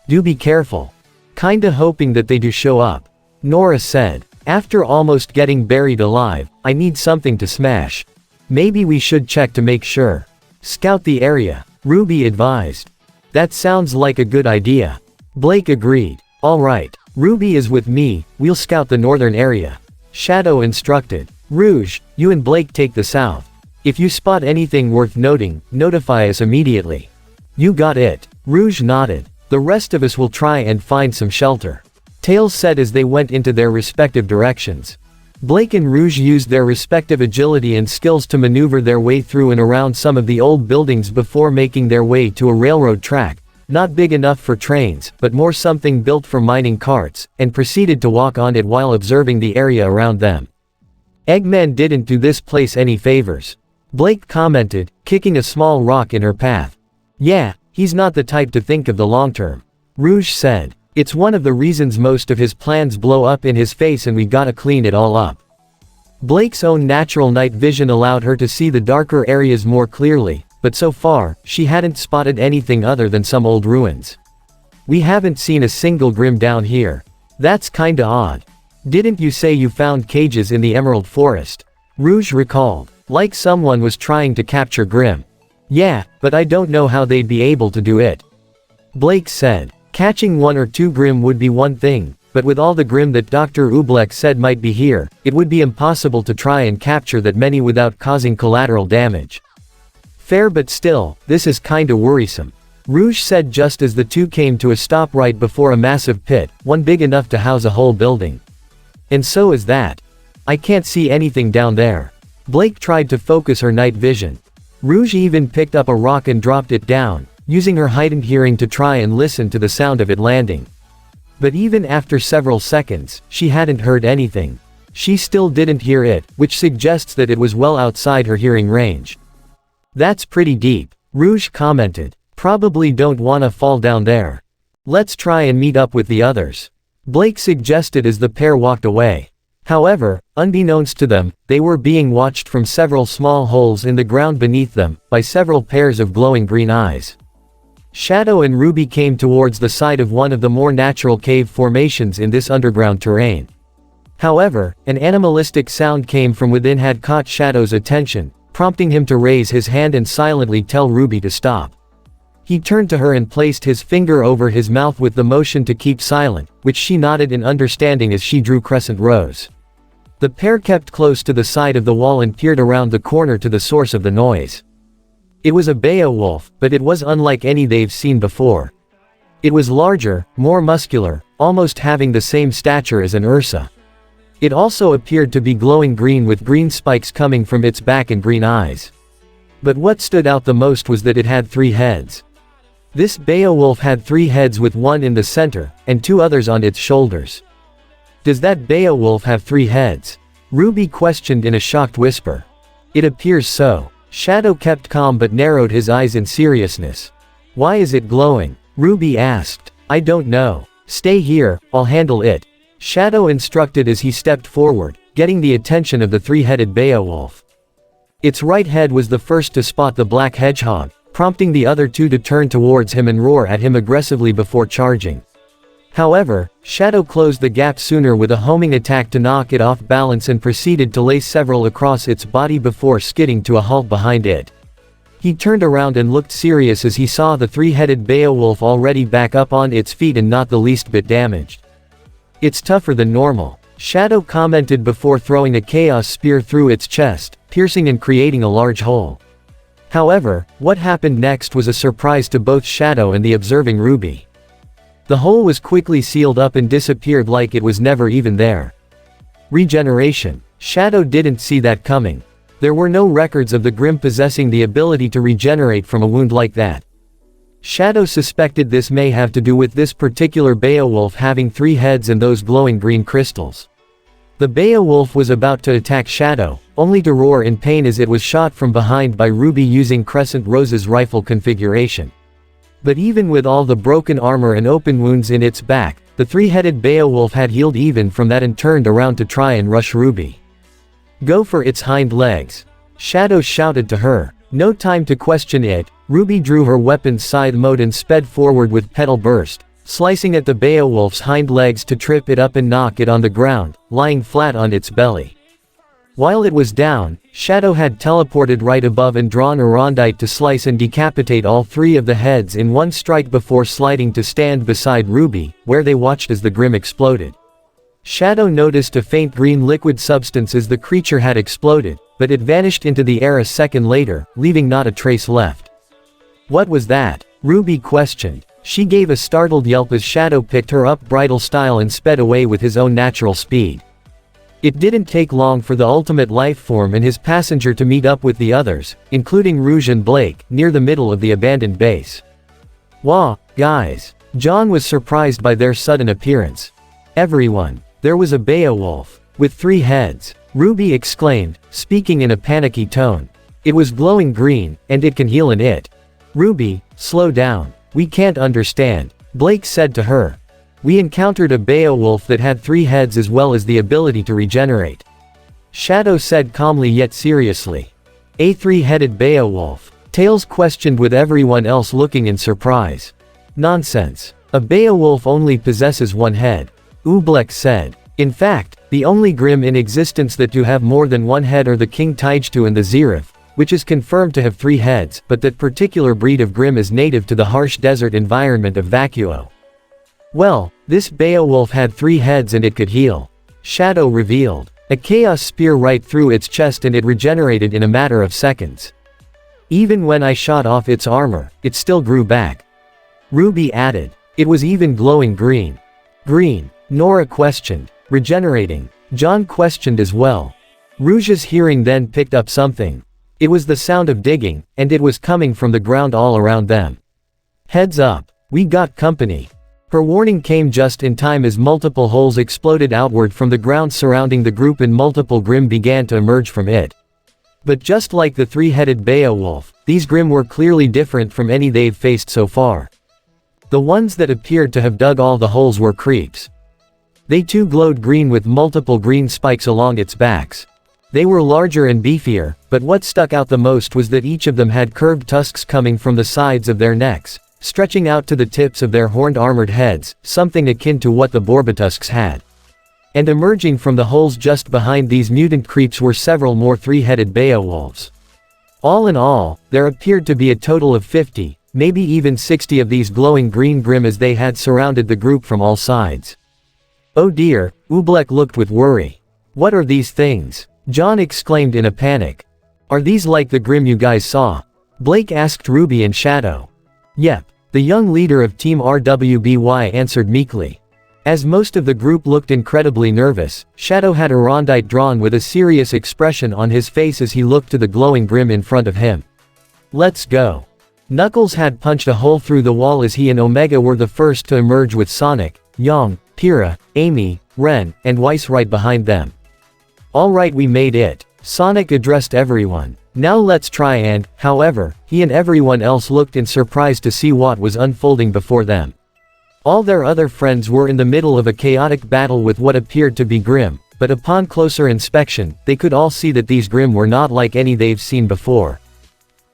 Do be careful. Kinda hoping that they do show up. Nora said. After almost getting buried alive, I need something to smash. Maybe we should check to make sure. Scout the area, RWBY advised. That sounds like a good idea. Blake agreed. Alright, RWBY is with me, we'll scout the northern area. Shadow instructed. Rouge, you and Blake take the south. If you spot anything worth noting, notify us immediately. You got it. Rouge nodded. The rest of us will try and find some shelter. Tails said as they went into their respective directions. Blake and Rouge used their respective agility and skills to maneuver their way through and around some of the old buildings before making their way to a railroad track, not big enough for trains, but more something built for mining carts, and proceeded to walk on it while observing the area around them. Eggman didn't do this place any favors. Blake commented, kicking a small rock in her path. Yeah, he's not the type to think of the long term. Rouge said. It's one of the reasons most of his plans blow up in his face and we gotta clean it all up. Blake's own natural night vision allowed her to see the darker areas more clearly, but so far, she hadn't spotted anything other than some old ruins. We haven't seen a single Grimm down here. That's kinda odd. Didn't you say you found cages in the Emerald Forest? Rouge recalled. Like someone was trying to capture Grimm. Yeah, but I don't know how they'd be able to do it. Blake said. Catching one or two Grimm would be one thing, but with all the Grimm that Dr. Oobleck said might be here, it would be impossible to try and capture that many without causing collateral damage. Fair, but still, this is kinda worrisome. Rouge said just as the two came to a stop right before a massive pit, one big enough to house a whole building. And so is that. I can't see anything down there. Blake tried to focus her night vision. Rouge even picked up a rock and dropped it down, using her heightened hearing to try and listen to the sound of it landing. But even after several seconds, she hadn't heard anything. She still didn't hear it, which suggests that it was well outside her hearing range. That's pretty deep, Rouge commented. Probably don't wanna fall down there. Let's try and meet up with the others. Blake suggested as the pair walked away. However, unbeknownst to them, they were being watched from several small holes in the ground beneath them, by several pairs of glowing green eyes. Shadow and RWBY came towards the side of one of the more natural cave formations in this underground terrain. However, an animalistic sound came from within had caught Shadow's attention, prompting him to raise his hand and silently tell RWBY to stop. He turned to her and placed his finger over his mouth with the motion to keep silent, which she nodded in understanding as she drew crescent rows. The pair kept close to the side of the wall and peered around the corner to the source of the noise. It was a Beowulf, but it was unlike any they've seen before. It was larger, more muscular, almost having the same stature as an Ursa. It also appeared to be glowing green with green spikes coming from its back and green eyes. But what stood out the most was that it had 3 heads. This Beowulf had 3 heads with one in the center, and 2 others on its shoulders. Does that Beowulf have 3 heads? RWBY questioned in a shocked whisper. It appears so. Shadow kept calm but narrowed his eyes in seriousness. Why is it glowing? RWBY asked. I don't know. Stay here, I'll handle it. Shadow instructed as he stepped forward, getting the attention of the 3-headed Beowulf. Its right head was the first to spot the black hedgehog, prompting the other 2 to turn towards him and roar at him aggressively before charging. However, Shadow closed the gap sooner with a homing attack to knock it off balance and proceeded to lay several across its body before skidding to a halt behind it. He turned around and looked serious as he saw the 3-headed Beowulf already back up on its feet and not the least bit damaged. It's tougher than normal, Shadow commented before throwing a chaos spear through its chest, piercing and creating a large hole. However, what happened next was a surprise to both Shadow and the observing RWBY. The hole was quickly sealed up and disappeared like it was never even there. Regeneration. Shadow didn't see that coming. There were no records of the Grimm possessing the ability to regenerate from a wound like that. Shadow suspected this may have to do with this particular Beowulf having 3 heads and those glowing green crystals. The Beowulf was about to attack Shadow, only to roar in pain as it was shot from behind by RWBY using Crescent Rose's rifle configuration. But even with all the broken armor and open wounds in its back, the 3-headed Beowulf had healed even from that and turned around to try and rush RWBY. Go for its hind legs. Shadow shouted to her. No time to question it, RWBY drew her weapon's scythe mode and sped forward with petal burst, slicing at the Beowulf's hind legs to trip it up and knock it on the ground, lying flat on its belly. While it was down, Shadow had teleported right above and drawn a rondite to slice and decapitate all 3 of the heads in one strike before sliding to stand beside RWBY, where they watched as the Grimm exploded. Shadow noticed a faint green liquid substance as the creature had exploded, but it vanished into the air a second later, leaving not a trace left. What was that? RWBY questioned. She gave a startled yelp as Shadow picked her up bridal style and sped away with his own natural speed. It didn't take long for the ultimate life form and his passenger to meet up with the others, including Rouge and Blake, near the middle of the abandoned base. "Wah, guys." John was surprised by their sudden appearance. "Everyone. There was a Beowulf. With 3 heads," RWBY exclaimed, speaking in a panicky tone. "It was glowing green, and it can heal in it." "RWBY, slow down. We can't understand," Blake said to her. "We encountered a Beowulf that had 3 heads as well as the ability to regenerate," Shadow said calmly yet seriously. "A 3-headed Beowulf?" Tails questioned with everyone else looking in surprise. "Nonsense. A Beowulf only possesses 1 head," Oobleck said. "In fact, the only Grimm in existence that do have more than 1 head are the King Taijtu and the Zerif, which is confirmed to have 3 heads, but that particular breed of Grimm is native to the harsh desert environment of Vacuo." "Well, this Beowulf had 3 heads and it could heal," Shadow revealed. "A chaos spear right through its chest and it regenerated in a matter of seconds. Even when I shot off its armor, it still grew back," RWBY added. "It was even glowing green." "Green?" Nora questioned. "Regenerating?" John questioned as well. Rouge's hearing then picked up something. It was the sound of digging, and it was coming from the ground all around them. "Heads up. We got company." Her warning came just in time as multiple holes exploded outward from the ground surrounding the group and multiple Grimm began to emerge from it. But just like the 3-headed Beowulf, these Grimm were clearly different from any they've faced so far. The ones that appeared to have dug all the holes were creeps. They too glowed green with multiple green spikes along its backs. They were larger and beefier, but what stuck out the most was that each of them had curved tusks coming from the sides of their necks, stretching out to the tips of their horned armored heads, something akin to what the Borbatusks had. And emerging from the holes just behind these mutant creeps were several more 3-headed Beowulfs. All in all, there appeared to be a total of 50, maybe even 60 of these glowing green Grimm as they had surrounded the group from all sides. "Oh dear," Oobleck looked with worry. "What are these things?" John exclaimed in a panic. "Are these like the Grimm you guys saw?" Blake asked RWBY and Shadow. "Yep," the young leader of Team RWBY answered meekly. As most of the group looked incredibly nervous, Shadow had a rondite drawn with a serious expression on his face as he looked to the glowing Grimm in front of him. "Let's go." Knuckles had punched a hole through the wall as he and Omega were the first to emerge with Sonic, Yang, Pyrrha, Amy, Ren, and Weiss right behind them. "Alright, we made it," Sonic addressed everyone. "Now let's try and," however, he and everyone else looked in surprise to see what was unfolding before them. All their other friends were in the middle of a chaotic battle with what appeared to be Grimm, but upon closer inspection, they could all see that these Grimm were not like any they've seen before.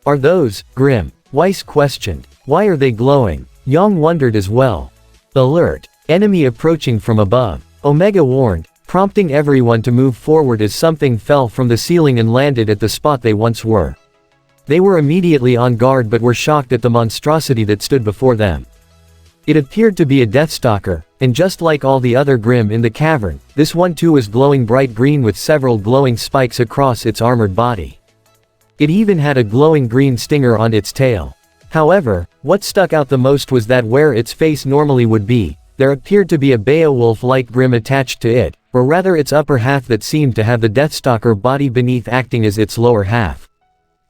"Are those Grimm?" Weiss questioned. "Why are they glowing?" Yang wondered as well. "Alert! Enemy approaching from above," Omega warned, prompting everyone to move forward as something fell from the ceiling and landed at the spot they once were. They were immediately on guard but were shocked at the monstrosity that stood before them. It appeared to be a Deathstalker, and just like all the other Grimm in the cavern, this one too was glowing bright green with several glowing spikes across its armored body. It even had a glowing green stinger on its tail. However, what stuck out the most was that where its face normally would be, there appeared to be a Beowulf-like Grimm attached to it, or rather its upper half that seemed to have the Deathstalker body beneath acting as its lower half.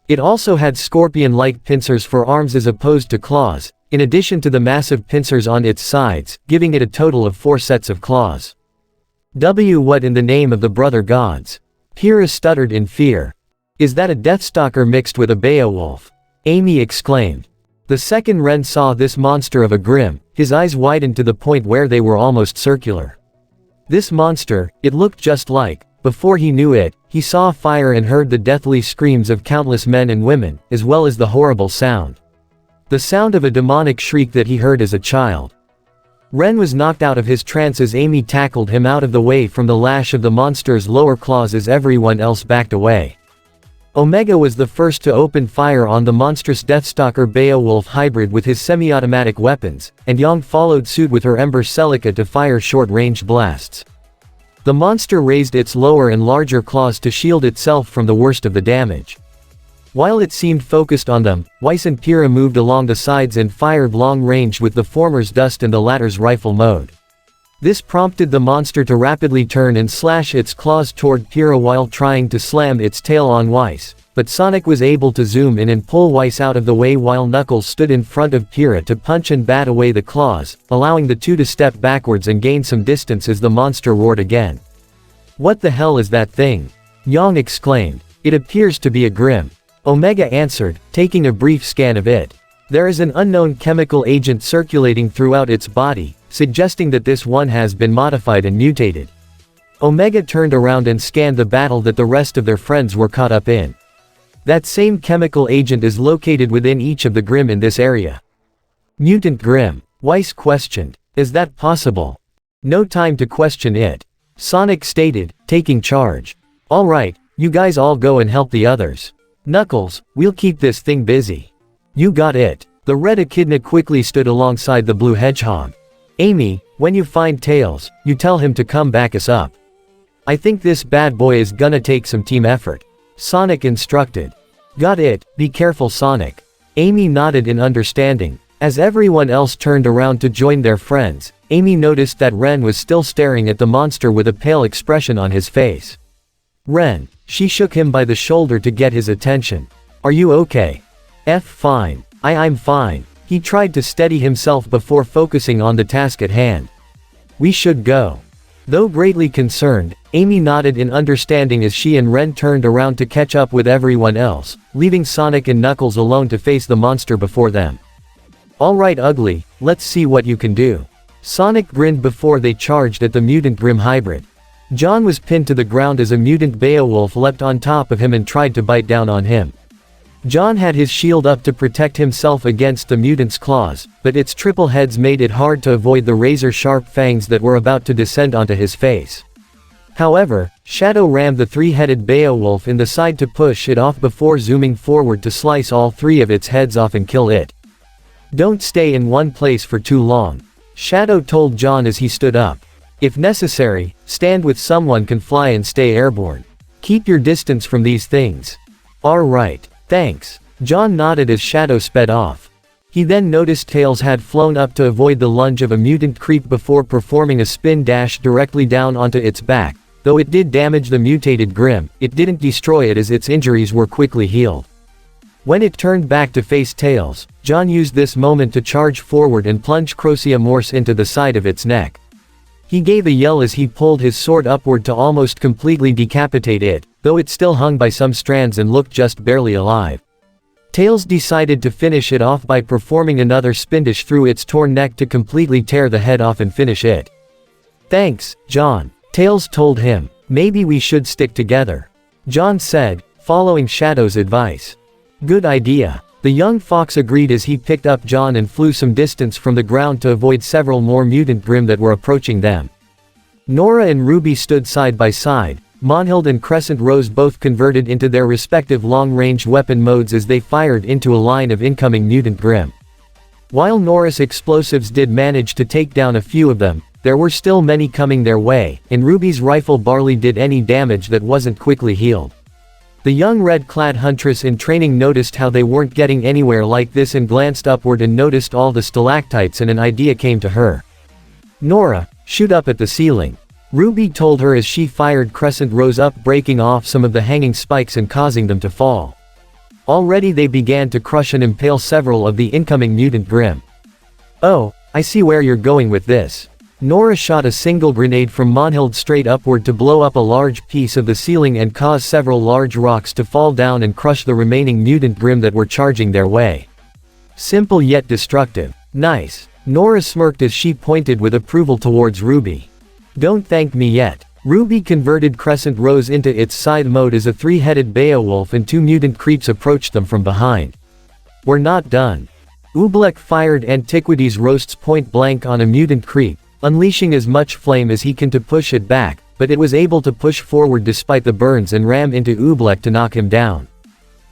It also had scorpion-like pincers for arms as opposed to claws, in addition to the massive pincers on its sides, giving it a total of 4 sets of claws. What in the name of the brother gods? Pyrrha stuttered in fear. "Is that a Deathstalker mixed with a Beowulf?" Amy exclaimed. The second Ren saw this monster of a Grimm, his eyes widened to the point where they were almost circular. This monster, it looked just like, before he knew it, he saw fire and heard the deathly screams of countless men and women, as well as the horrible sound. The sound of a demonic shriek that he heard as a child. Ren was knocked out of his trance as Amy tackled him out of the way from the lash of the monster's lower claws as everyone else backed away. Omega was the first to open fire on the monstrous Deathstalker Beowulf hybrid with his semi-automatic weapons, and Yang followed suit with her Ember Celica to fire short-range blasts. The monster raised its lower and larger claws to shield itself from the worst of the damage. While it seemed focused on them, Weiss and Pyrrha moved along the sides and fired long-range with the former's dust and the latter's rifle mode. This prompted the monster to rapidly turn and slash its claws toward Pyrrha while trying to slam its tail on Weiss, but Sonic was able to zoom in and pull Weiss out of the way while Knuckles stood in front of Pyrrha to punch and bat away the claws, allowing the two to step backwards and gain some distance as the monster roared again. "What the hell is that thing?" Yang exclaimed. "It appears to be a Grimm." Omega answered, taking a brief scan of it. "There is an unknown chemical agent circulating throughout its body, suggesting that this one has been modified and mutated." Omega turned around and scanned the battle that the rest of their friends were caught up in. "That same chemical agent is located within each of the Grimm in this area." "Mutant Grimm?" Weiss questioned. "Is that possible?" "No time to question it," Sonic stated, taking charge. "All right, you guys all go and help the others. Knuckles, we'll keep this thing busy." "You got it." The red echidna quickly stood alongside the blue hedgehog. "Amy, when you find Tails, you tell him to come back us up. I think this bad boy is gonna take some team effort," Sonic instructed. "Got it, be careful Sonic." Amy nodded in understanding. As everyone else turned around to join their friends, Amy noticed that Ren was still staring at the monster with a pale expression on his face. "Ren," she shook him by the shoulder to get his attention. "Are you okay?" Fine. I'm fine." He tried to steady himself before focusing on the task at hand. "We should go." Though greatly concerned, Amy nodded in understanding as she and Ren turned around to catch up with everyone else, leaving Sonic and Knuckles alone to face the monster before them. "All right Ugly, let's see what you can do." Sonic grinned before they charged at the mutant Grimm hybrid. John was pinned to the ground as a mutant Beowulf leapt on top of him and tried to bite down on him. John had his shield up to protect himself against the mutant's claws, but its triple heads made it hard to avoid the razor-sharp fangs that were about to descend onto his face. However, Shadow rammed the three-headed Beowulf in the side to push it off before zooming forward to slice all three of its heads off and kill it. "Don't stay in one place for too long," Shadow told John as he stood up. "If necessary, stand with someone can fly and stay airborne. Keep your distance from these things." "Alright, thanks." John nodded as Shadow sped off. He then noticed Tails had flown up to avoid the lunge of a mutant creep before performing a spin dash directly down onto its back. Though it did damage the mutated Grimm, it didn't destroy it as its injuries were quickly healed. When it turned back to face Tails, John used this moment to charge forward and plunge Crocea Morse into the side of its neck. He gave a yell as he pulled his sword upward to almost completely decapitate it, though it still hung by some strands and looked just barely alive. Tails decided to finish it off by performing another spin dash through its torn neck to completely tear the head off and finish it. "Thanks, John," Tails told him. "Maybe we should stick together," John said, following Shadow's advice. "Good idea." The young fox agreed as he picked up John and flew some distance from the ground to avoid several more mutant Grimm that were approaching them. Nora and Ruby stood side by side. Monhild and Crescent Rose both converted into their respective long-range weapon modes as they fired into a line of incoming mutant Grimm. While Nora's explosives did manage to take down a few of them, there were still many coming their way, and Ruby's rifle barely did any damage that wasn't quickly healed. The young red-clad huntress in training noticed how they weren't getting anywhere like this and glanced upward and noticed all the stalactites, and an idea came to her. "Nora, shoot up at the ceiling," Ruby told her as she fired Crescent Rose up, breaking off some of the hanging spikes and causing them to fall. Already they began to crush and impale several of the incoming mutant Grimm. "Oh, I see where you're going with this." Nora shot a single grenade from Monhild straight upward to blow up a large piece of the ceiling and cause several large rocks to fall down and crush the remaining mutant Grimm that were charging their way. "Simple yet destructive. Nice." Nora smirked as she pointed with approval towards Ruby. "Don't thank me yet." Ruby converted Crescent Rose into its scythe mode as a three-headed Beowulf and two mutant creeps approached them from behind. "We're not done." Oobleck fired Antiquities Roasts point blank on a mutant creep, unleashing as much flame as he can to push it back, but it was able to push forward despite the burns and ram into Oobleck to knock him down.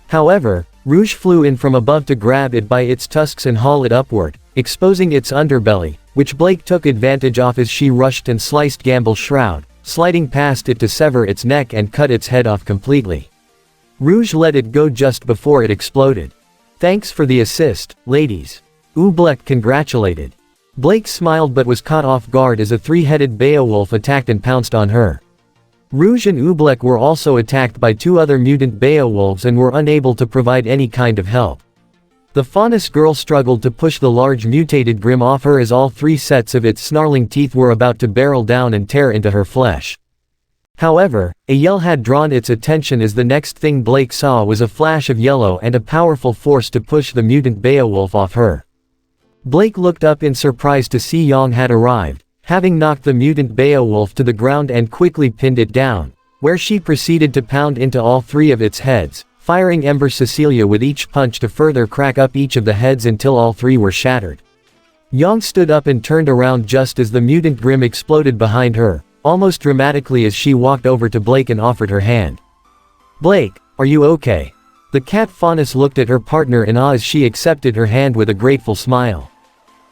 However, Rouge flew in from above to grab it by its tusks and haul it upward, exposing its underbelly, which Blake took advantage of as she rushed and sliced Gamble's shroud, sliding past it to sever its neck and cut its head off completely. RWBY let it go just before it exploded. Thanks for the assist, ladies. Oobleck congratulated. Blake smiled but was caught off guard as a three-headed Beowulf attacked and pounced on her. RWBY and Oobleck were also attacked by two other mutant Beowulfs and were unable to provide any kind of help. The Faunus girl struggled to push the large mutated Grimm off her as all three sets of its snarling teeth were about to barrel down and tear into her flesh. However, a yell had drawn its attention as the next thing Blake saw was a flash of yellow and a powerful force to push the mutant Beowulf off her. Blake looked up in surprise to see Yang had arrived, having knocked the mutant Beowulf to the ground and quickly pinned it down, where she proceeded to pound into all three of its heads, firing Ember Cecilia with each punch to further crack up each of the heads until all three were shattered. Yang stood up and turned around just as the mutant Grimm exploded behind her, almost dramatically as she walked over to Blake and offered her hand. "Blake, are you okay?" The cat Faunus looked at her partner in awe as she accepted her hand with a grateful smile.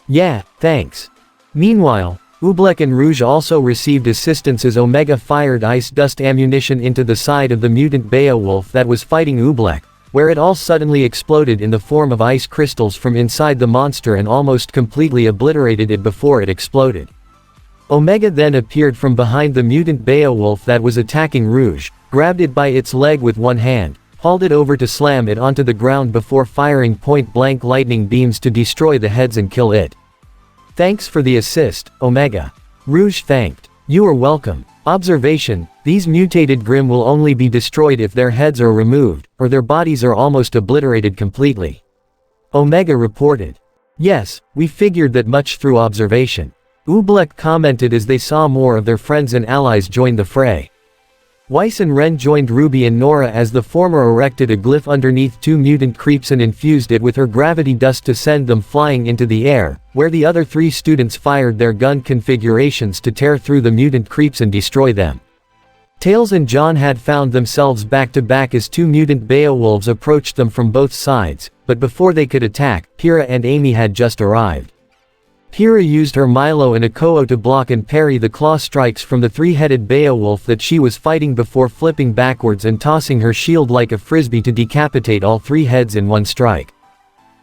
"Yeah, thanks." Meanwhile, Oobleck and RWBY also received assistance as Omega fired ice dust ammunition into the side of the mutant Beowulf that was fighting Oobleck, where it all suddenly exploded in the form of ice crystals from inside the monster and almost completely obliterated it before it exploded. Omega then appeared from behind the mutant Beowulf that was attacking RWBY, grabbed it by its leg with one hand, hauled it over to slam it onto the ground before firing point-blank lightning beams to destroy the heads and kill it. "Thanks for the assist, Omega." RWBY thanked. "You are welcome." Observation: these mutated Grimm will only be destroyed if their heads are removed, or their bodies are almost obliterated completely. Omega reported. "Yes, we figured that much through observation." Oobleck commented as they saw more of their friends and allies join the fray. Weiss and Ren joined RWBY and Nora as the former erected a glyph underneath two mutant creeps and infused it with her gravity dust to send them flying into the air, where the other three students fired their gun configurations to tear through the mutant creeps and destroy them. Tails and John had found themselves back to back as two mutant Beowulfs approached them from both sides, but before they could attack, Pyrrha and Amy had just arrived. Pyrrha used her Milo and Akoo to block and parry the claw strikes from the three-headed Beowulf that she was fighting before flipping backwards and tossing her shield like a frisbee to decapitate all three heads in one strike.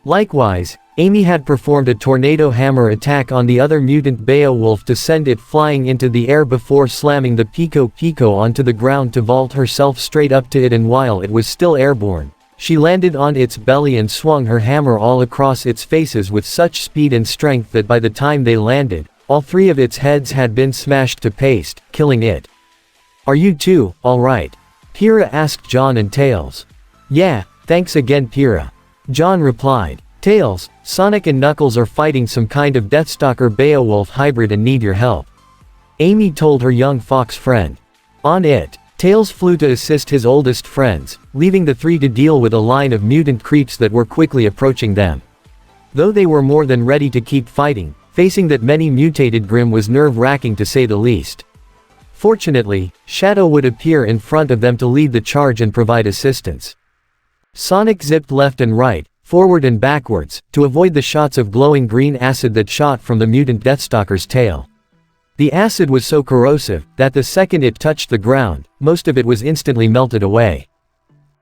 Likewise, Amy had performed a tornado hammer attack on the other mutant Beowulf to send it flying into the air before slamming the Pico Pico onto the ground to vault herself straight up to it, and while it was still airborne, she landed on its belly and swung her hammer all across its faces with such speed and strength that by the time they landed, all three of its heads had been smashed to paste, killing it. "Are you two, alright?" Pyrrha asked John and Tails. "Yeah, thanks again Pyrrha." John replied. "Tails, Sonic and Knuckles are fighting some kind of Deathstalker Beowulf hybrid and need your help," Amy told her young fox friend. On it, Tails flew to assist his oldest friends, leaving the three to deal with a line of mutant creeps that were quickly approaching them. Though they were more than ready to keep fighting, facing that many mutated Grimm was nerve-wracking to say the least. Fortunately, Shadow would appear in front of them to lead the charge and provide assistance. Sonic zipped left and right, forward and backwards, to avoid the shots of glowing green acid that shot from the mutant Deathstalker's tail. The acid was so corrosive, that the second it touched the ground, most of it was instantly melted away.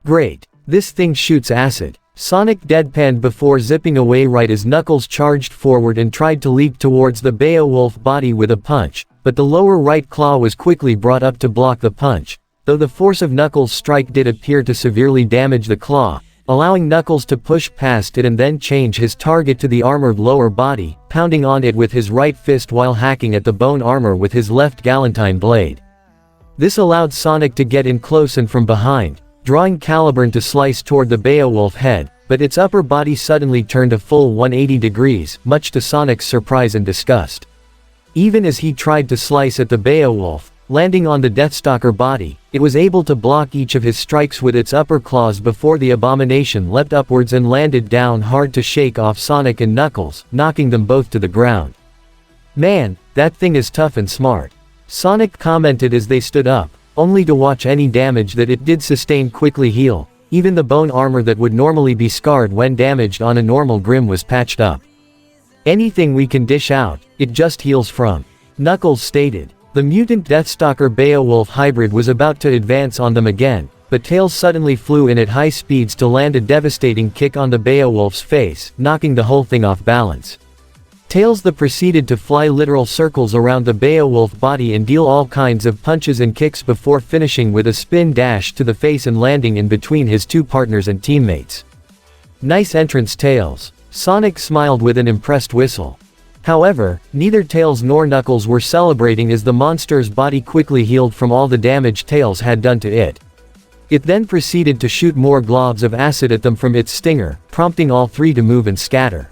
"Great. This thing shoots acid." Sonic deadpanned before zipping away right as Knuckles charged forward and tried to leap towards the Beowulf body with a punch, but the lower right claw was quickly brought up to block the punch, though the force of Knuckles' strike did appear to severely damage the claw, allowing Knuckles to push past it and then change his target to the armored lower body, pounding on it with his right fist while hacking at the bone armor with his left galantine blade. This allowed Sonic to get in close and from behind, drawing Caliburn to slice toward the Beowulf head, but its upper body suddenly turned a full 180 degrees, much to Sonic's surprise and disgust. Even as he tried to slice at the Beowulf, landing on the Deathstalker body, it was able to block each of his strikes with its upper claws before the abomination leapt upwards and landed down hard to shake off Sonic and Knuckles, knocking them both to the ground. "Man, that thing is tough and smart," Sonic commented as they stood up, only to watch any damage that it did sustain quickly heal. Even the bone armor that would normally be scarred when damaged on a normal Grimm was patched up. "Anything we can dish out, it just heals from," Knuckles stated. The mutant Deathstalker Beowulf hybrid was about to advance on them again, but Tails suddenly flew in at high speeds to land a devastating kick on the Beowulf's face, knocking the whole thing off balance. Tails proceeded to fly literal circles around the Beowulf body and deal all kinds of punches and kicks before finishing with a spin dash to the face and landing in between his two partners and teammates. Nice entrance, Tails. Sonic smiled with an impressed whistle. However, neither Tails nor Knuckles were celebrating as the monster's body quickly healed from all the damage Tails had done to it. It then proceeded to shoot more globs of acid at them from its stinger, prompting all three to move and scatter.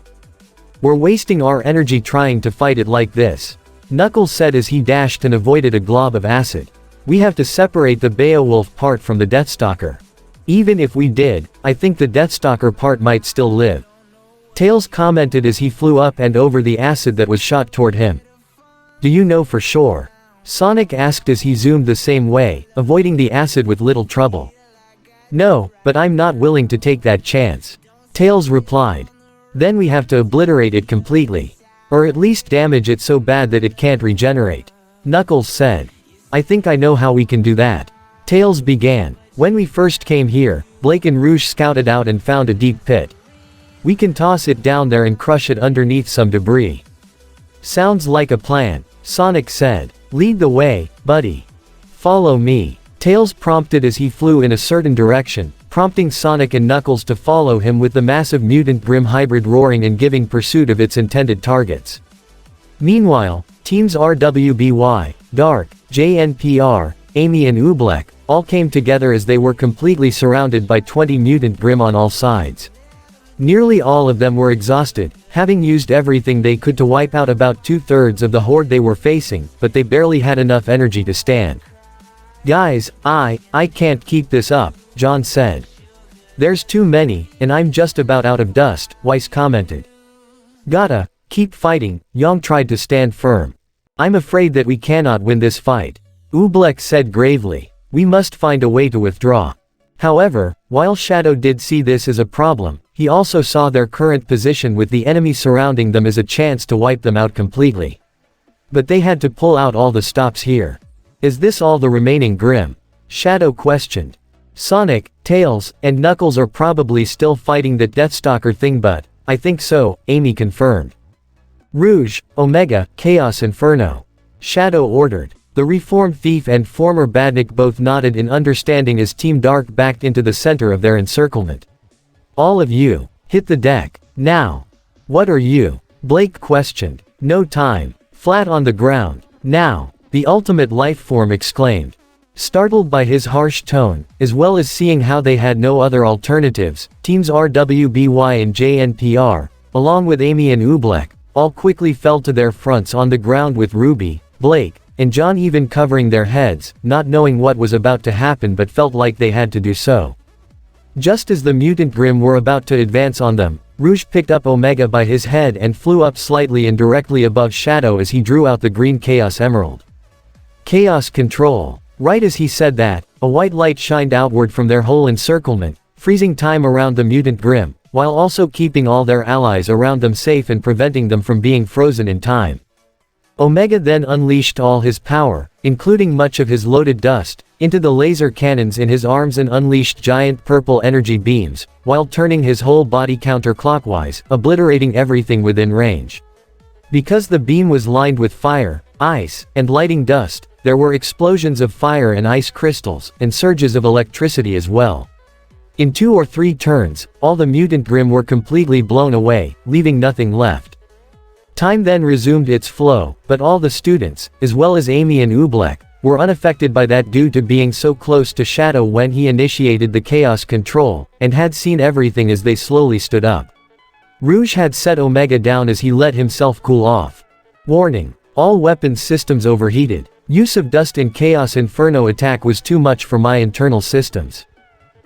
"We're wasting our energy trying to fight it like this," Knuckles said as he dashed and avoided a glob of acid. "We have to separate the Beowulf part from the Deathstalker. Even if we did, I think the Deathstalker part might still live." Tails commented as he flew up and over the acid that was shot toward him. "Do you know for sure?" Sonic asked as he zoomed the same way, avoiding the acid with little trouble. "No, but I'm not willing to take that chance," Tails replied. "Then we have to obliterate it completely. Or at least damage it so bad that it can't regenerate," Knuckles said. "I think I know how we can do that," Tails began. "When we first came here, Blake and Rouge scouted out and found a deep pit. We can toss it down there and crush it underneath some debris." "Sounds like a plan," Sonic said. "Lead the way, buddy." "Follow me," Tails prompted as he flew in a certain direction, prompting Sonic and Knuckles to follow him with the massive Mutant Grimm hybrid roaring and giving pursuit of its intended targets. Meanwhile, teams RWBY, Dark, JNPR, Amy and Oobleck, all came together as they were completely surrounded by 20 Mutant Grimm on all sides. Nearly all of them were exhausted, having used everything they could to wipe out about 2/3 of the horde they were facing, but they barely had enough energy to stand. "Guys, I can't keep this up," John said. "There's too many, and I'm just about out of dust," Weiss commented. "Gotta keep fighting," Young tried to stand firm. "I'm afraid that we cannot win this fight," Oobleck said gravely. "We must find a way to withdraw." However, while Shadow did see this as a problem, he also saw their current position with the enemy surrounding them as a chance to wipe them out completely. But they had to pull out all the stops here. "Is this all the remaining Grimm?" Shadow questioned. "Sonic, Tails, and Knuckles are probably still fighting that Deathstalker thing, but I think so," Amy confirmed. "Rouge, Omega, Chaos Inferno," Shadow ordered. The reformed thief and former badnik both nodded in understanding as Team Dark backed into the center of their encirclement. "All of you, hit the deck, now." "What are you?" Blake questioned. "No time. Flat on the ground, now," the ultimate life form exclaimed. Startled by his harsh tone, as well as seeing how they had no other alternatives, teams RWBY and JNPR, along with Amy and Oobleck, all quickly fell to their fronts on the ground with RWBY, Blake, and John even covering their heads, not knowing what was about to happen but felt like they had to do so. Just as the Mutant Grimm were about to advance on them, Rouge picked up Omega by his head and flew up slightly and directly above Shadow as he drew out the green Chaos Emerald. "Chaos Control." Right as he said that, a white light shined outward from their whole encirclement, freezing time around the Mutant Grimm, while also keeping all their allies around them safe and preventing them from being frozen in time. Omega then unleashed all his power, including much of his loaded dust, into the laser cannons in his arms and unleashed giant purple energy beams, while turning his whole body counterclockwise, obliterating everything within range. Because the beam was lined with fire, ice, and lighting dust, there were explosions of fire and ice crystals, and surges of electricity as well. In 2 or 3 turns, all the Mutant Grimm were completely blown away, leaving nothing left. Time then resumed its flow, but all the students, as well as Amy and Oobleck, were unaffected by that due to being so close to Shadow when he initiated the Chaos Control, and had seen everything as they slowly stood up. Rouge had set Omega down as he let himself cool off. Warning: all weapons systems overheated. Use of Dust in Chaos Inferno attack was too much for my internal systems.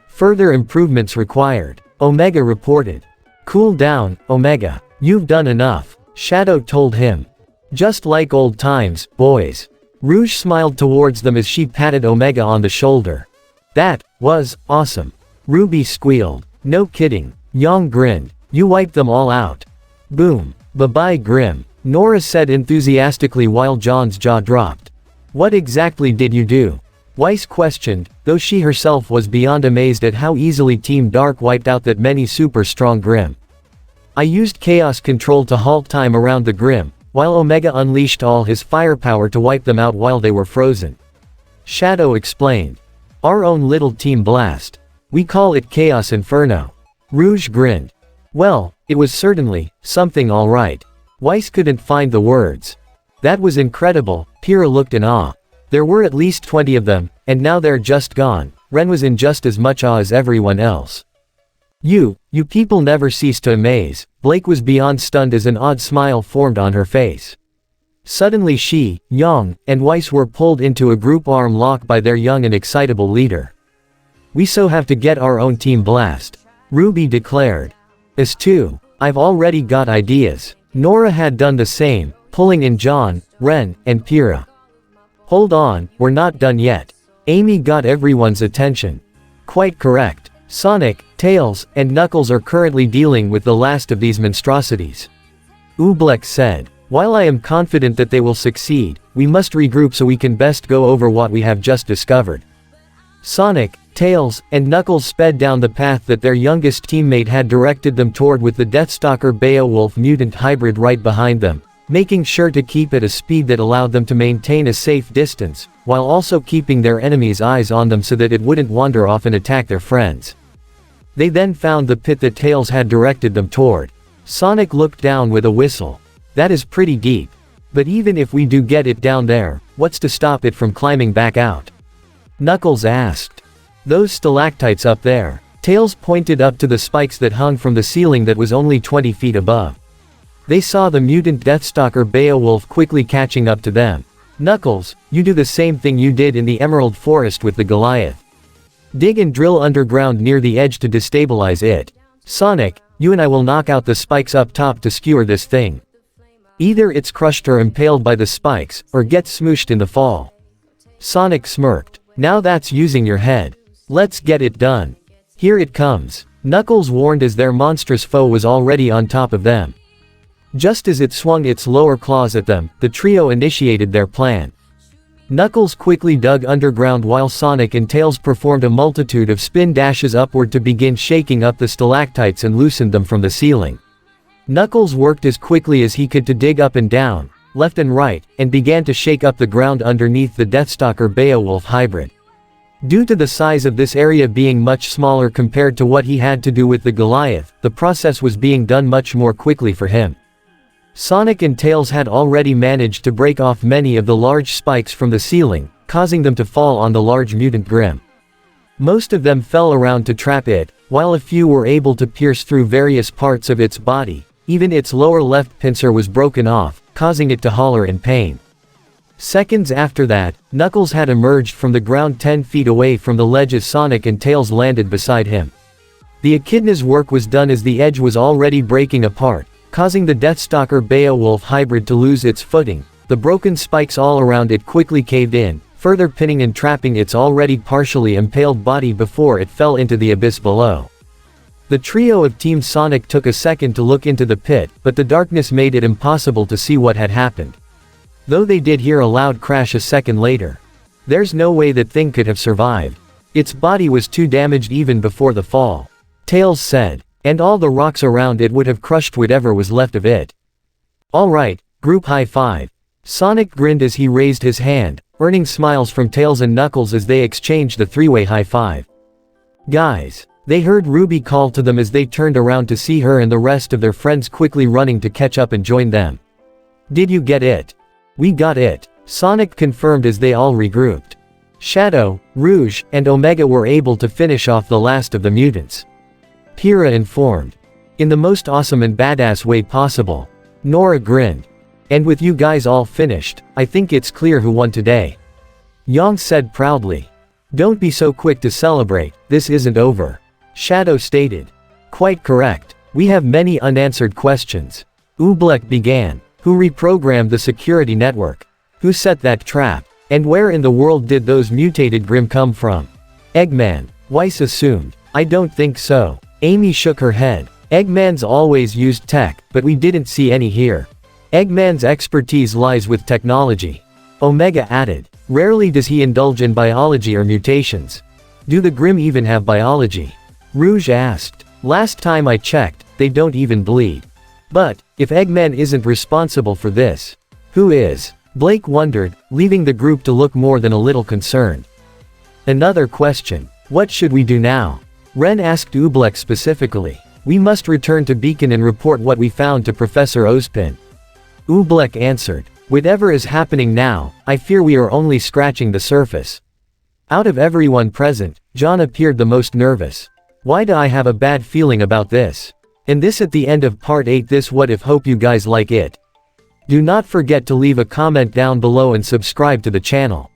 Further improvements required, Omega reported. Cool down, Omega. You've done enough, Shadow told him. Just like old times, boys. Rouge smiled towards them as she patted Omega on the shoulder. That was awesome. Ruby squealed. No kidding. Yang grinned. You wiped them all out. Boom. Bye-bye Grimm, Nora said enthusiastically while John's jaw dropped. What exactly did you do? Weiss questioned, though she herself was beyond amazed at how easily Team Dark wiped out that many super strong Grimm. I used chaos control to halt time around the Grimm, while Omega unleashed all his firepower to wipe them out while they were frozen. Shadow explained. Our own little team blast. We call it Chaos Inferno. Rouge grinned. Well, it was certainly something all right. Weiss couldn't find the words. That was incredible. Pyrrha looked in awe. There were at least 20 of them, and now they're just gone. Ren was in just as much awe as everyone else. You people never cease to amaze. Blake was beyond stunned as an odd smile formed on her face. Suddenly she, Yang, and Weiss were pulled into a group arm lock by their young and excitable leader. We so have to get our own team blast. RWBY declared. As too. I've already got ideas. Nora had done the same, pulling in John, Ren, and Pyrrha. Hold on, we're not done yet. Amy got everyone's attention. Quite correct. Sonic, Tails, and Knuckles are currently dealing with the last of these monstrosities. Oobleck said. While I am confident that they will succeed, we must regroup so we can best go over what we have just discovered. Sonic, Tails, and Knuckles sped down the path that their youngest teammate had directed them toward with the Deathstalker Beowulf mutant hybrid right behind them, making sure to keep at a speed that allowed them to maintain a safe distance, while also keeping their enemies' eyes on them so that it wouldn't wander off and attack their friends. They then found the pit that Tails had directed them toward. Sonic looked down with a whistle. That is pretty deep. But even if we do get it down there, what's to stop it from climbing back out? Knuckles asked. Those stalactites up there. Tails pointed up to the spikes that hung from the ceiling that was only 20 feet above. They saw the mutant Deathstalker Beowulf quickly catching up to them. Knuckles, you do the same thing you did in the Emerald Forest with the Goliath. Dig and drill underground near the edge to destabilize it. Sonic, you and I will knock out the spikes up top to skewer this thing. Either it's crushed or impaled by the spikes, or gets smooshed in the fall. Sonic smirked. Now that's using your head. Let's get it done. Here it comes. Knuckles warned as their monstrous foe was already on top of them. Just as it swung its lower claws at them, the trio initiated their plan. Knuckles quickly dug underground while Sonic and Tails performed a multitude of spin dashes upward to begin shaking up the stalactites and loosened them from the ceiling. Knuckles worked as quickly as he could to dig up and down, left and right, and began to shake up the ground underneath the Deathstalker Beowulf hybrid. Due to the size of this area being much smaller compared to what he had to do with the Goliath, the process was being done much more quickly for him. Sonic and Tails had already managed to break off many of the large spikes from the ceiling, causing them to fall on the large mutant Grimm. Most of them fell around to trap it, while a few were able to pierce through various parts of its body. Even its lower left pincer was broken off, causing it to holler in pain. Seconds after that, Knuckles had emerged from the ground 10 feet away from the ledge as Sonic and Tails landed beside him. The echidna's work was done as the edge was already breaking apart, causing the Deathstalker Beowulf hybrid to lose its footing. The broken spikes all around it quickly caved in, further pinning and trapping its already partially impaled body before it fell into the abyss below. The trio of Team Sonic took a second to look into the pit, but the darkness made it impossible to see what had happened. Though they did hear a loud crash a second later. There's no way that thing could have survived. Its body was too damaged even before the fall. Tails said. And all the rocks around it would have crushed whatever was left of it. Alright, group high five. Sonic grinned as he raised his hand, earning smiles from Tails and Knuckles as they exchanged the three-way high five. Guys. They heard RWBY call to them as they turned around to see her and the rest of their friends quickly running to catch up and join them. Did you get it? We got it. Sonic confirmed as they all regrouped. Shadow, Rouge, and Omega were able to finish off the last of the mutants. Pyrrha informed. In the most awesome and badass way possible. Nora grinned. And with you guys all finished, I think it's clear who won today. Yang said proudly. Don't be so quick to celebrate, this isn't over. Shadow stated. Quite correct. We have many unanswered questions. Oobleck began. Who reprogrammed the security network? Who set that trap? And where in the world did those mutated Grimm come from? Eggman. Weiss assumed. I don't think so. Amy shook her head. Eggman's always used tech, but we didn't see any here. Eggman's expertise lies with technology. Omega added. Rarely does he indulge in biology or mutations. Do the Grimm even have biology? Rouge asked. Last time I checked, they don't even bleed. But, if Eggman isn't responsible for this, who is? Blake wondered, leaving the group to look more than a little concerned. Another question. What should we do now? Ren asked Oobleck specifically. We must return to Beacon and report what we found to Professor Ozpin. Oobleck answered. Whatever is happening now, I fear we are only scratching the surface. Out of everyone present, John appeared the most nervous. Why do I have a bad feeling about this? And this at the end of part 8 this what if. Hope you guys like it. Do not forget to leave a comment down below and subscribe to the channel.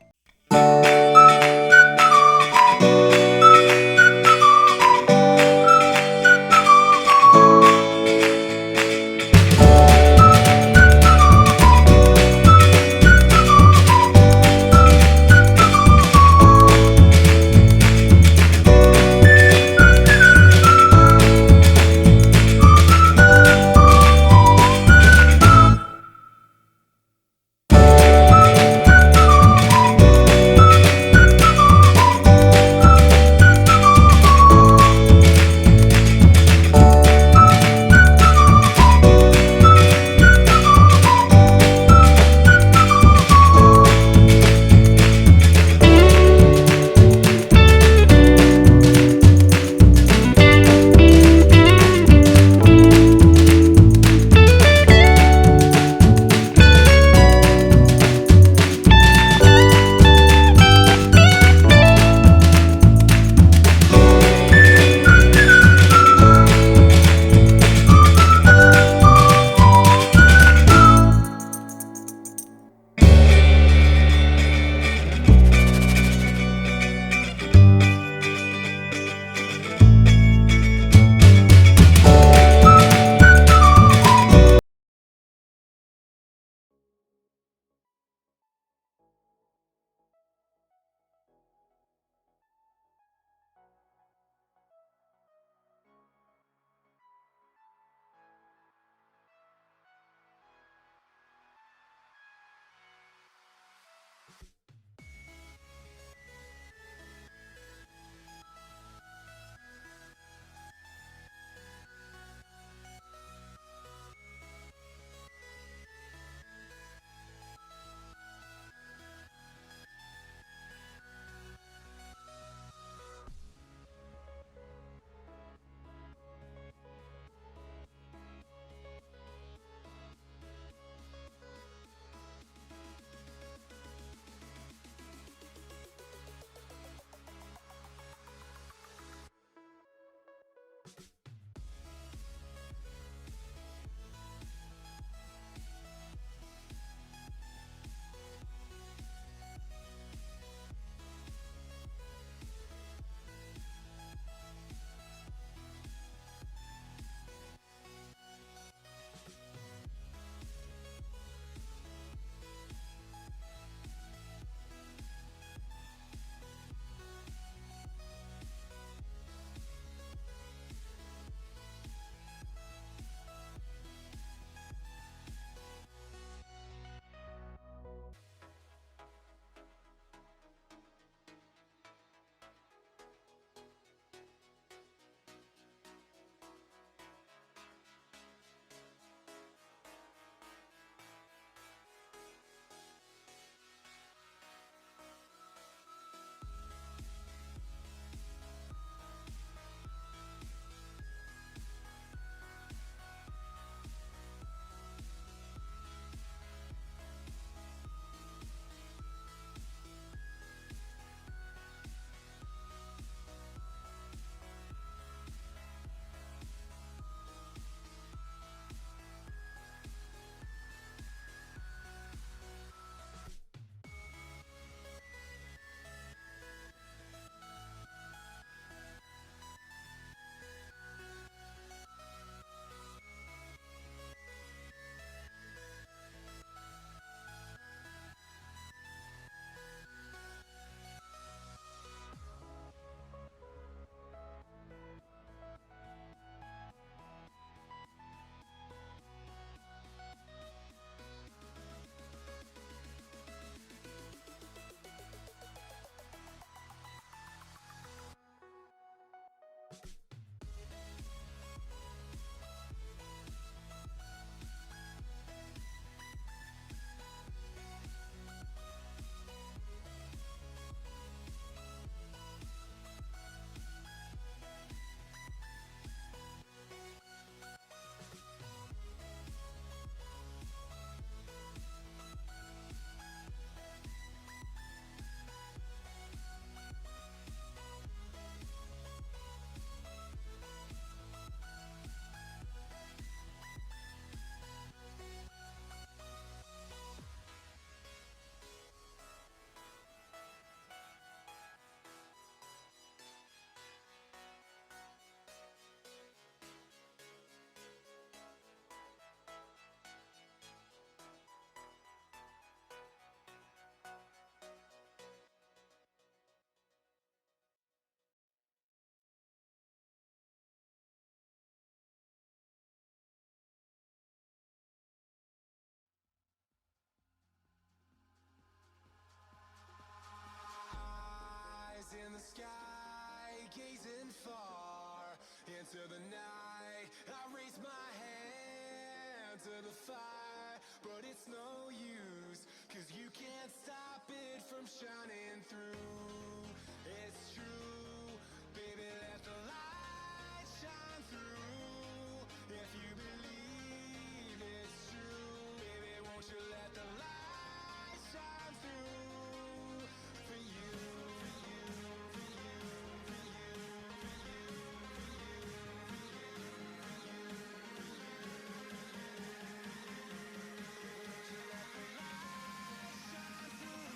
sky, gazing far into the night. I raise my hand to the fire, but it's no use, 'cause you can't stop it from shining through. It's true, baby, let the light shine through. If you believe it's true, baby, won't you let the light shine through for you, for you, for you, for you, for you, for you, for you, for you. Won't you let the light shine through?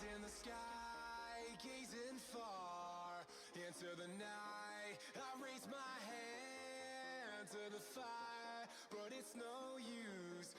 In the sky, gazing far into the night. I raise my hand to the fire, but it's no use.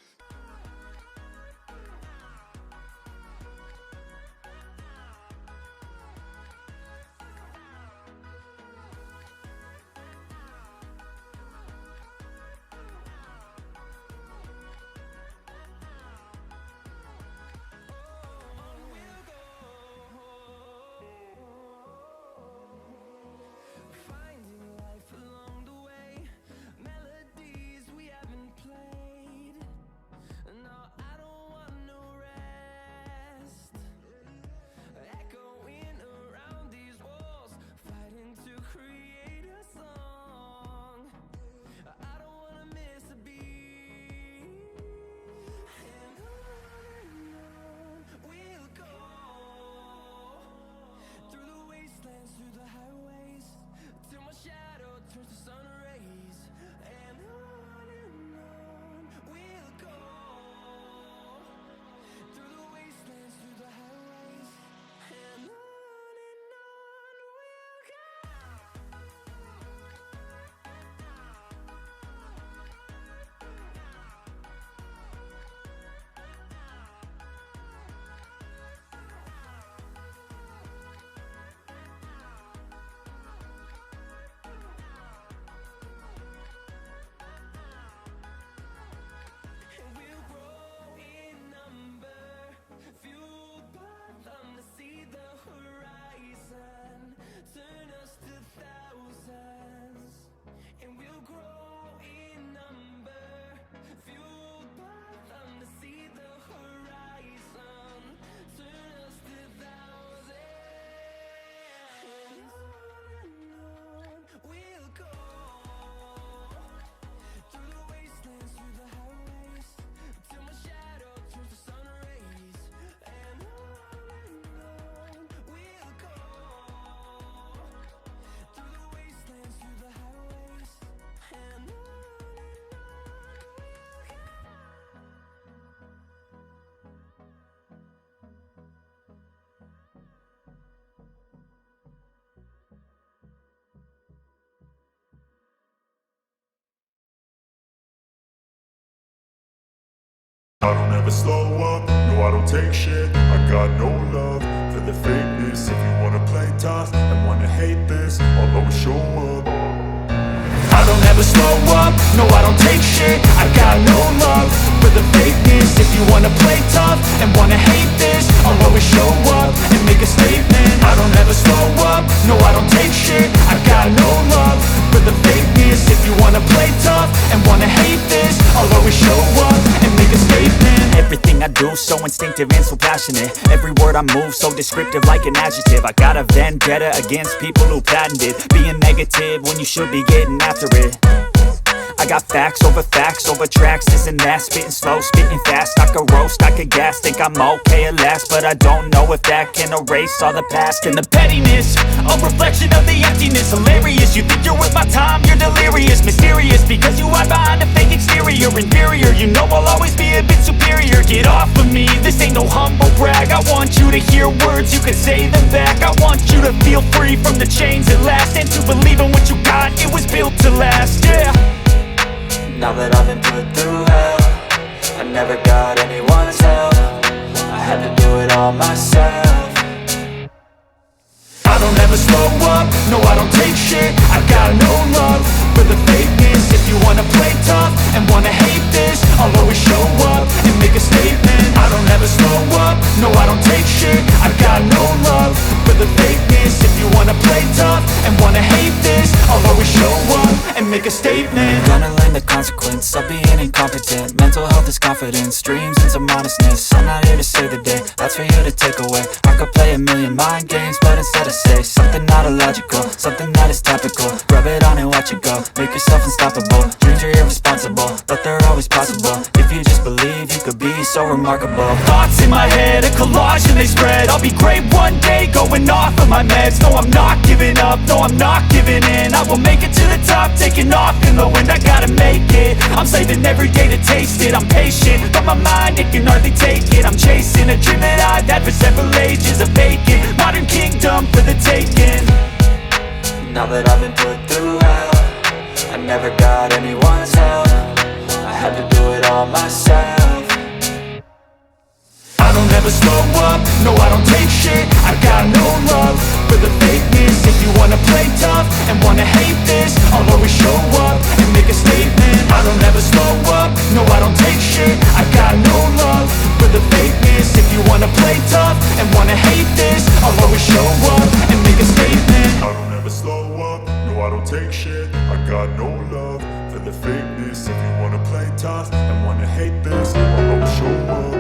Finding life along the way, melodies we haven't played. No, I don't want no rest. Echoing around these walls, fighting to create a song. I don't wanna miss a beat. And on we'll go, through the wastelands, through the highways, till my shadow turns to sun rays. And on we'll go, through the wastelands, through the highways. And on we'll go. And we'll grow in number, fueled by them to see the horizon, turn us to thousands. And we'll grow in number, fueled by them to see the horizon, turn us to thousands. And on we'll go, through the wastelands, through the highways, till my shadow turns to sun rays. And on we'll go, through the wastelands, through the highways. And on we'll go. I don't ever slow up, no I don't take shit, I got no love for for the fakeness. If you wanna play tough and wanna hate this, I'll always show up. I don't ever slow up, no I don't take shit. I got no love for the fakeness. If you wanna play tough and wanna hate this, I'll always show up and make a statement. I don't ever slow up, no I don't take shit. I got no love for the fakeness. If you wanna play tough and wanna hate this, I'll always show up and make a statement. Everything I do so instinctive and so passionate. Every word I move so descriptive like an adjective. I got a vendetta against people who patented being negative when you should be getting after it. I got facts over tracks, this and that. Spitting slow, spitting fast. I could roast, I could gas. Think I'm okay at last, but I don't know if that can erase all the past. And the pettiness, a reflection of the emptiness. Hilarious, you think you're worth my time, you're delirious. Mysterious, because you hide behind a fake exterior. Inferior, you know I'll always be a bit superior. Get off of me, this ain't no humble brag. I want you to hear words, you can say them back. I want you to feel free from the chains at last, and to believe in what you got, it was built to last, yeah. Now that I've been put through hell, I never got anyone's help. I had to do it all myself. I don't ever slow up, no I don't take shit. I got no love for the fakeness. If you wanna play tough and wanna hate this, I'll always show up and make a statement. I don't ever slow up, no I don't take shit. I got no love for the fakeness. If you wanna play tough and wanna hate this, I'll always show up and make a statement. Gonna learn the consequence of being incompetent. Mental health is confidence, dreams and some modestness. I'm not here to save the day, that's for you to take away. I could play a million mind games, but instead I say something not illogical, something that is topical. Rub it on and watch it go, make yourself unstoppable. Dreams are irresponsible, but they're always possible. If you just believe, you could be so remarkable. Thoughts in my head, a collage and they spread. I'll be great one day, going off of my meds. No, I'm not giving up, no, I'm not giving in. I will make it to the top, taking off in the wind. I gotta make it, I'm saving every day to taste it. I'm patient, but my mind, it can hardly take it. I'm chasing a dream that I've had for several ages. A vacant, modern kingdom for the taking. Now that I've been put through hell, I never got anyone's help. I had to do it all myself. I don't ever slow up, no I don't take shit. I got no love for the fakeness. If you wanna play tough and wanna hate this, I'll always show up and make a statement. I don't ever slow up, no I don't take shit. I got no love for the fakeness. If you wanna play tough and wanna hate this, I'll always show up and make a statement. I don't ever slow up, no I don't take shit. I got no love for the fakeness. If you wanna play tough and wanna hate this, I'll always show up.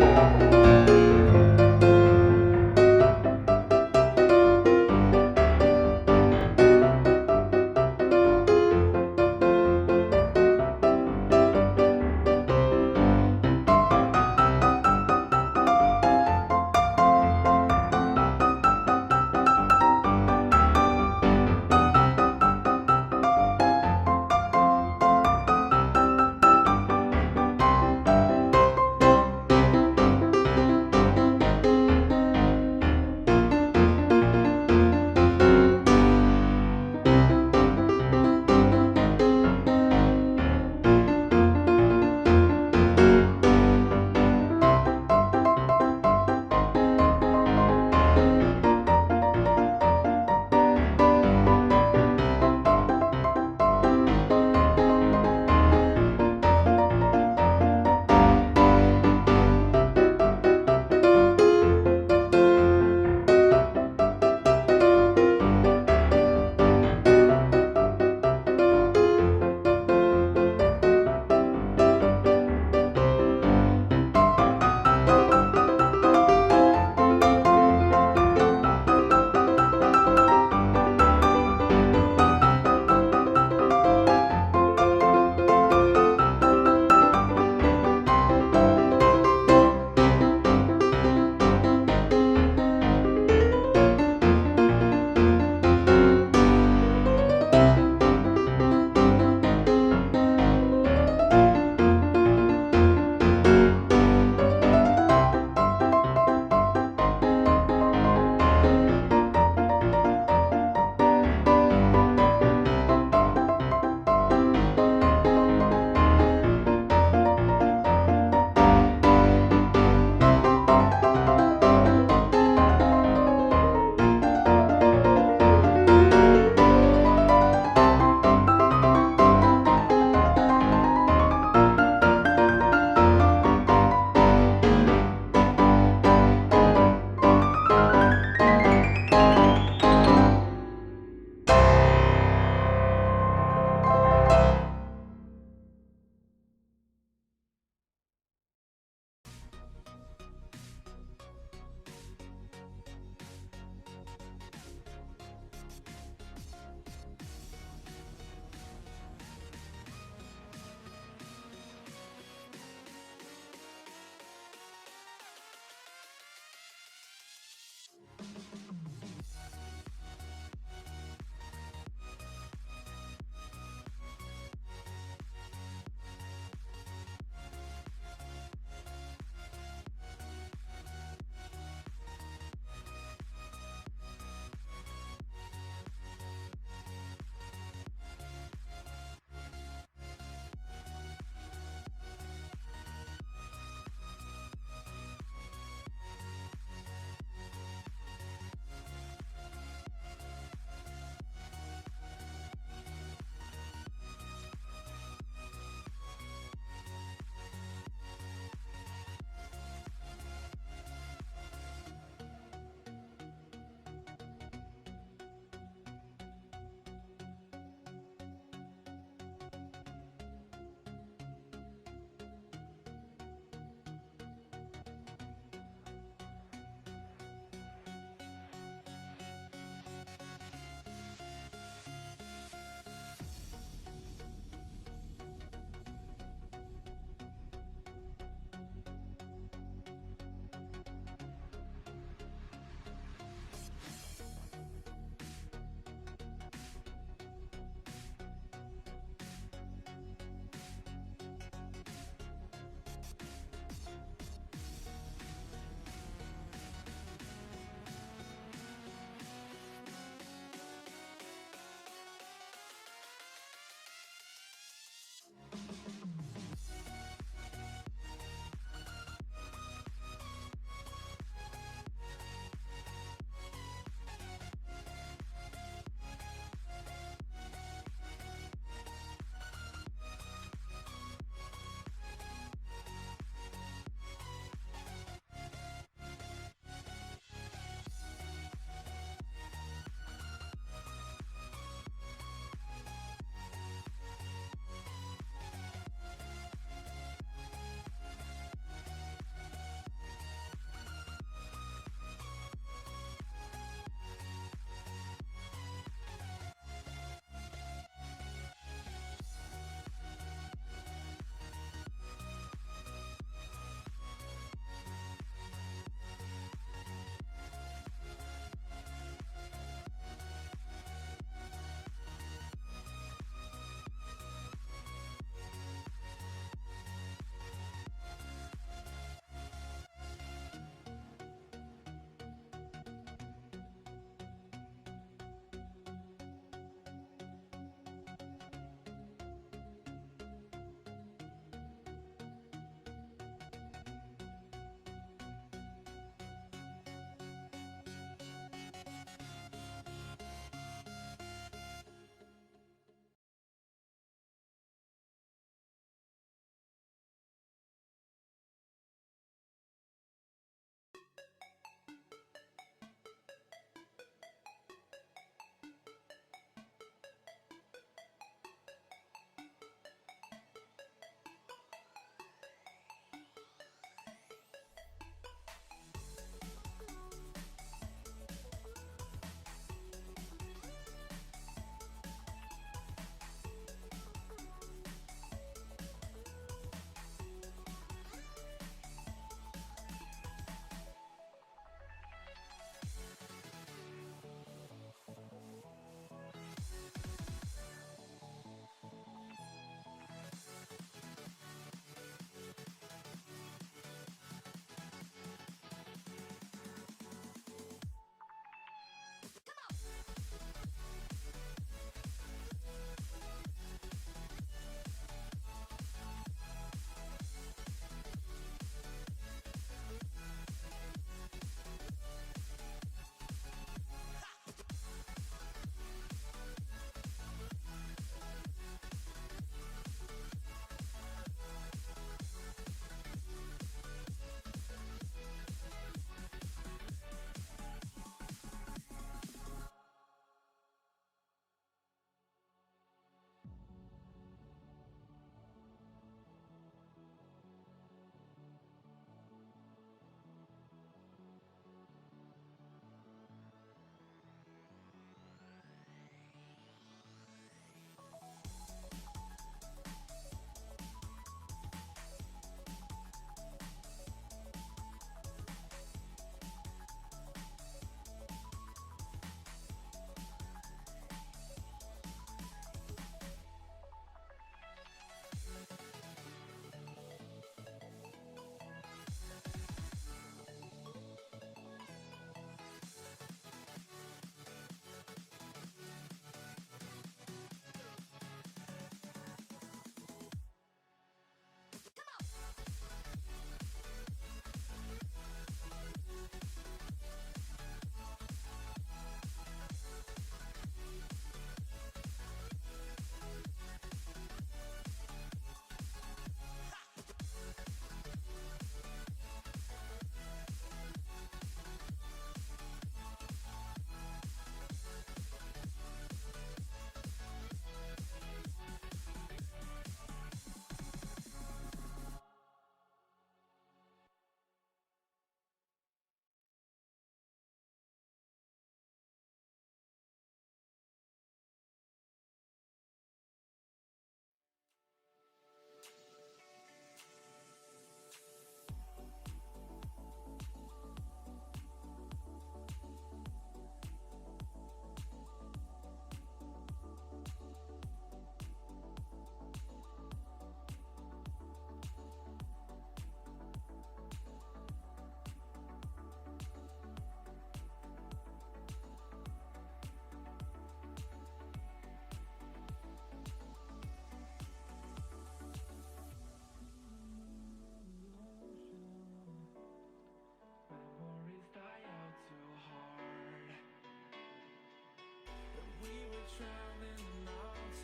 traveling the mountains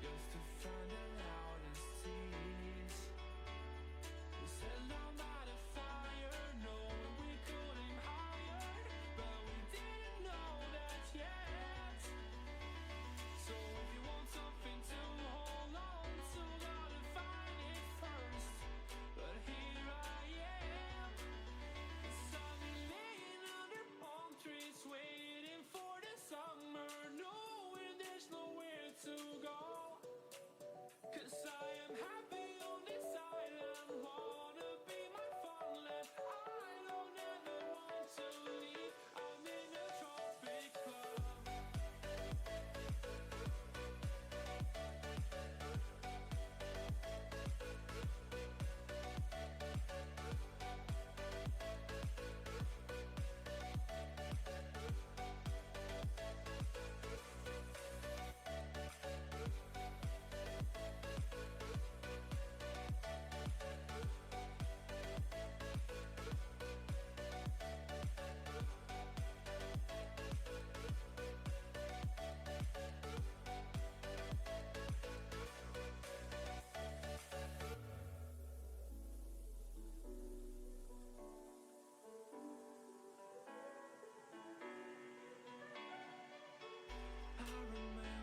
just to find the loudest tears. We set down by the fire, knowing we could aim higher, but we didn't know that yet. So if you want something to hold on to, gotta find it first. But here I am, 'cause I've been laying under palm trees, waiting for the summer, knowing there's nowhere to go. 'Cause I am happy on this island, wanna be my farmland. I don't ever want to leave, I'm in a tropic club. I remember